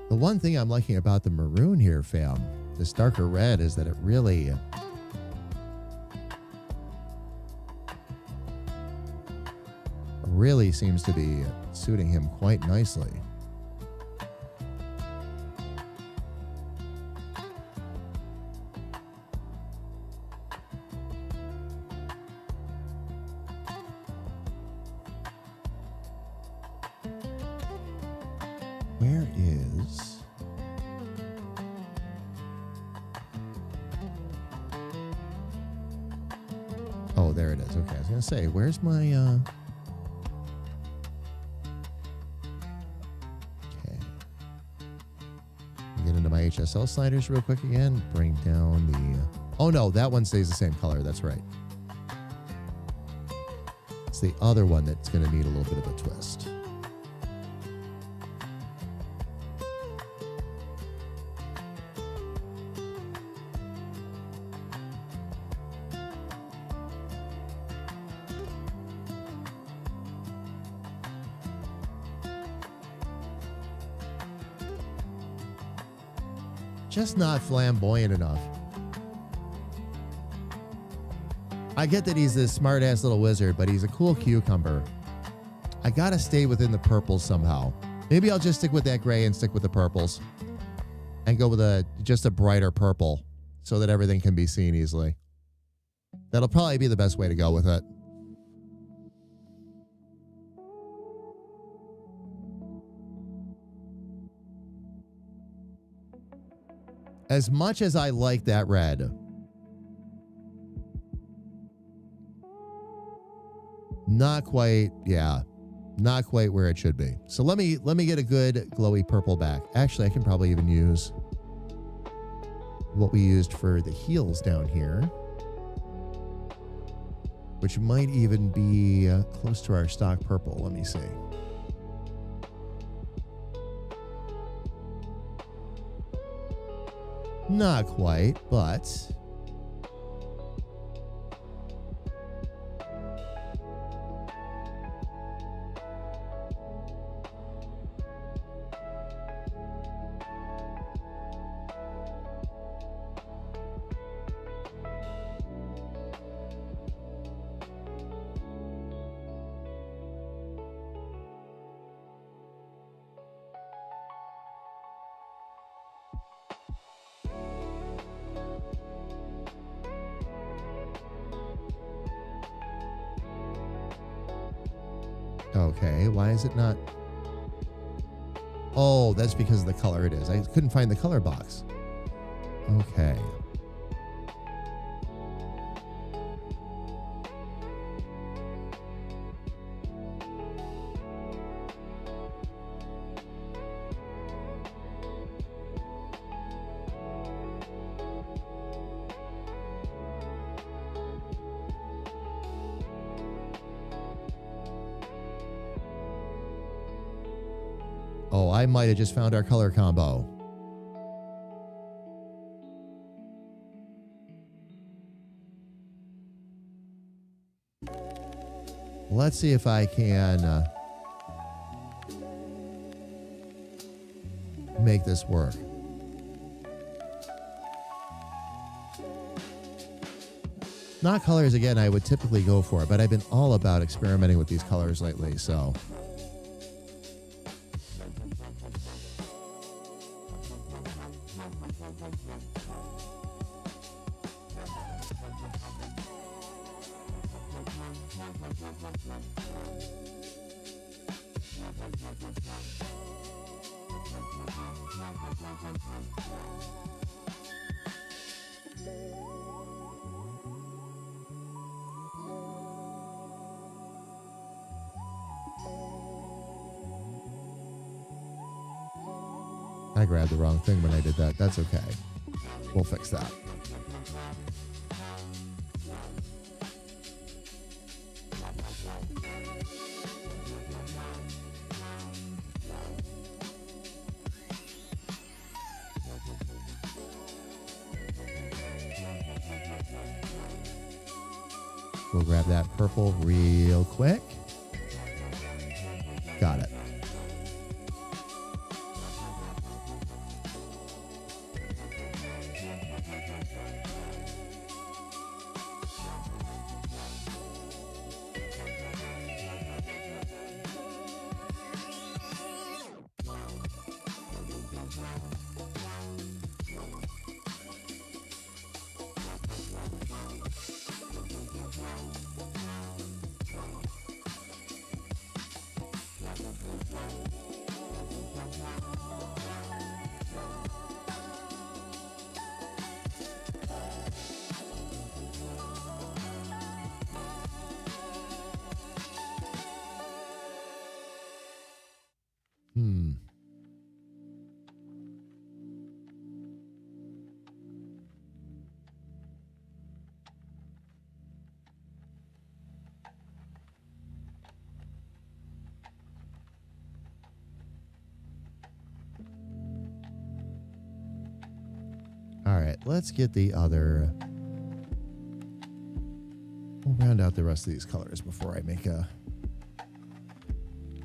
The one thing I'm liking about the maroon here, fam, this darker red, is that it really seems to be suiting him quite nicely. Where is... Oh, there it is. Okay, I was going to say, where's my... Okay. Get into my HSL sliders real quick again. Bring down the... Oh, no, that one stays the same color. That's right. It's the other one that's going to need a little bit of a twist. Just not flamboyant enough. I get that he's this smart-ass little wizard, but he's a cool cucumber. I gotta stay within the purples somehow. Maybe I'll just stick with that gray and stick with the purples. And go with just a brighter purple so that everything can be seen easily. That'll probably be the best way to go with it. As much as I like that red, not quite where it should be. So let me get a good glowy purple back. Actually, I can probably even use what we used for the heels down here, which might even be close to our stock purple. Let me see. Not quite, but okay, why is it not? Oh, that's because of the color it is. I couldn't find the color box. Okay. Oh, I might have just found our color combo. Let's see if I can make this work. Not colors again I would typically go for, but I've been all about experimenting with these colors lately, so. I grabbed the wrong thing when I did that. That's okay. We'll fix that. We'll grab that purple real quick. Got it. All right, let's get the other. We'll round out the rest of these colors before I make a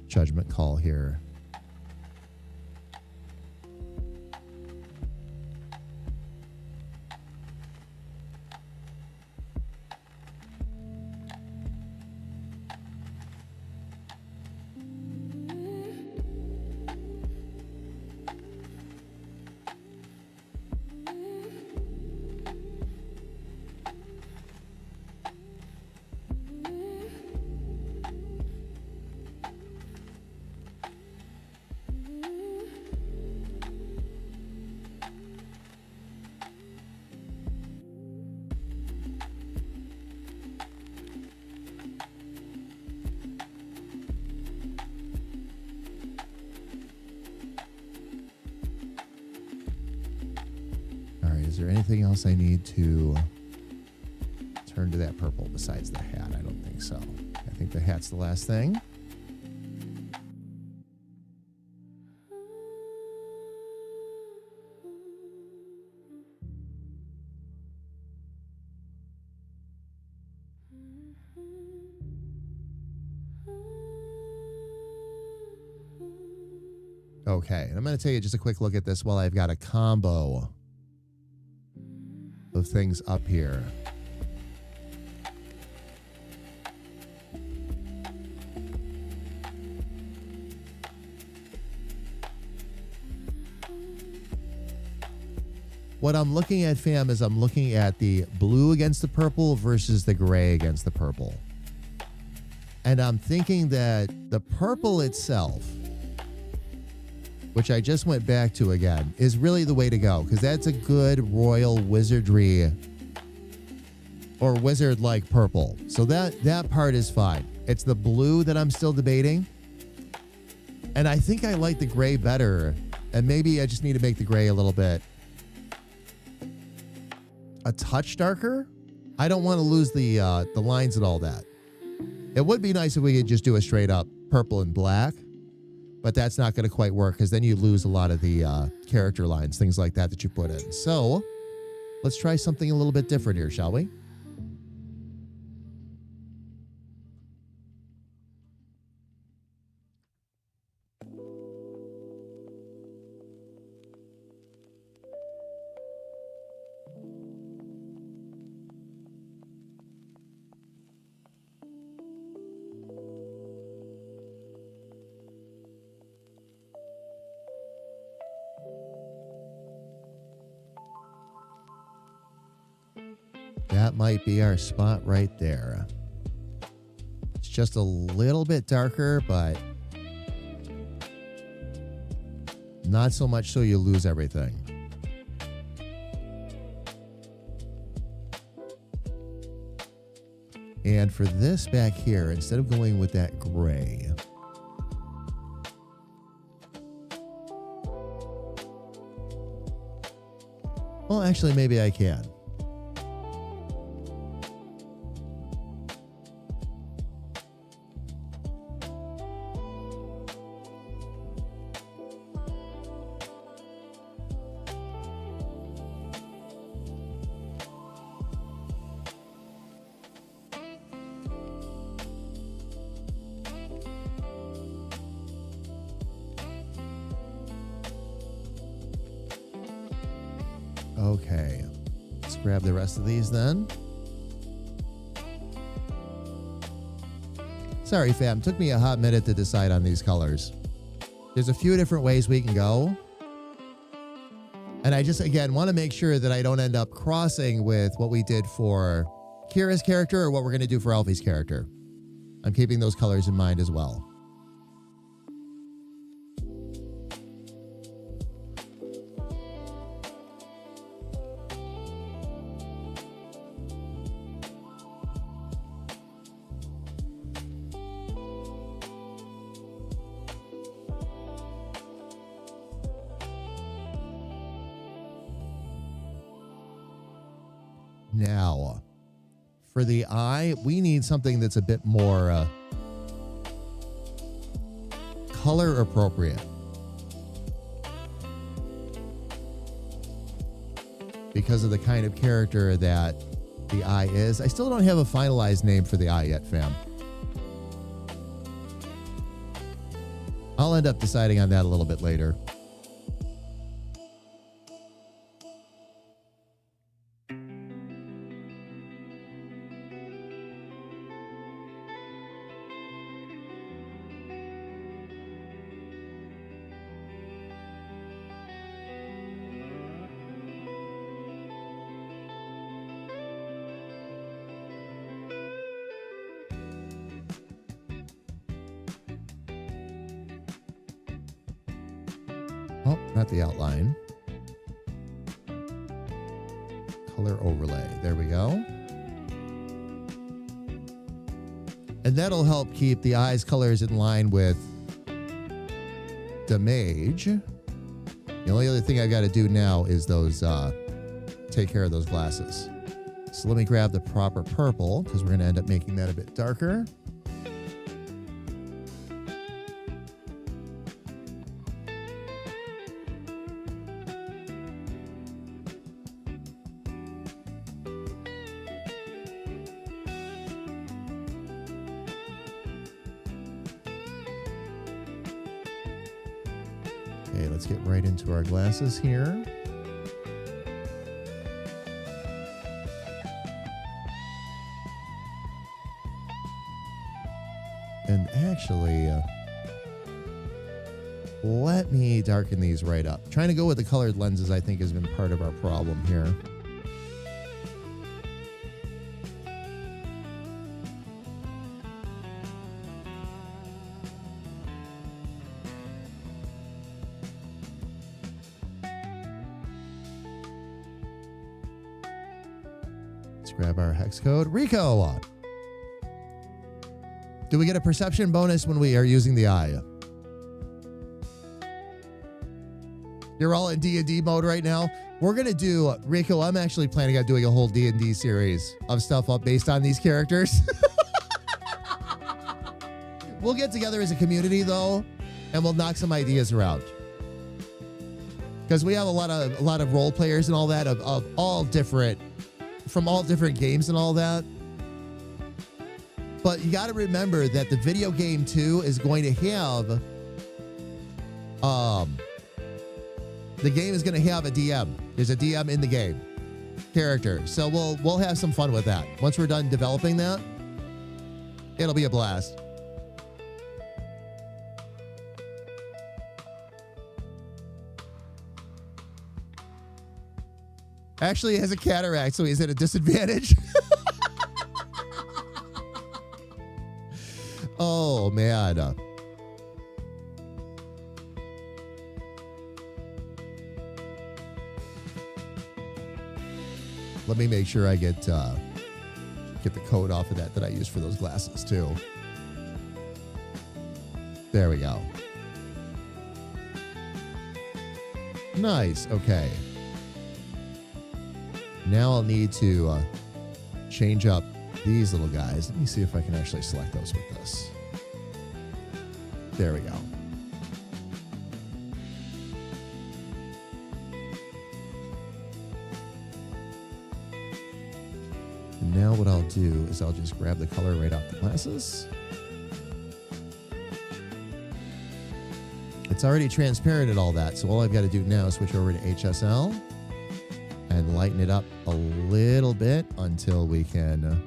judgment call here. Is there anything else I need to turn to that purple besides the hat? I don't think so. I think the hat's the last thing. Okay, and I'm going to take just a quick look at this while I've got a combo of things up here. What I'm looking at, fam, is I'm looking at the blue against the purple versus the gray against the purple. And I'm thinking that the purple itself, which I just went back to again, is really the way to go, because that's a good royal wizardry or wizard-like purple. So that part is fine. It's the blue that I'm still debating. And I think I like the gray better. And maybe I just need to make the gray a little bit a touch darker. I don't want to lose the lines and all that. It would be nice if we could just do a straight up purple and black. But that's not going to quite work, because then you lose a lot of the character lines, things like that you put in. So let's try something a little bit different here, shall we? That might be our spot right there. It's just a little bit darker, but not so much so you lose everything. And for this back here, instead of going with that gray, well, actually, maybe I can. Okay, let's grab the rest of these then. Sorry, fam, took me a hot minute to decide on these colors. There's a few different ways we can go. And I just, again, want to make sure that I don't end up crossing with what we did for Kira's character or what we're going to do for Alfie's character. I'm keeping those colors in mind as well. Now, for the eye, we need something that's a bit more color appropriate. because of the kind of character that the eye is. I still don't have a finalized name for the eye yet, fam. I'll end up deciding on that a little bit later. Oh, not the outline. Color overlay. There we go. And that'll help keep the eye's colors in line with the Mage. The only other thing I've got to do now is those, take care of those glasses. So let me grab the proper purple because we're going to end up making that a bit darker. Okay, let's get right into our glasses here. And actually, let me darken these right up. Trying to go with the colored lenses, I think, has been part of our problem here. Let's grab our hex code. Rico! Do we get a perception bonus when we are using the eye? You're all in D&D mode right now. We're going to do, Rico, I'm actually planning on doing a whole D&D series of stuff up based on these characters. We'll get together as a community, though, and we'll knock some ideas around. Because we have a lot of role players and all that of all different, from all different games and all that. But you got to remember that the video game too is going to have, the game is going to have a DM. There's a DM in the game character. So we'll have some fun with that. Once we're done developing that, it'll be a blast. Actually, he has a cataract, so he's at a disadvantage. Oh, man. Let me make sure I get the code off of that I use for those glasses, too. There we go. Nice. Okay. Now I'll need to change up these little guys. Let me see if I can actually select those with this. There we go. And now what I'll do is I'll just grab the color right off the glasses. It's already transparent and all that, so all I've got to do now is switch over to HSL and lighten it up a little bit until we can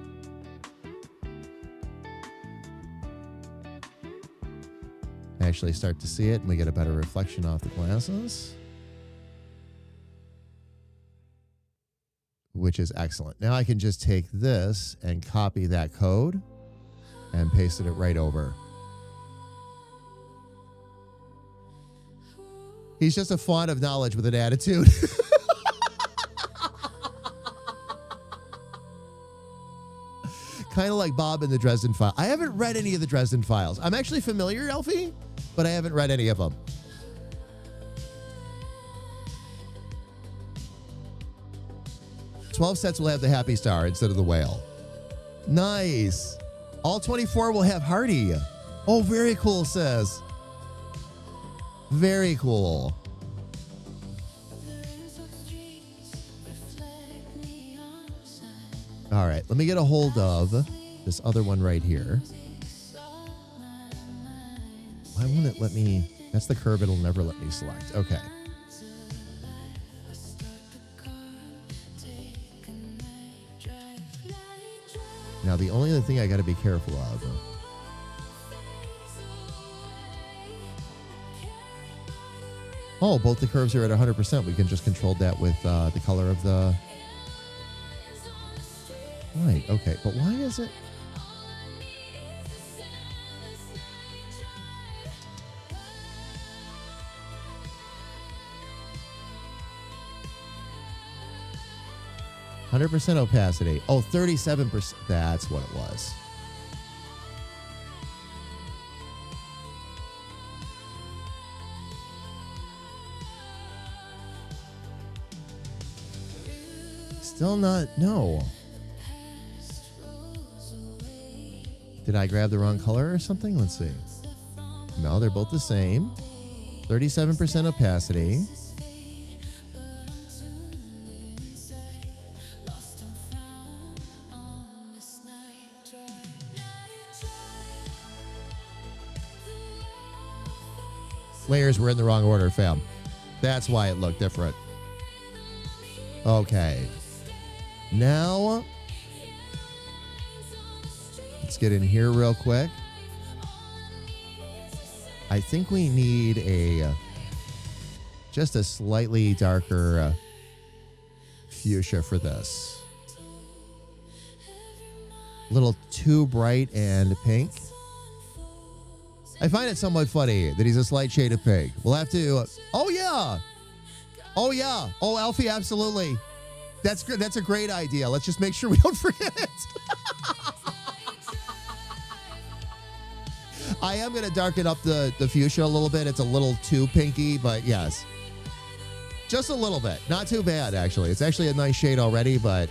actually start to see it and we get a better reflection off the glasses, which is excellent. Now I can just take this and copy that code and paste it right over. He's just a font of knowledge with an attitude. Kind of like Bob in the Dresden Files. I haven't read any of the Dresden Files. I'm actually familiar, Elfie, but I haven't read any of them. "12 sets will have the happy star instead of the whale." Nice. All 24 will have Hardy. Oh, very cool, sis. Very cool. All right, let me get a hold of this other one right here. Why won't it let me? That's the curve it'll never let me select. Okay. Now, the only other thing I got to be careful of. Oh, both the curves are at 100%. We can just control that with the color of the... Right, okay. But why is it... %, opacity. Oh, 37%. That's what it was. Still not, no. Did I grab the wrong color or something? Let's see. No, they're both the same. 37% opacity. Layers were in the wrong order, fam. That's why it looked different. Okay. Now, let's get in here real quick. I think we need just a slightly darker fuchsia for this. A little too bright and pink. I find it somewhat funny that he's a slight shade of pink. We'll have to... oh, yeah. Oh, yeah. Oh, Alfie, absolutely. That's good. That's a great idea. Let's just make sure we don't forget it. I am going to darken up the fuchsia a little bit. It's a little too pinky, but yes. Just a little bit. Not too bad, actually. It's actually a nice shade already, but...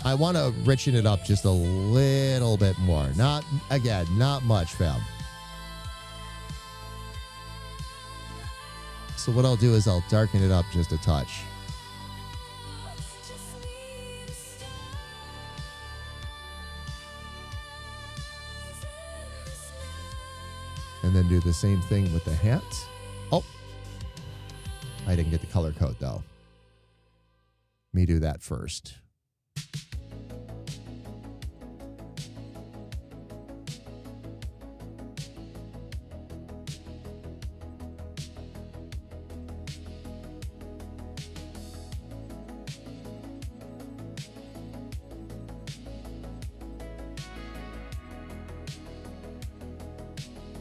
I want to richen it up just a little bit more. Not, again, not much, fam. So what I'll do is I'll darken it up just a touch. And then do the same thing with the hat. Oh, I didn't get the color code though. Let me do that first.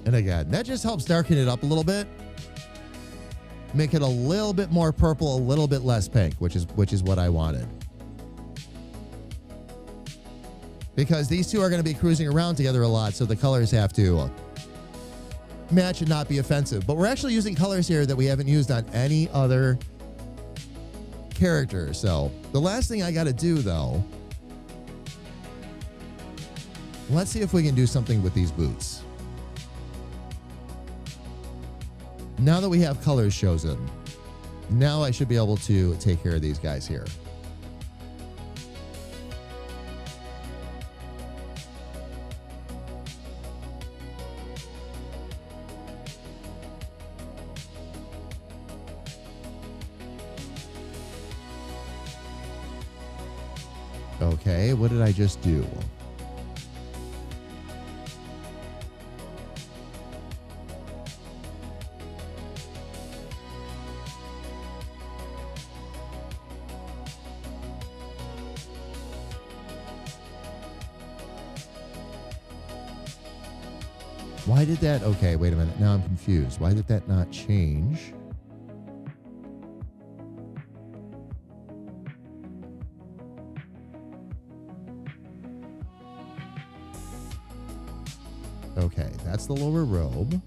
And again, that just helps darken it up a little bit. Make it a little bit more purple, a little bit less pink, which is what I wanted. Because these two are going to be cruising around together a lot, so the colors have to match and not be offensive. But we're actually using colors here that we haven't used on any other character. So the last thing I got to do, though, let's see if we can do something with these boots. Now that we have colors chosen, now I should be able to take care of these guys here. Okay, what did I just do? Why did that? Okay, wait a minute. Now I'm confused. Why did that not change? Okay, that's the lower robe.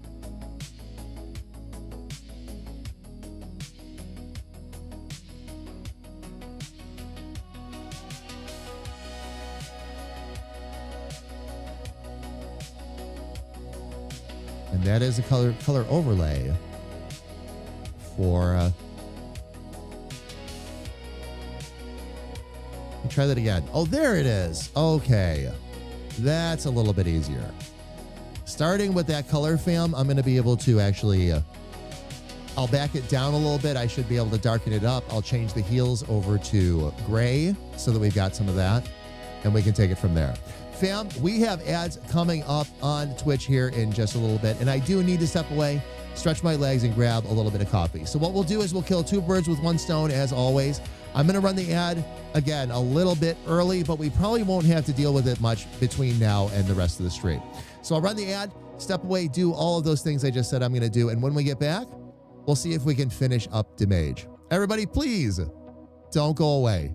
And that is a color overlay for Try that again. Oh, there it is. Okay. That's a little bit easier. Starting with that color, fam, I'm going to be able to actually, I'll back it down a little bit. I should be able to darken it up. I'll change the heels over to gray so that we've got some of that, and we can take it from there. Fam, we have ads coming up on Twitch here in just a little bit, and I do need to step away, stretch my legs, and grab a little bit of coffee. So what we'll do is we'll kill two birds with one stone, as always. I'm going to run the ad, again, a little bit early, but we probably won't have to deal with it much between now and the rest of the stream. So I'll run the ad, step away, do all of those things I just said I'm going to do, and when we get back, we'll see if we can finish up the Mage. Everybody, please don't go away.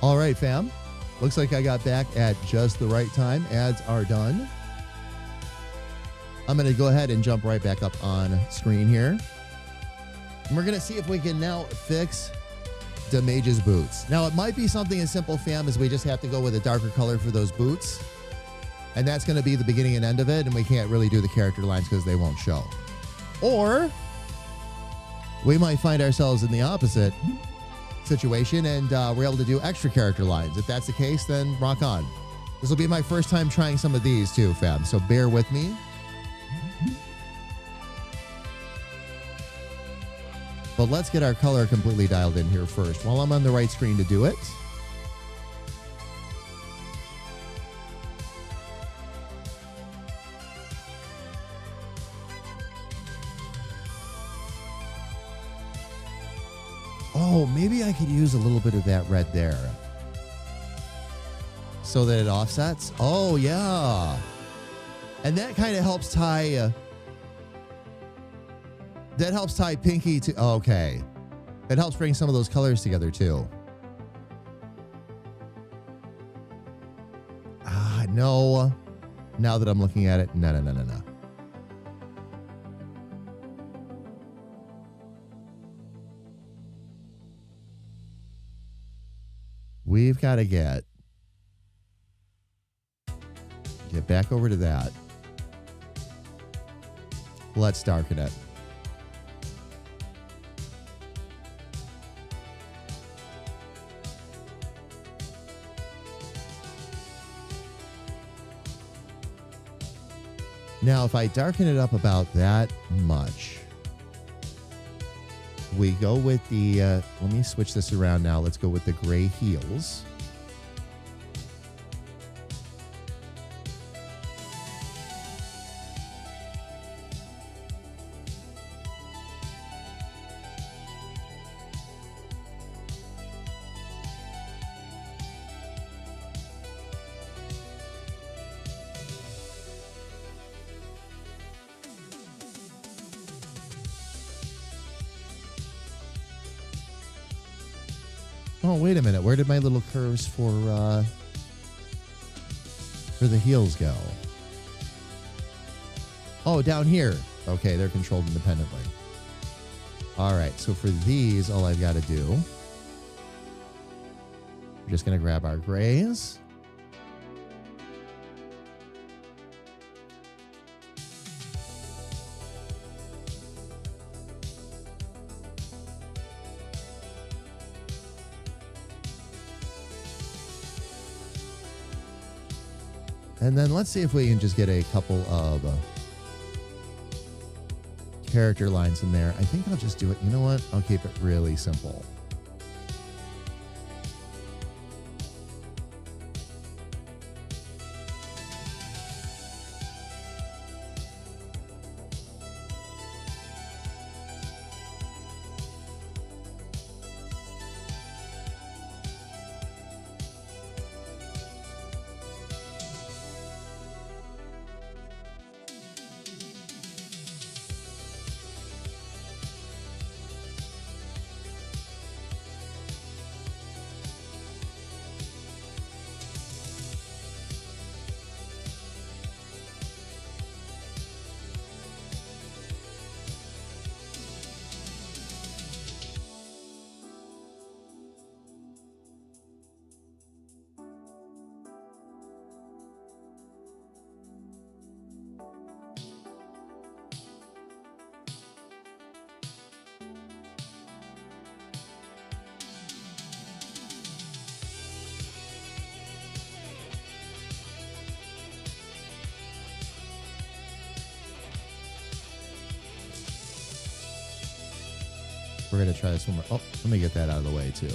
All right, fam. Looks like I got back at just the right time. Ads are done. I'm going to go ahead and jump right back up on screen here. And we're going to see if we can now fix the Mage's boots. Now, it might be something as simple, fam, as we just have to go with a darker color for those boots. And that's going to be the beginning and end of it, and we can't really do the character lines because they won't show. Or we might find ourselves in the opposite situation and we're able to do extra character lines. If that's the case, then rock on. This will be my first time trying some of these too, fam, so bear with me. But let's get our color completely dialed in here first while I'm on the right screen to do it. Oh, maybe I could use a little bit of that red there so that it offsets. Oh, yeah. And that kind of helps tie That helps tie pinky to, okay. It helps bring some of those colors together too. No. Now that I'm looking at it, no. We've got to get back over to that. Let's darken it. Now, if I darken it up about that much, we go with the, let me switch this around now. Let's go with the gray heels. Oh, wait a minute. Where did my little curves for the heels go? Oh, down here. Okay, they're controlled independently. All right, so for these, all I've got to do, we're just going to grab our grays. And then let's see if we can just get a couple of character lines in there. I think I'll just do it. You know what? I'll keep it really simple. We're going to try this one more. Oh, let me get that out of the way too.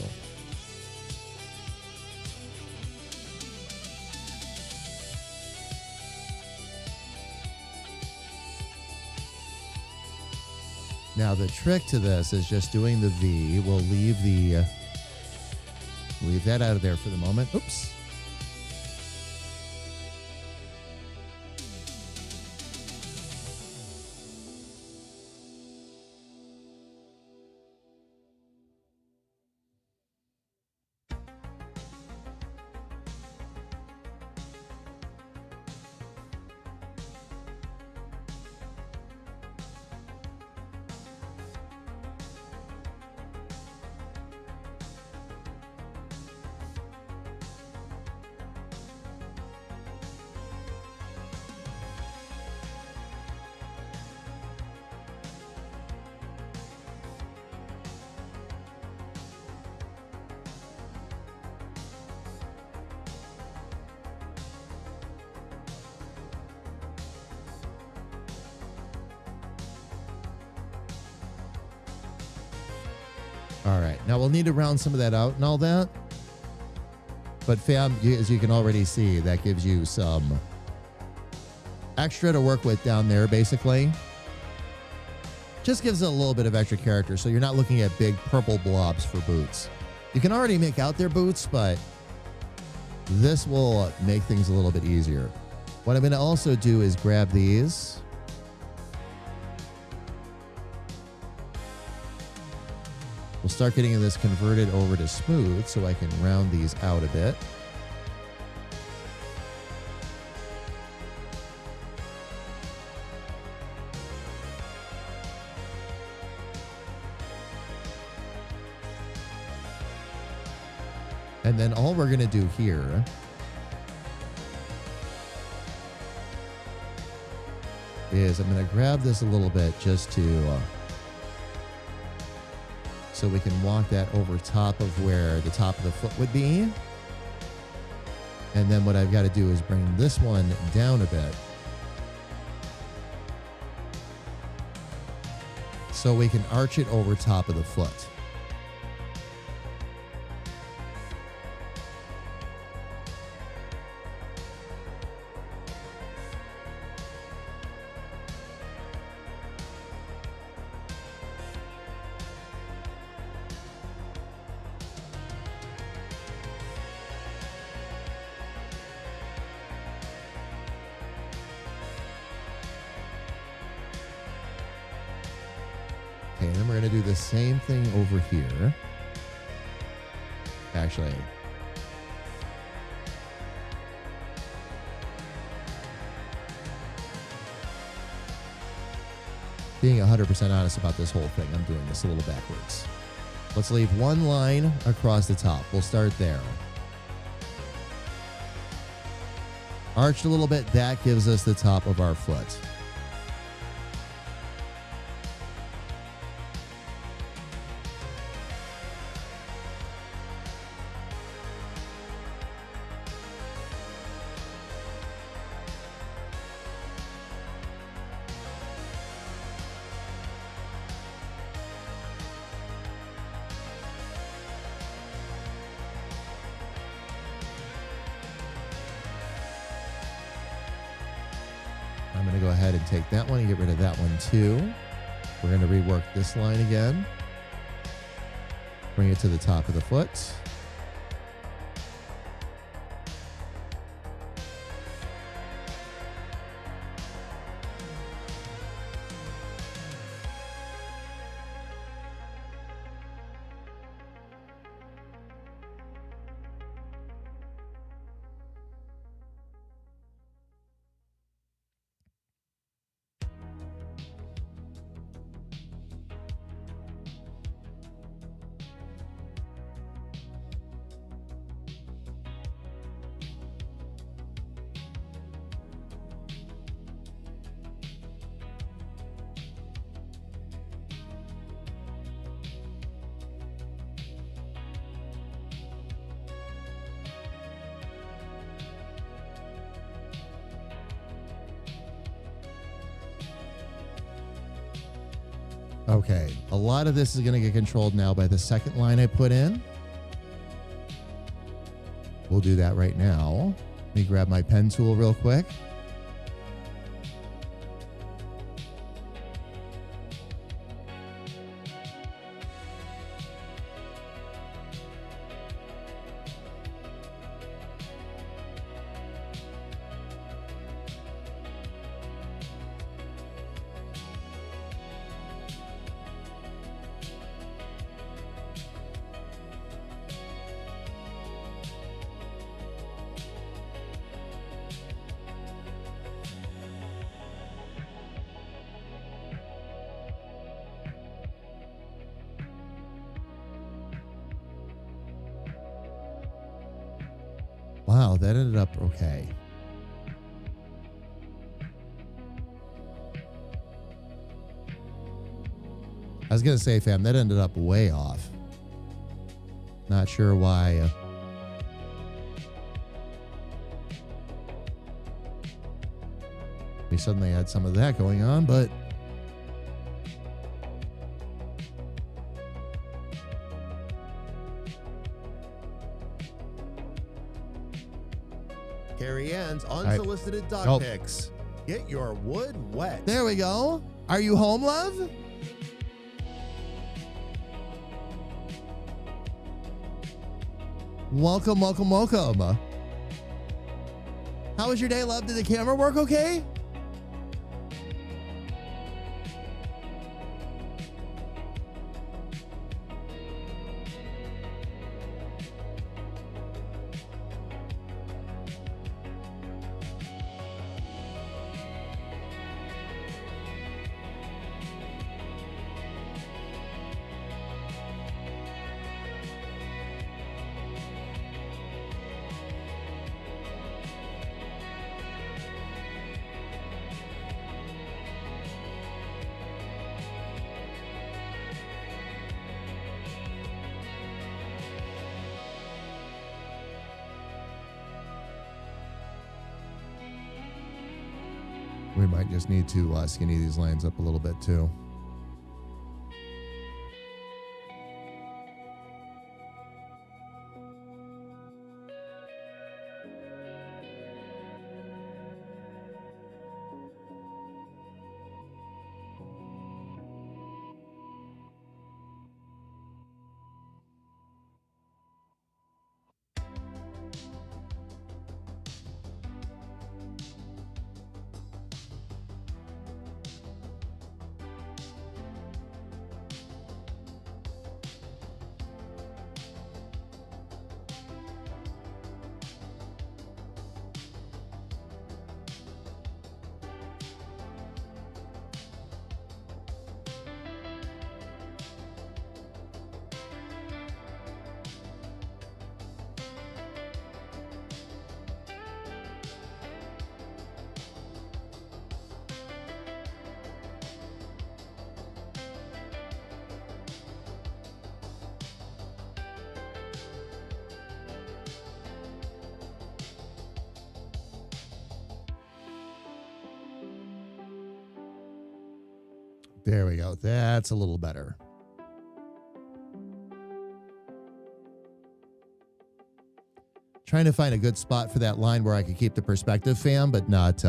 Now the trick to this is just doing the V. We'll leave that out of there for the moment. Oops. All right. Now we'll need to round some of that out and all that. But fam, as you can already see, that gives you some extra to work with down there, basically. Just gives it a little bit of extra character, so you're not looking at big purple blobs for boots. You can already make out their boots, but this will make things a little bit easier. What I'm going to also do is grab these. start getting this converted over to smooth so I can round these out a bit. And then all we're going to do here is I'm going to grab this a little bit just to so we can walk that over top of where the top of the foot would be. And then what I've got to do is bring this one down a bit so we can arch it over top of the foot. Okay, and then we're going to do the same thing over here. Actually, being 100% honest about this whole thing, I'm doing this a little backwards. Let's leave one line across the top. We'll start there. Arched a little bit, that gives us the top of our foot. I'm going to go ahead and take that one and get rid of that one too. We're going to rework this line again. Bring it to the top of the foot. Okay, a lot of this is going to get controlled now by the second line I put in. We'll do that right now. Let me grab my pen tool real quick. Wow, that ended up okay. I was going to say, fam, that ended up way off. Not sure why. We suddenly had some of that going on, but Carrie Ann's unsolicited dog Nope. pics. Get your wood wet. there we go. Are you home, love? Welcome, welcome, welcome. How was your day, love? Did the camera work okay? We might just need to skinny these lines up a little bit too. There we go. That's a little better. Trying to find a good spot for that line where I could keep the perspective, fam, but not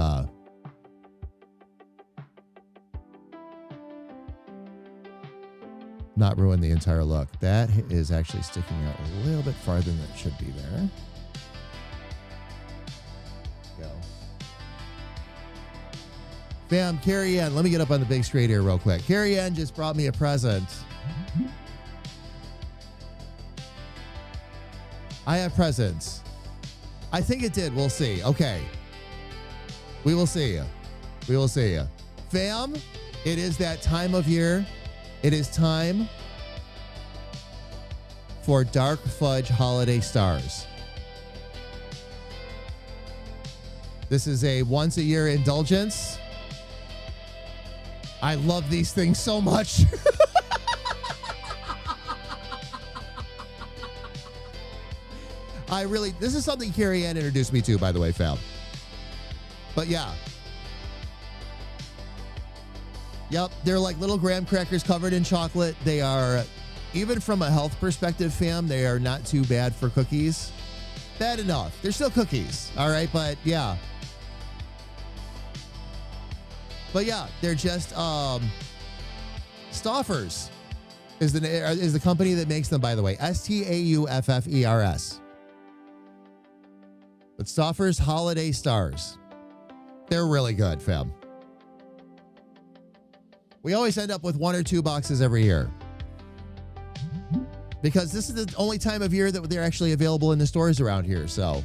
ruin the entire look. That is actually sticking out a little bit farther than it should be there. Go. Fam, Carrie Ann, let me get up on the big straight here real quick. Carrie Ann just brought me a present. I have presents. I think it did. We'll see. Okay. We will see. We will see. Fam, it is that time of year. It is time for Dark Fudge Holiday Stars. This is a once a year indulgence. I love these things so much. This is something Carrie Ann introduced me to, by the way, fam. But yeah. Yep, they're like little graham crackers covered in chocolate. They are, even from a health perspective, fam, they are not too bad for cookies. Bad enough. They're still cookies, all right? But yeah. But yeah, they're just Stauffers is the company that makes them, by the way. Stauffers. But Stauffers Holiday Stars. They're really good, fam. We always end up with 1 or 2 boxes every year. Because this is the only time of year that they're actually available in the stores around here, so.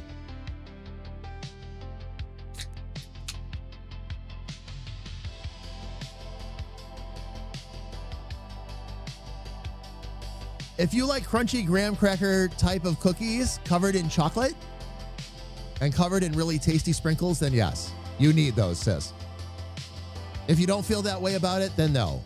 If you like crunchy graham cracker type of cookies covered in chocolate and covered in really tasty sprinkles, then yes, you need those, sis. If you don't feel that way about it, then no.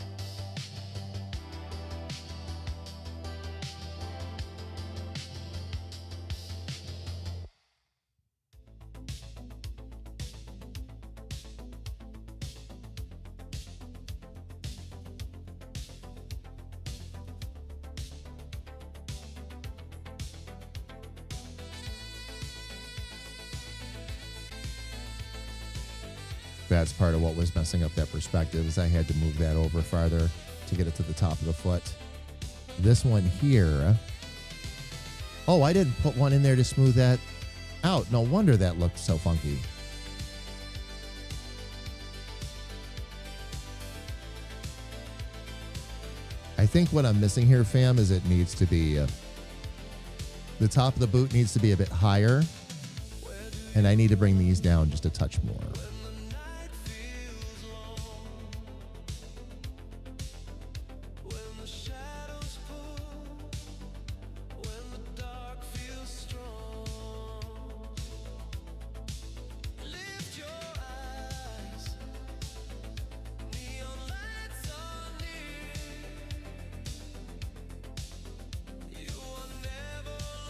That's part of what was messing up that perspective, is I had to move that over farther to get it to the top of the foot. This one here. Oh, I didn't put one in there to smooth that out. No wonder that looked so funky. I think what I'm missing here, fam, is it needs to be, the top of the boot needs to be a bit higher. And I need to bring these down just a touch more.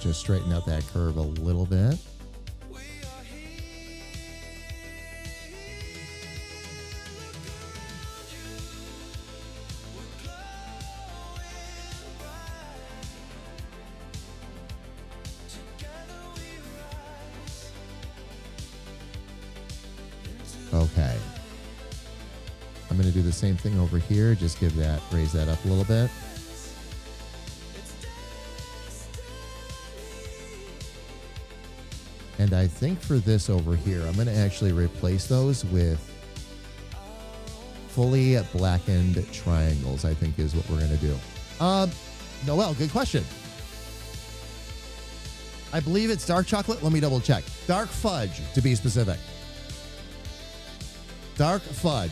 Just straighten out that curve a little bit. going to do the same thing over here. Just raise that up a little bit. And I think for this over here, I'm going to actually replace those with fully blackened triangles, I think is what we're going to do. Noel, good question. I believe it's dark chocolate. Let me double check. Dark fudge, to be specific. Dark fudge.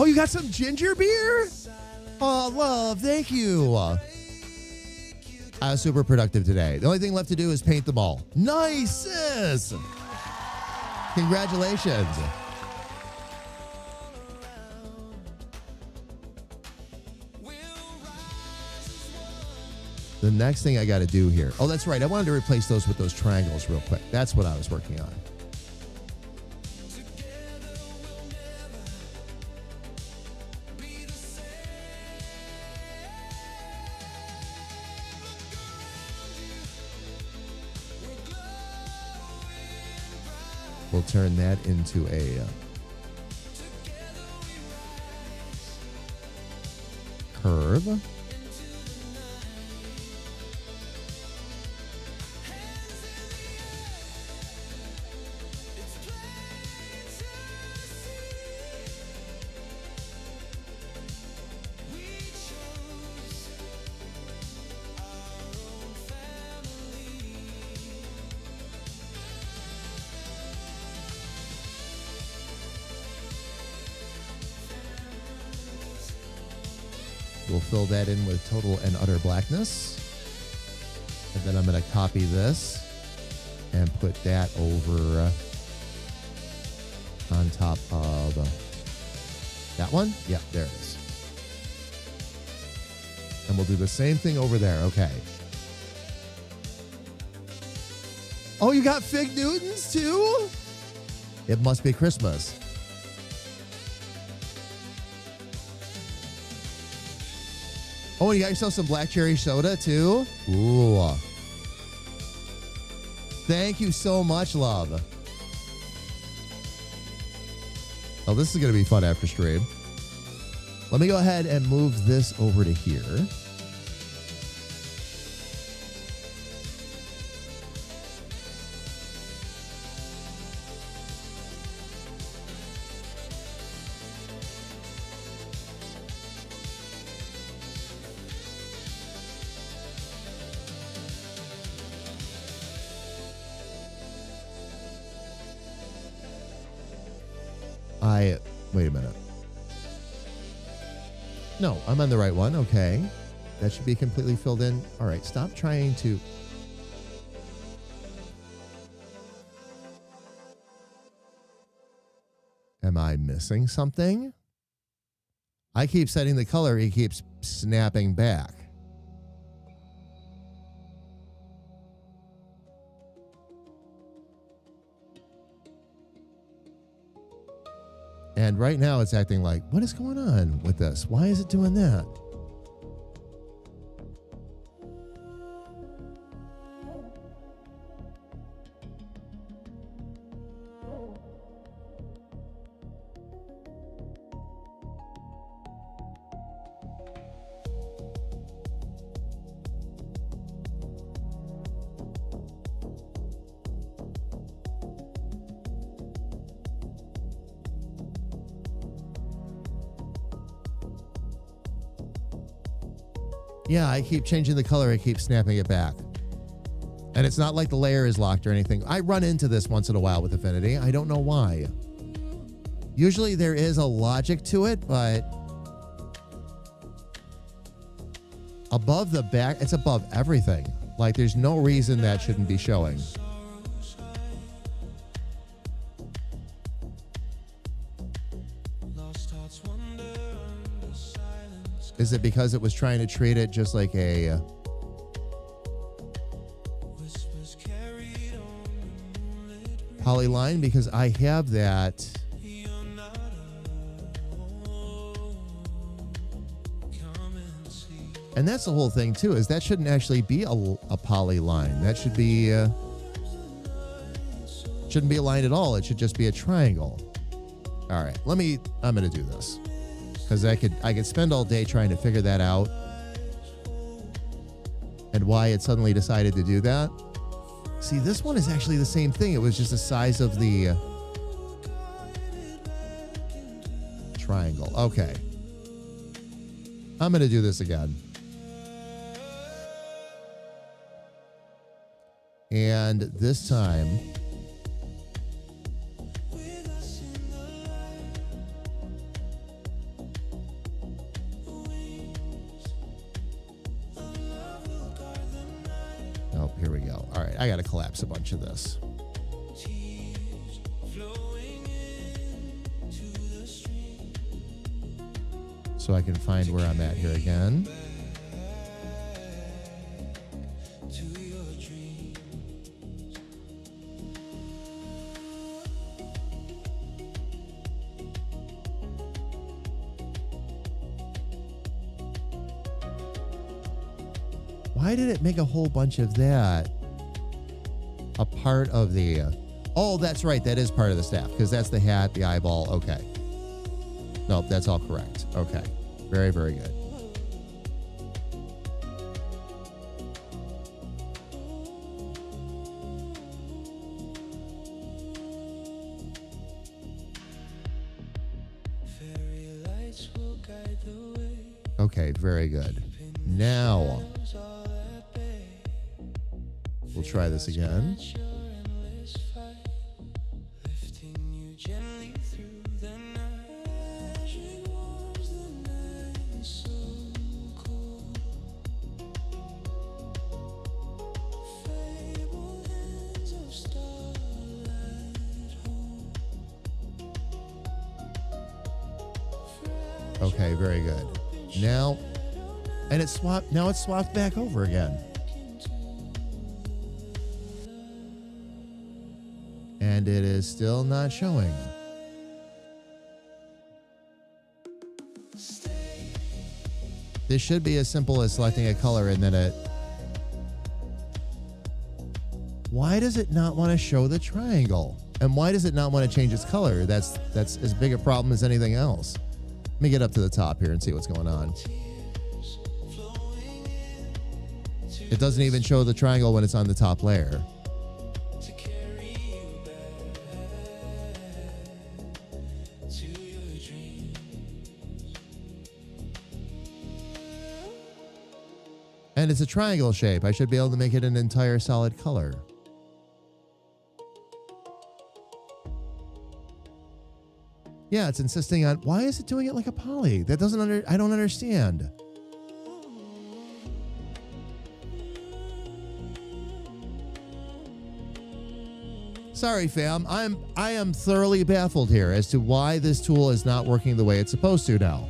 Oh, you got some ginger beer? Oh, love, thank you. I was super productive today. The only thing left to do is paint them all. Nice, sis. Congratulations. The next thing I got to do here. Oh, that's right. I wanted to replace those with those triangles real quick. That's what I was working on. We'll turn that into a curve. We'll fill that in with total and utter blackness. And then I'm going to copy this and put that over on top of that one. Yeah, there it is. And we'll do the same thing over there. Okay. Oh, you got Fig Newtons too? It must be Christmas. Oh, you got yourself some black cherry soda too? Ooh. Thank you so much, love. Oh, this is going to be fun after stream. Let me go ahead and move this over to here. Wait a minute. No, I'm on the right one. Okay. That should be completely filled in. All right. Stop trying to. Am I missing something? I keep setting the color. He keeps snapping back. And right now it's acting like, what is going on with this? Why is it doing that? Yeah, I keep changing the color. I keep snapping it back. And it's not like the layer is locked or anything. I run into this once in a while with Affinity. I don't know why. Usually there is a logic to it, but above the back, it's above everything. Like there's no reason that shouldn't be showing. Is it because it was trying to treat it just like a polyline? Because I have that. And that's the whole thing too, is that shouldn't actually be a poly line. That should be, shouldn't be a line at all. It should just be a triangle. All right, I'm going to do this because I could spend all day trying to figure that out and why it suddenly decided to do that. See, this one is actually the same thing. It was just the size of the triangle. Okay. I'm going to do this again. And this time, oh, here we go. All right, I got to collapse a bunch of this. So I can find where I'm at here again. Why did it make a whole bunch of that a part of the... oh, that's right. That is part of the staff because that's the hat, the eyeball. Okay. Nope, that's all correct. Okay. Very, very good. Okay, very good. Now, we'll try this again. Okay, very good. Now, and it's swapped. Now it's swapped back over again. And it is still not showing. This should be as simple as selecting a color and then it... why does it not want to show the triangle? And why does it not want to change its color? That's as big a problem as anything else. Let me get up to the top here and see what's going on. It doesn't even show the triangle when it's on the top layer. And it's a triangle shape. I should be able to make it an entire solid color. Yeah, it's insisting on... why is it doing it like a poly? That doesn't I don't understand. Sorry, fam. I am thoroughly baffled here as to why this tool is not working the way it's supposed to now.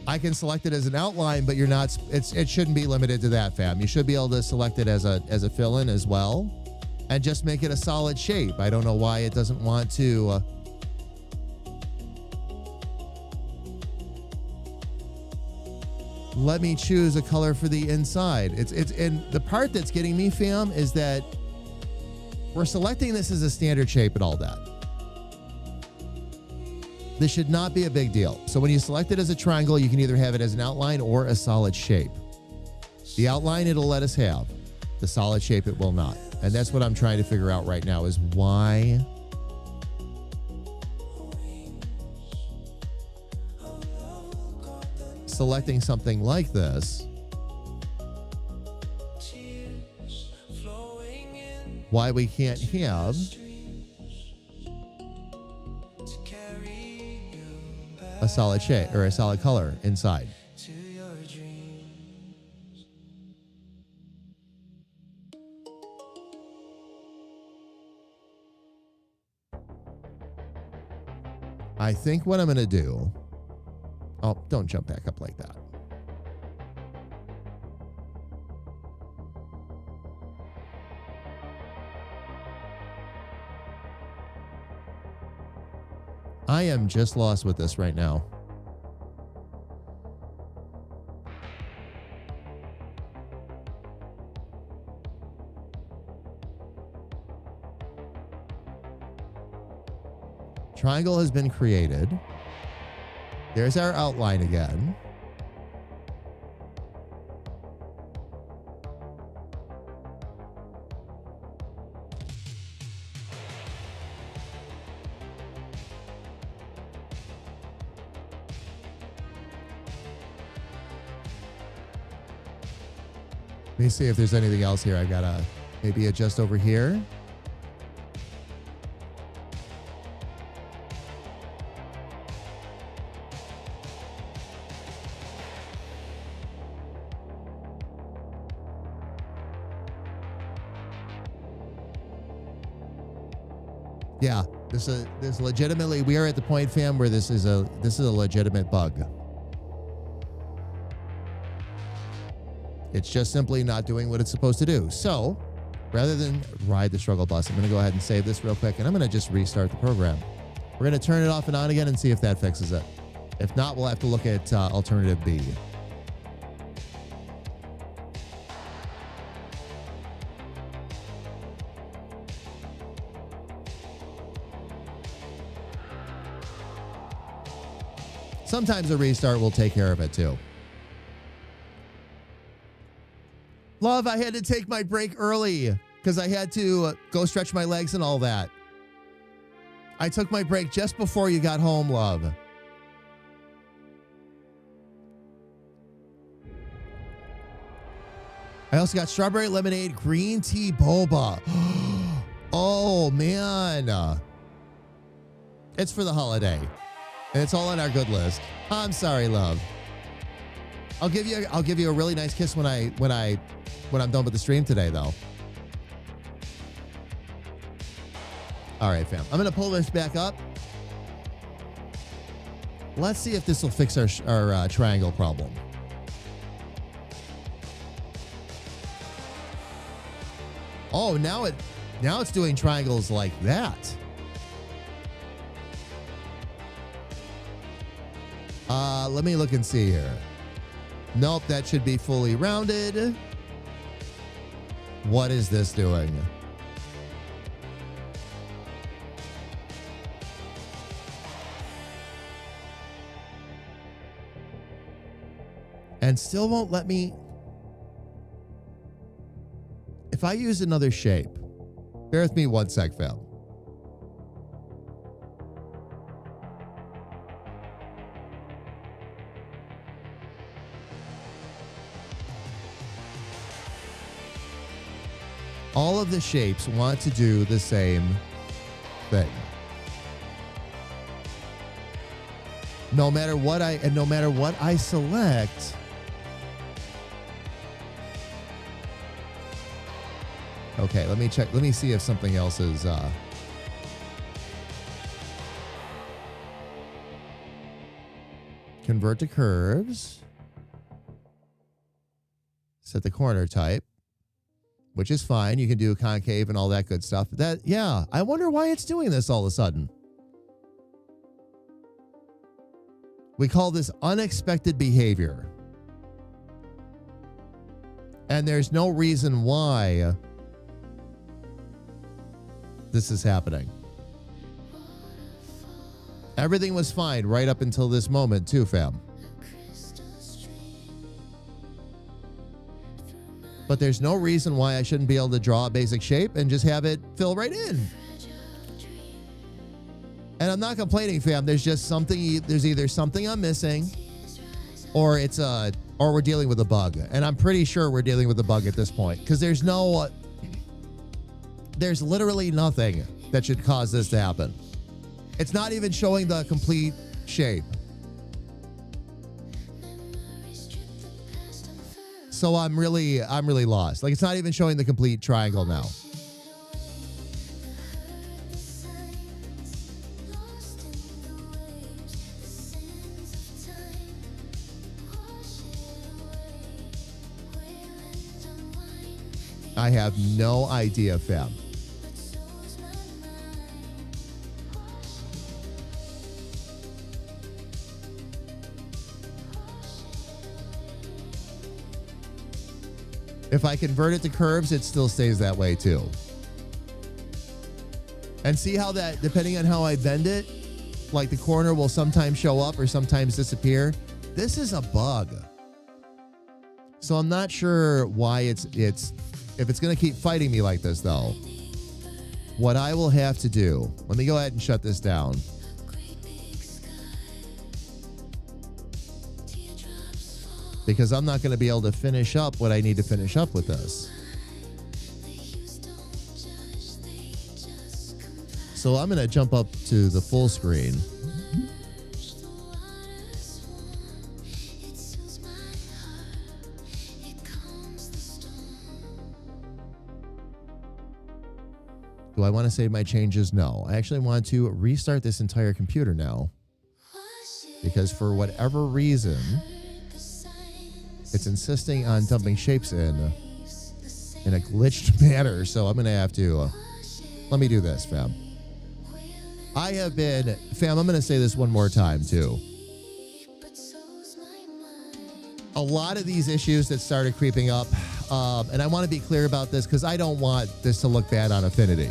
I can select it as an outline, but you're not... it shouldn't be limited to that, fam. You should be able to select it as a fill-in as well. And just make it a solid shape. I don't know why it doesn't want to... let me choose a color for the inside. And the part that's getting me, fam, is that we're selecting this as a standard shape and all that. This should not be a big deal. So when you select it as a triangle, you can either have it as an outline or a solid shape. The outline it'll let us have. The solid shape it will not. And that's what I'm trying to figure out right now is why selecting something like this, why we can't have a solid shape or a solid color inside. I think what I'm going to do... oh, don't jump back up like that. I am just lost with this right now. Triangle has been created. There's our outline again. Let me see if there's anything else here. I gotta maybe adjust over here. Yeah, this legitimately, we are at the point, fam, where this is a legitimate bug. It's just simply not doing what it's supposed to do. So rather than ride the struggle bus, I'm going to go ahead and save this real quick, and I'm going to just restart the program. We're going to turn it off and on again and see if that fixes it. If not, we'll have to look at alternative B. Sometimes a restart will take care of it too. Love, I had to take my break early because I had to go stretch my legs and all that. I took my break just before you got home, love. I also got strawberry lemonade, green tea boba. Oh, man. It's for the holiday. And it's all on our good list. I'm sorry, love. I'll give you a really nice kiss when I'm done with the stream today, though. All right, fam. I'm gonna pull this back up. Let's see if this will fix our triangle problem. Oh, now it's doing triangles like that. Let me look and see here. Nope, that should be fully rounded. What is this doing? And still won't let me. If I use another shape, bear with me one sec, fam. All of the shapes want to do the same thing. No matter what I select. Okay, let me check. Let me see if something else is convert to curves. Set the corner type, which is fine. You can do concave and all that good stuff. Yeah, I wonder why it's doing this all of a sudden. We call this unexpected behavior. And there's no reason why this is happening. Everything was fine right up until this moment too, fam. But there's no reason why I shouldn't be able to draw a basic shape and just have it fill right in. And I'm not complaining, fam. There's just something, there's either something I'm missing or or we're dealing with a bug. And I'm pretty sure we're dealing with a bug at this point because there's literally nothing that should cause this to happen. It's not even showing the complete shape. So I'm really lost. Like, it's not even showing the complete triangle now. I have no idea, fam. If I convert it to curves, it still stays that way too. And see how that, depending on how I bend it, Like the corner will sometimes show up or sometimes disappear. This is a bug. So I'm not sure why if it's going to keep fighting me like this though. What I will have to do, let me go ahead and shut this down. Because I'm not going to be able to finish up what I need to finish up with this. So I'm going to jump up to the full screen. Do I want to save my changes? No. I actually want to restart this entire computer now. Because for whatever reason, it's insisting on dumping shapes in a glitched manner. So I'm going to have to, let me do this, fam. I'm going to say this one more time too. A lot of these issues that started creeping up, and I want to be clear about this because I don't want this to look bad on Affinity.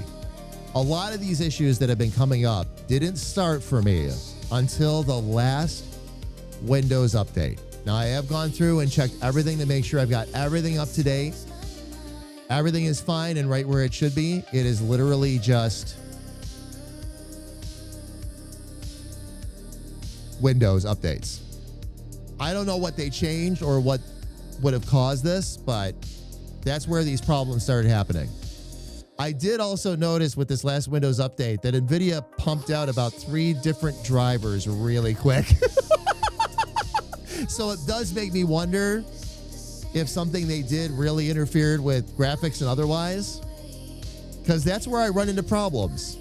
A lot of these issues that have been coming up didn't start for me until the last Windows update. Now, I have gone through and checked everything to make sure I've got everything up to date. Everything is fine and right where it should be. It is literally just Windows updates. I don't know what they changed or what would have caused this, but that's where these problems started happening. I did also notice with this last Windows update that NVIDIA pumped out about 3 different drivers really quick. So it does make me wonder if something they did really interfered with graphics and otherwise, because that's where I run into problems.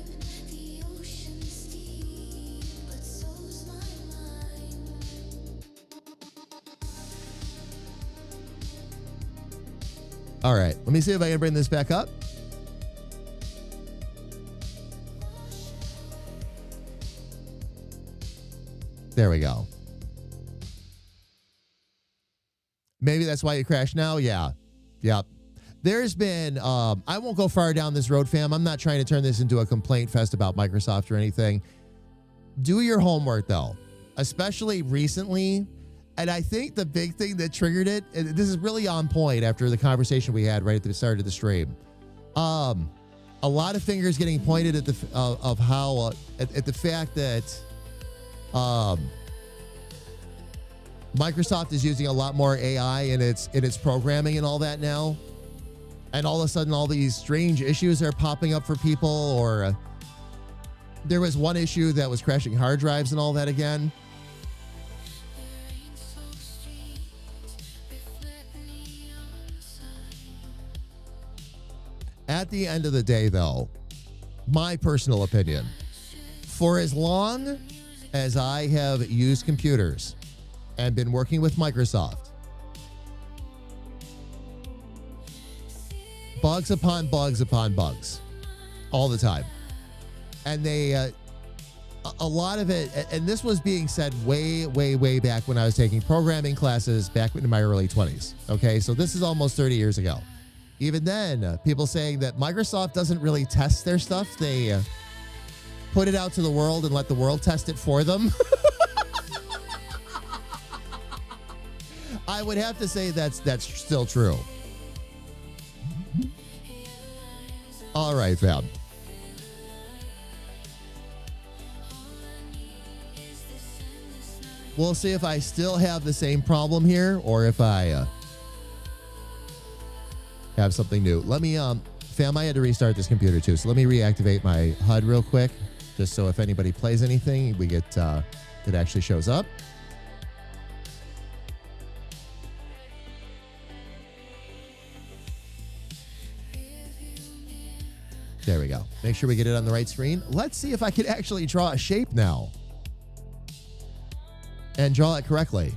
All right, let me see if I can bring this back up. There we go. Maybe that's why you crashed now? Yeah. Yep. There's been, I won't go far down this road, fam. I'm not trying to turn this into a complaint fest about Microsoft or anything. Do your homework, though, especially recently. And I think the big thing that triggered it, and this is really on point after the conversation we had right at the start of the stream. A lot of fingers getting pointed at the at the fact that Microsoft is using a lot more AI in its programming and all that now. And all of a sudden, all these strange issues are popping up for people. Or there was one issue that was crashing hard drives and all that again. At the end of the day, though, my personal opinion, for as long as I have used computers and been working with Microsoft, bugs upon bugs upon bugs all the time. And they, a lot of it, and this was being said way, way, way back when I was taking programming classes back in my early 20s. Okay, so this is almost 30 years ago. Even then, people saying that Microsoft doesn't really test their stuff. They put it out to the world and let the world test it for them. I would have to say that's still true. All right, fam. We'll see if I still have the same problem here or if I have something new. Let me, fam, I had to restart this computer too. So let me reactivate my HUD real quick, just so if anybody plays anything, we get, it actually shows up. There we go. Make sure we get it on the right screen. Let's see if I can actually draw a shape now and draw it correctly.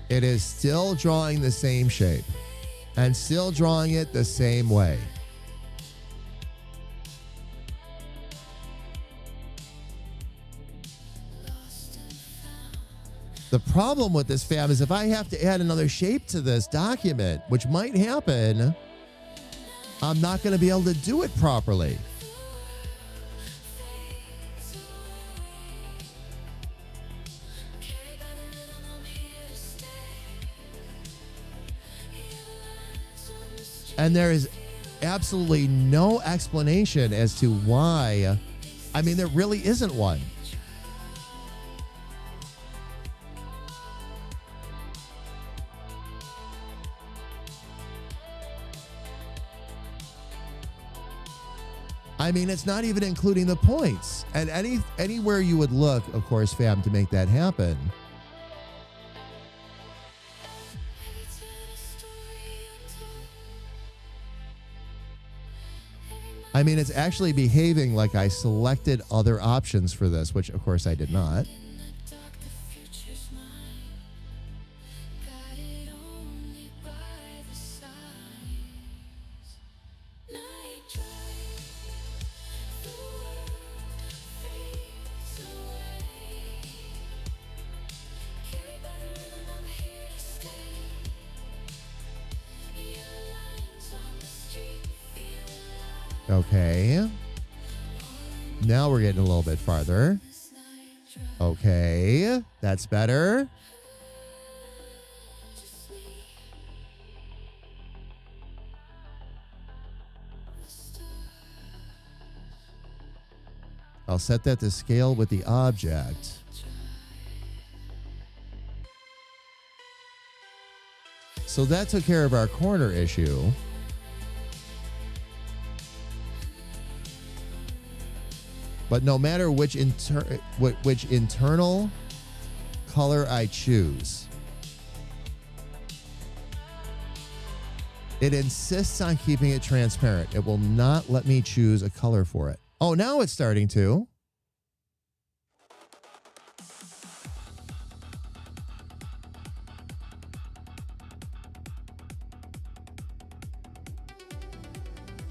It is still drawing the same shape and still drawing it the same way. The problem with this, fam, is if I have to add another shape to this document, which might happen, I'm not going to be able to do it properly. And there is absolutely no explanation as to why. I mean, there really isn't one. I mean, it's not even including the points. And anywhere you would look, of course, fam, to make that happen. I mean, it's actually behaving like I selected other options for this, which, of course, I did not. Okay. Now we're getting a little bit farther. Okay. That's better. I'll set that to scale with the object. So that took care of our corner issue. But no matter which internal color I choose, it insists on keeping it transparent. It will not let me choose a color for it. Oh, now it's starting to.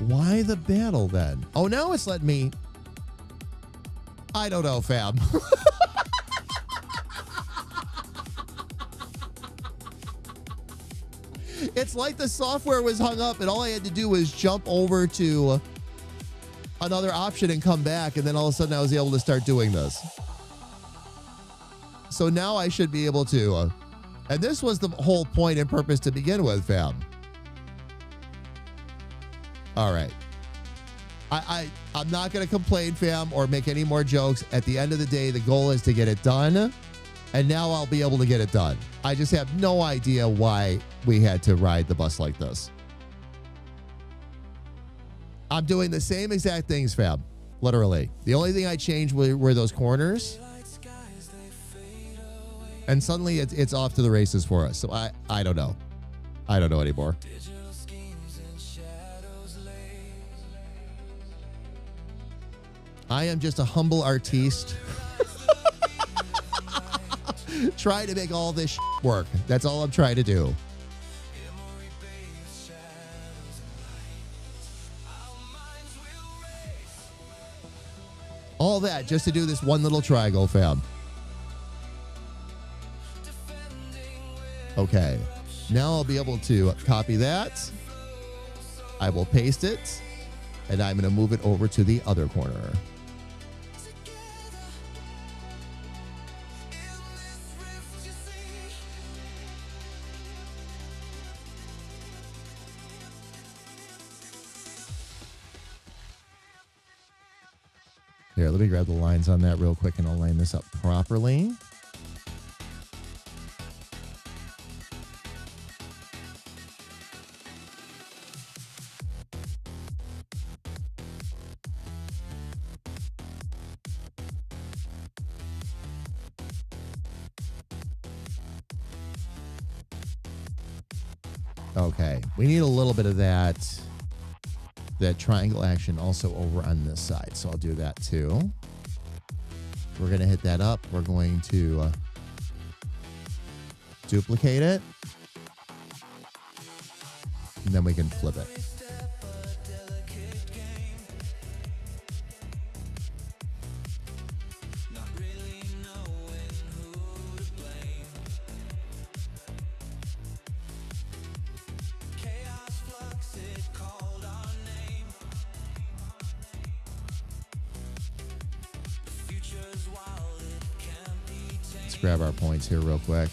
Why the battle then? Oh, now it's letting me. I don't know, fam. It's like the software was hung up and all I had to do was jump over to another option and come back, and then all of a sudden I was able to start doing this. So now I should be able to, and this was the whole point and purpose to begin with, fam. All right. I'm not going to complain, fam, or make any more jokes. At the end of the day, the goal is to get it done, and now I'll be able to get it done. I just have no idea why we had to ride the bus like this. I'm doing the same exact things, fam, literally. The only thing I changed were those corners, and suddenly it's off to the races for us. So I don't know. I don't know anymore. I am just a humble artiste trying to make all this work. That's all I'm trying to do. All that just to do this one little triangle, fam. Okay. Now I'll be able to copy that. I will paste it. And I'm going to move it over to the other corner. Here, let me grab the lines on that real quick and I'll line this up properly. Okay, we need a little bit of that triangle action also over on this side. So I'll do that too. We're going to hit that up. We're going to duplicate it. And then we can flip it. grab our points here real quick.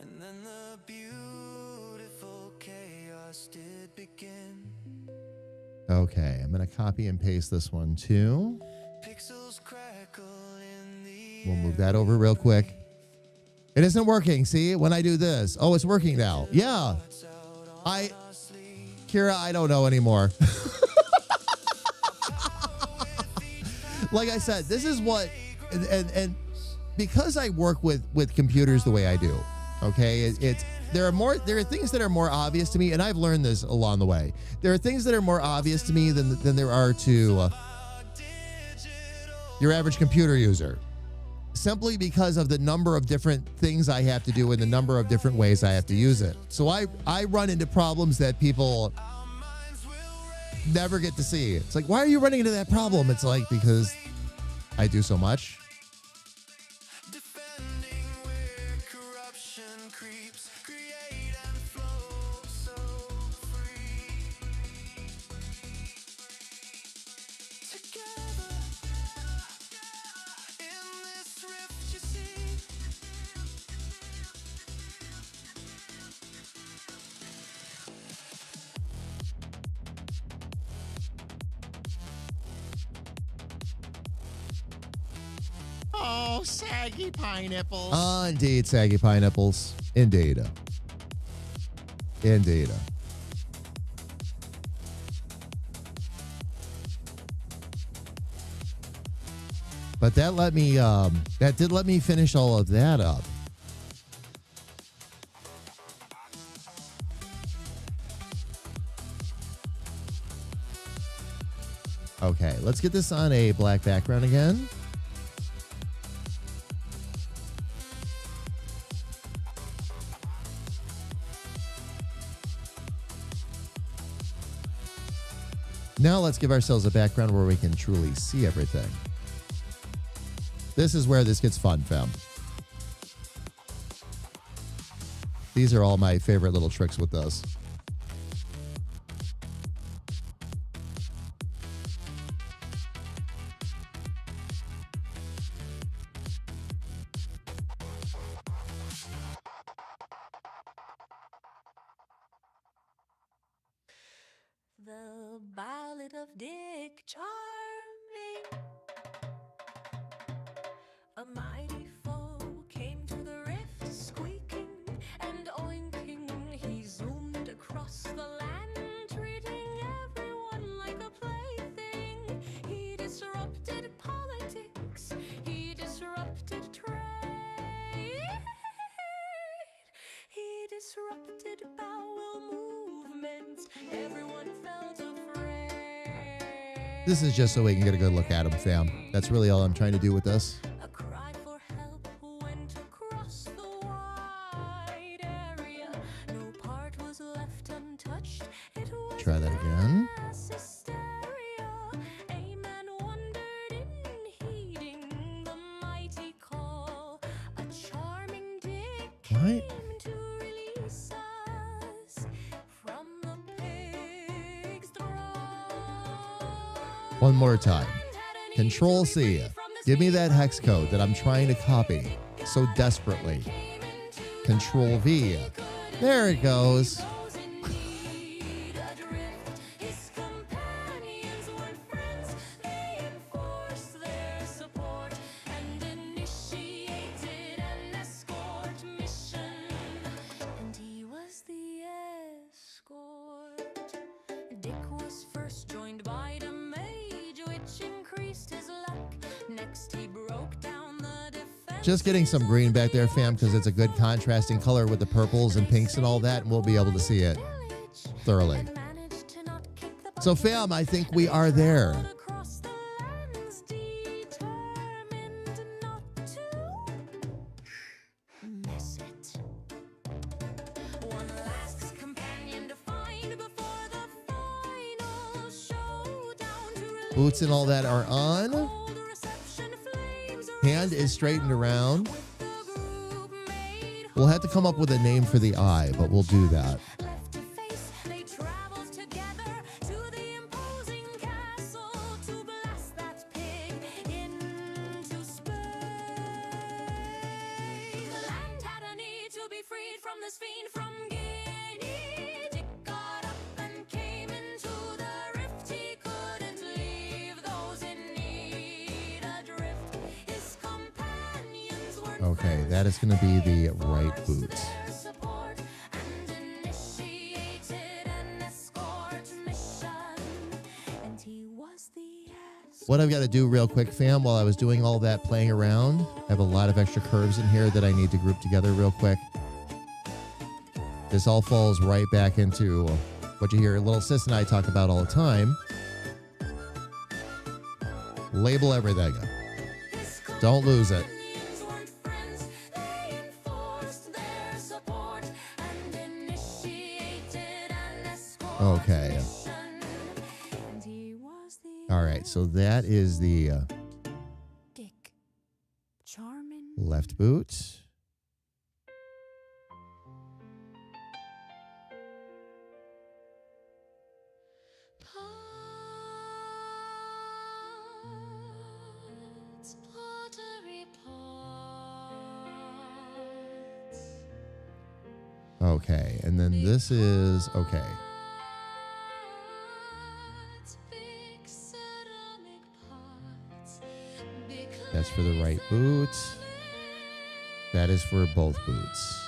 And then the beautiful chaos did begin. Okay, I'm going to copy and paste this one too. Pixels crackle in the We'll move that over real quick. It isn't working. See, when I do this. Oh, it's working now. Yeah. Kira, I don't know anymore. Like I said, this is what, and because I work with computers the way I do, okay, there are things that are more obvious to me, and I've learned this along the way. There are things that are more obvious to me than there are to your average computer user, simply because of the number of different things I have to do and the number of different ways I have to use it. So I run into problems that people never get to see. It's like, why are you running into that problem? It's like, because I do so much. defending where corruption creeps, create and flow so free. Together in this rift, you see. Oh, saggy pineapples. Indeed, saggy pineapples. Indeed. Indeed. But that did let me finish all of that up. Okay, let's get this on a black background again. Now let's give ourselves a background where we can truly see everything. This is where this gets fun, fam. These are all my favorite little tricks with this. The Ballad of Dick Charming. A mighty foe came to the rift, squeaking and oinking. He zoomed across the land, treating everyone like a plaything. He disrupted politics, he disrupted trade, he disrupted bowel movements. Everyone felt afraid. This is just so we can get a good look at him, fam. That's really all I'm trying to do with this. A cry for help went across the wide area. No part was left untouched. It was Try that again. mass hysteria. A man wondered in heeding the mighty call. A charming dick What? came to release us from the pig's thrall. One more time. Control C. Give me that hex code that I'm trying to copy so desperately. Control V. There it goes. His companions were friends. They enforced their support and initiated an escort mission. And he was the escort. Dick was first joined by the Mage, which increased his luck. Next, he broke down the defense. Just getting some green back there, fam, because it's a good contrasting color with the purples and pinks and all that, and we'll be able to see it thoroughly. So, fam, I think we are there. Boots and all that are on. Cold reception flames Hand is straightened around. with the group made We'll have to come up with a name for the eye, but we'll do that. left to face. They traveled together to the imposing castle to blast that pig into space. The land had a need to be freed from this fiend from Guinea. Dick got up and came into the rift. He couldn't leave those in need adrift. His companions were Okay, that is going to be the right boot. their support and initiated an escort mission. And he was the What I've got to do real quick, fam, while I was doing all that playing around, I have a lot of extra curves in here that I need to group together real quick. This all falls right back into what you hear little sis and I talk about all the time. Label everything. Don't lose it. companions weren't friends. They enforced their support and initiated an escort Okay. mission. And he was the All right, so that is the Dick Charming. left boot. Pots, pottery pots. Okay, and then this is okay. Pots, big ceramic pots, big That's for the right boot. That is for both boots.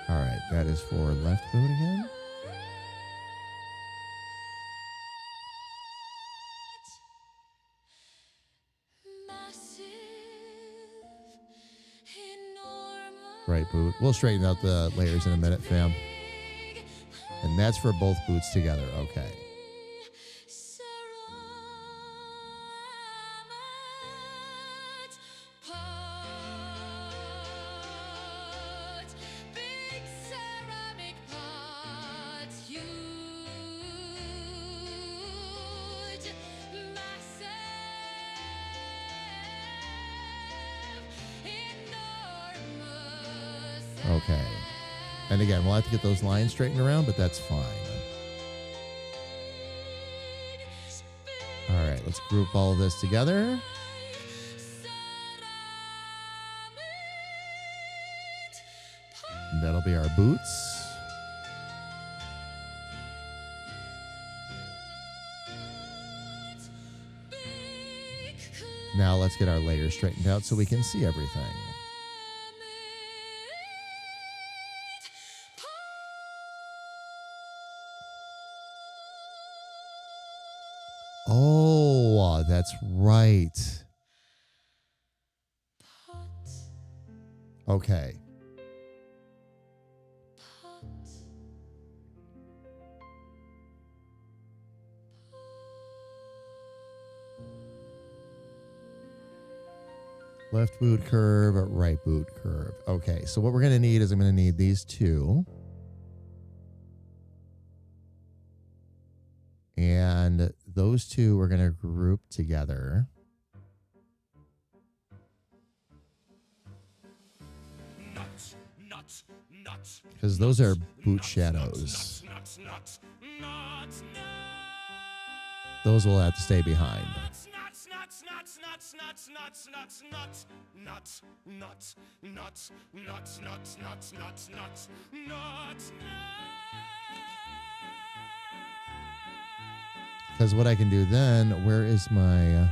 All right, that is for left boot again. massive, enormous, Right boot. We'll straighten out the layers in a minute, fam. And that's for both boots together. Okay. ceramic pots, big ceramic pots, huge, massive, enormous. Okay. And again, we'll have to get those lines straightened around, but that's fine. All right, let's group all of this together. And that'll be our boots. Now let's get our layers straightened out so we can see everything. Oh, that's right. Okay. Left boot curve, right boot curve. Okay, so what we're going to need is I'm going to need these two. And those two we're going to group together. Because those are boot shadows. Those will have to stay behind. Because what I can do then, where is my...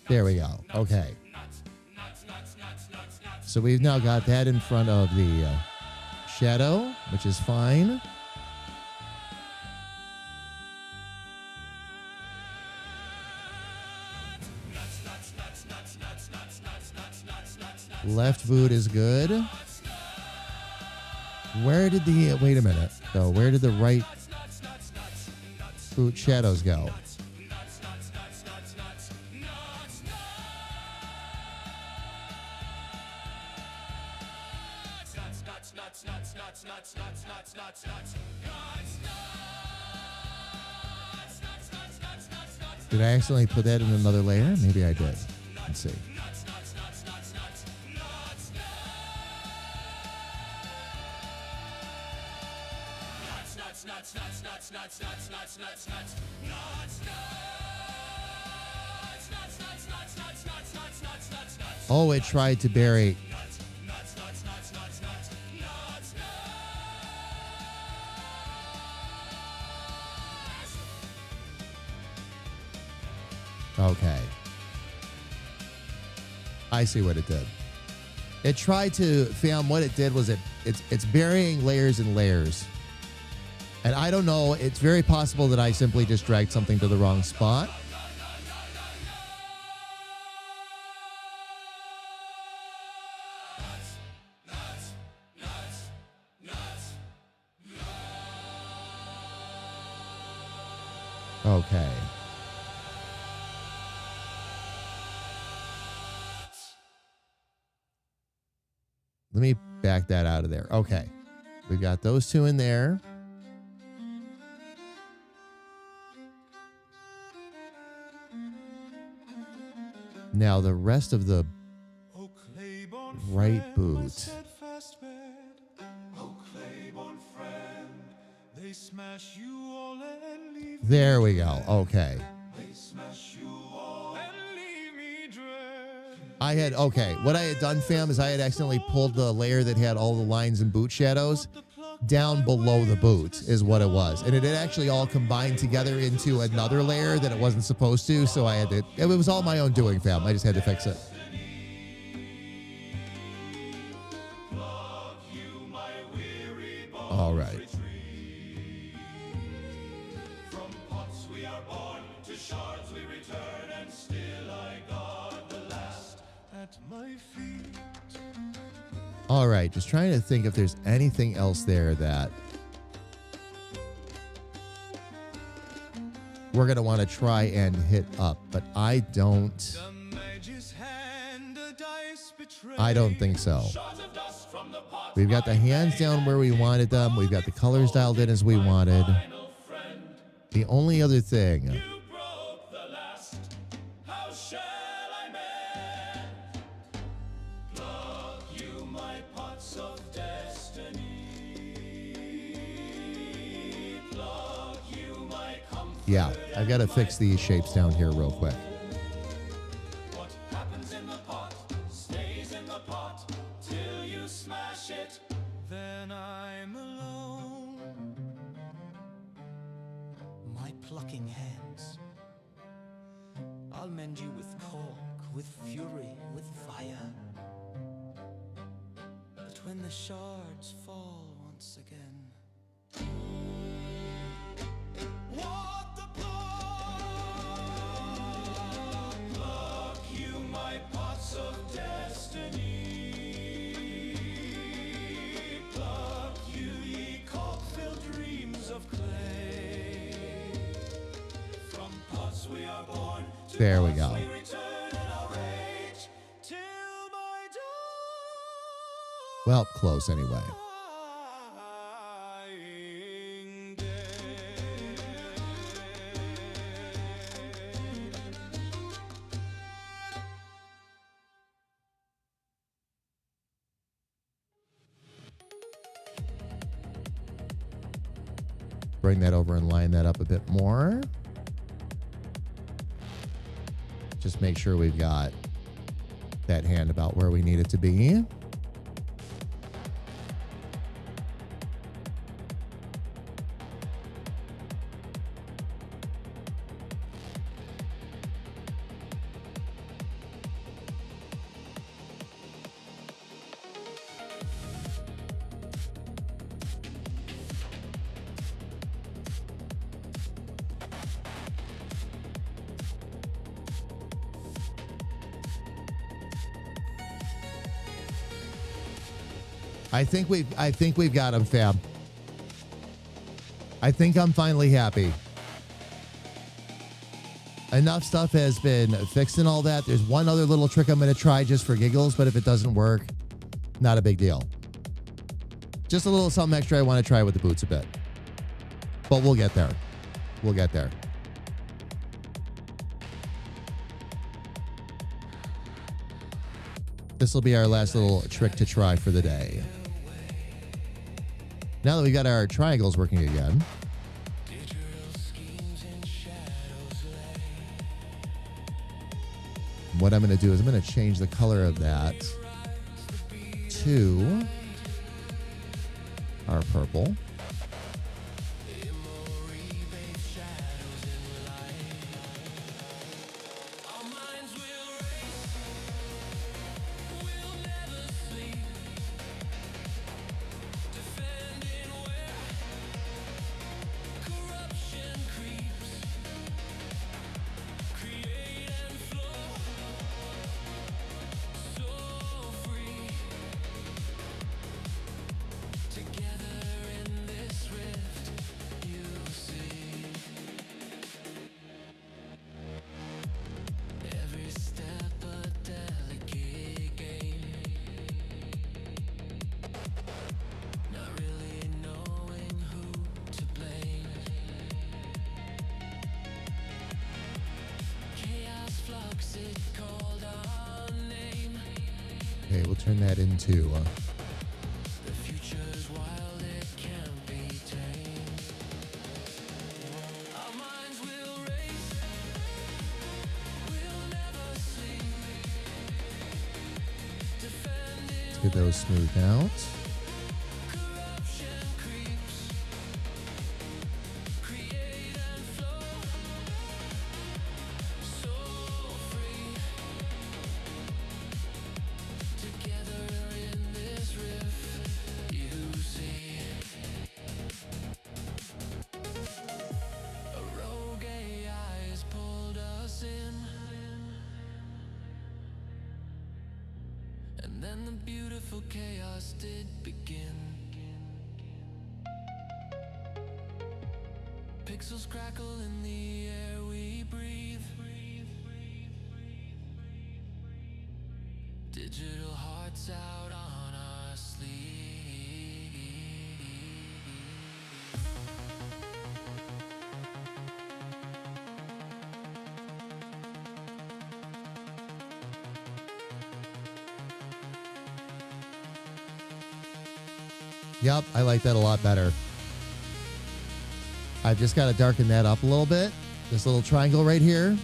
There we go. Okay. So we've now got that in front of the shadow, which is fine. Left boot is good. Where did the wait a minute though? Where did the right boot shadows go? Did I accidentally put that in another layer? Maybe I did. Let's see. Oh, it tried to bury. Okay. I see what it did. It tried to, fam, what it did was it's burying layers and layers. And I don't know, it's very possible that I simply just dragged something to the wrong spot. Okay. Let me back that out of there. Okay. We've got those two in there. Now the rest of the right boot. There we go. Okay. I had, okay, what I had done, fam, is I had accidentally pulled the layer that had all the lines and boot shadows down below the boot is what it was. And it had actually all combined together into another layer that it wasn't supposed to. So I had to, it was all my own doing, fam. I just had to fix it. All right. All right, just trying to think if there's anything else there that we're going to want to try and hit up, but I don't think so. We've got the hands down where we wanted them. We've got the colors dialed in as we wanted. The only other thing, yeah, I've got to fix these shapes down here real quick. What happens in the pot stays in the pot till you smash it. Then I'm alone. My plucking hands. I'll mend you with cork, with fury, with fire. But when the shards fall once again, what the pluck you my pots of destiny. Pluck you ye cork-filled dreams of clay. From pots we are born, to there we pots go. we return in our rage, till my Well, close anyway. dying day. Bring that over and line that up a bit more. Just make sure we've got that hand about where we need it to be. I think we've got him, fam. I think I'm finally happy. Enough stuff has been fixed and all that. There's one other little trick I'm going to try just for giggles, but if it doesn't work, not a big deal. Just a little something extra I want to try with the boots a bit. But we'll get there. We'll get there. This will be our last little trick to try for the day. Now that we got our triangles working again, what I'm going to do is I'm going to change the color of that to our purple. Okay, we'll turn that into let's get those smoothed out. And then the beautiful chaos did begin. Pixels crackle in the air we breathe. Digital hearts out on our sleeve. Yep, I like that a lot better. I've just got to darken that up a little bit. This little triangle right here.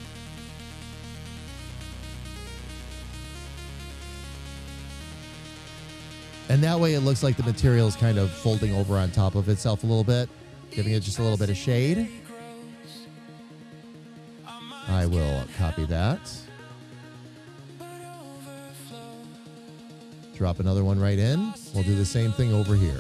And that way it looks like the material is kind of folding over on top of itself a little bit, giving it just a little bit of shade. I will copy that. Drop another one right in. We'll do the same thing over here.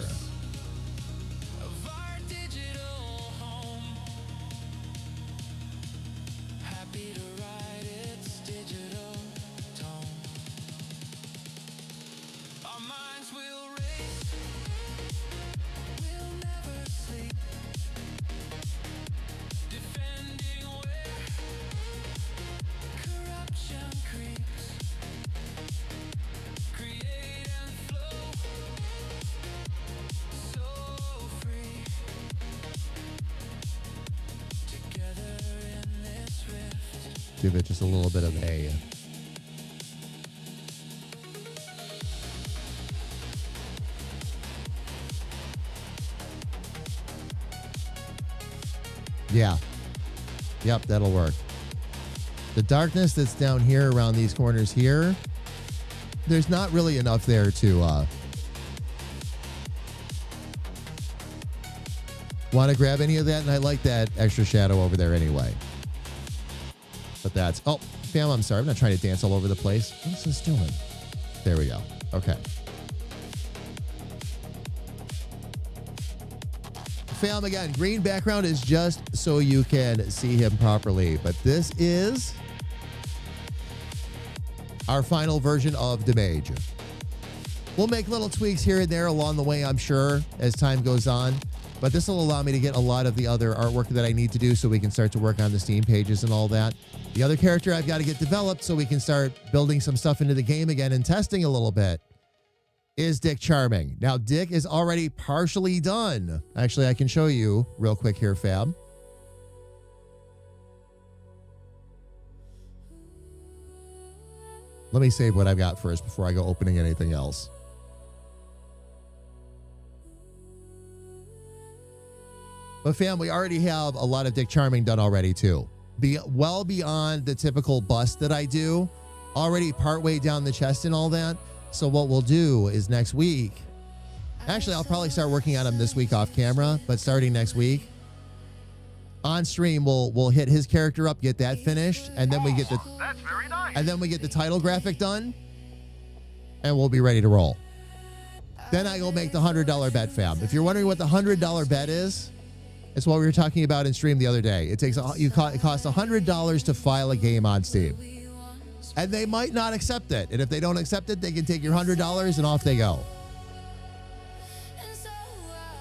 Give it just a little bit of a yeah. Yep, that'll work. The darkness that's down here around these corners here, there's not really enough there to want to grab any of that, and I like that extra shadow over there anyway. But that's, oh, fam, I'm sorry. I'm not trying to dance all over the place. What's this doing? There we go. Okay. Fam, again, green background is just so you can see him properly. But this is our final version of the Mage. We'll make little tweaks here and there along the way, I'm sure, as time goes on. But this will allow me to get a lot of the other artwork that I need to do so we can start to work on the Steam pages and all that. The other character I've got to get developed so we can start building some stuff into the game again and testing a little bit is Dick Charming. Now, Dick is already partially done. Actually, I can show you real quick here, Fab. Let me save what I've got first before I go opening anything else. But fam, we already have a lot of Dick Charming done already too. Well beyond the typical bust that I do, already partway down the chest and all that. So what we'll do is next week, actually I'll probably start working on him this week off camera, but starting next week, on stream we'll hit his character up, get that finished, and then we get the That's very nice. and then we get the title graphic done, and we'll be ready to roll. Then I go make the $100 bet, fam. If you're wondering what the $100 bet is, it's what we were talking about in stream the other day. It costs $100 to file a game on Steam, and they might not accept it. And if they don't accept it, they can take your $100 and off they go.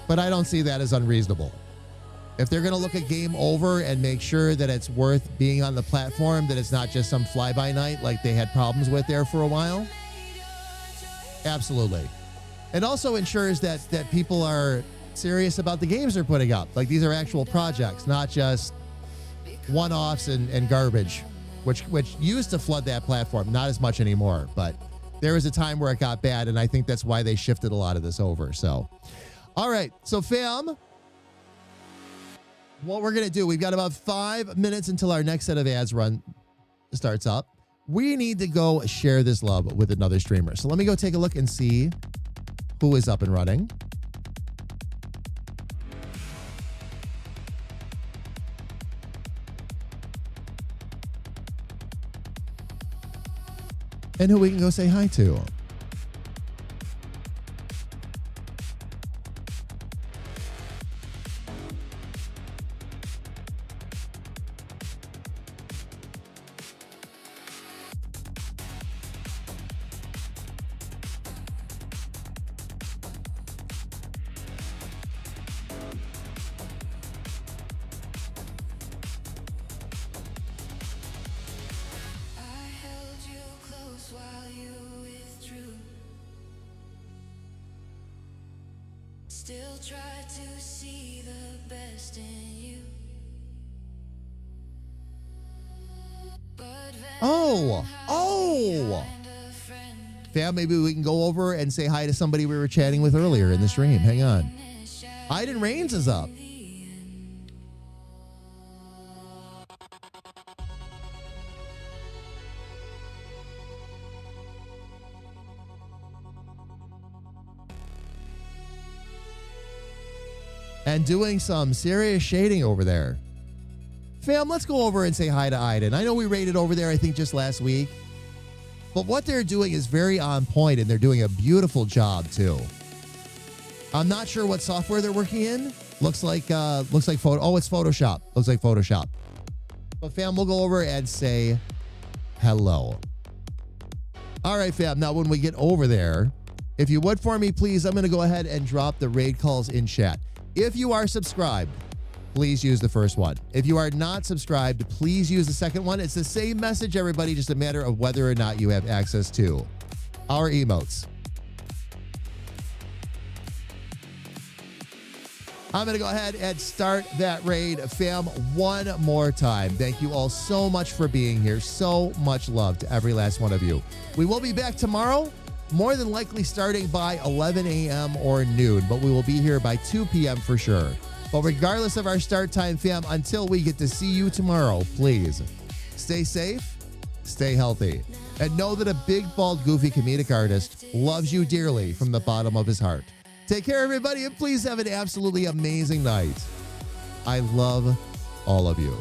But I don't see that as unreasonable. If they're going to look a game over and make sure that it's worth being on the platform, that it's not just some fly-by-night like they had problems with there for a while, absolutely. It also ensures that people are serious about the games they're putting up. Like, these are actual projects, not just one-offs and garbage, which used to flood that platform. Not as much anymore, but there was a time where it got bad, and I think that's why they shifted a lot of this over. So, all right. So, fam, what we're going to do, we've got about 5 minutes until our next set of ads starts up. We need to go share this love with another streamer. So let me go take a look and see who is up and running. And who we can go say hi to. I held you close while you withdrew. Still try to see the best in you. But Oh, find a friend. fam, maybe we can go over and say hi to somebody we were chatting with earlier in the stream. Hang on. Iden Rains is up. And doing some serious shading over there. Fam, let's go over and say hi to Iden. I know we rated over there, I think, just last week. But what they're doing is very on point, and they're doing a beautiful job, too. I'm not sure what software they're working in. Looks like photo. Oh, it's Photoshop. Looks like Photoshop. But fam, we'll go over and say hello. All right, fam. Now, when we get over there, if you would for me, please, I'm going to go ahead and drop the raid calls in chat. If you are subscribed, please use the first one. If you are not subscribed, please use the second one. It's the same message, everybody, just a matter of whether or not you have access to our emotes. I'm going to go ahead and start that raid, fam, one more time. Thank you all so much for being here. So much love to every last one of you. We will be back tomorrow, more than likely starting by 11 a.m. or noon, but we will be here by 2 p.m. for sure. But regardless of our start time, fam, until we get to see you tomorrow, please stay safe, stay healthy, and know that a big, bald, goofy comedic artist loves you dearly from the bottom of his heart. Take care, everybody, and please have an absolutely amazing night. I love all of you.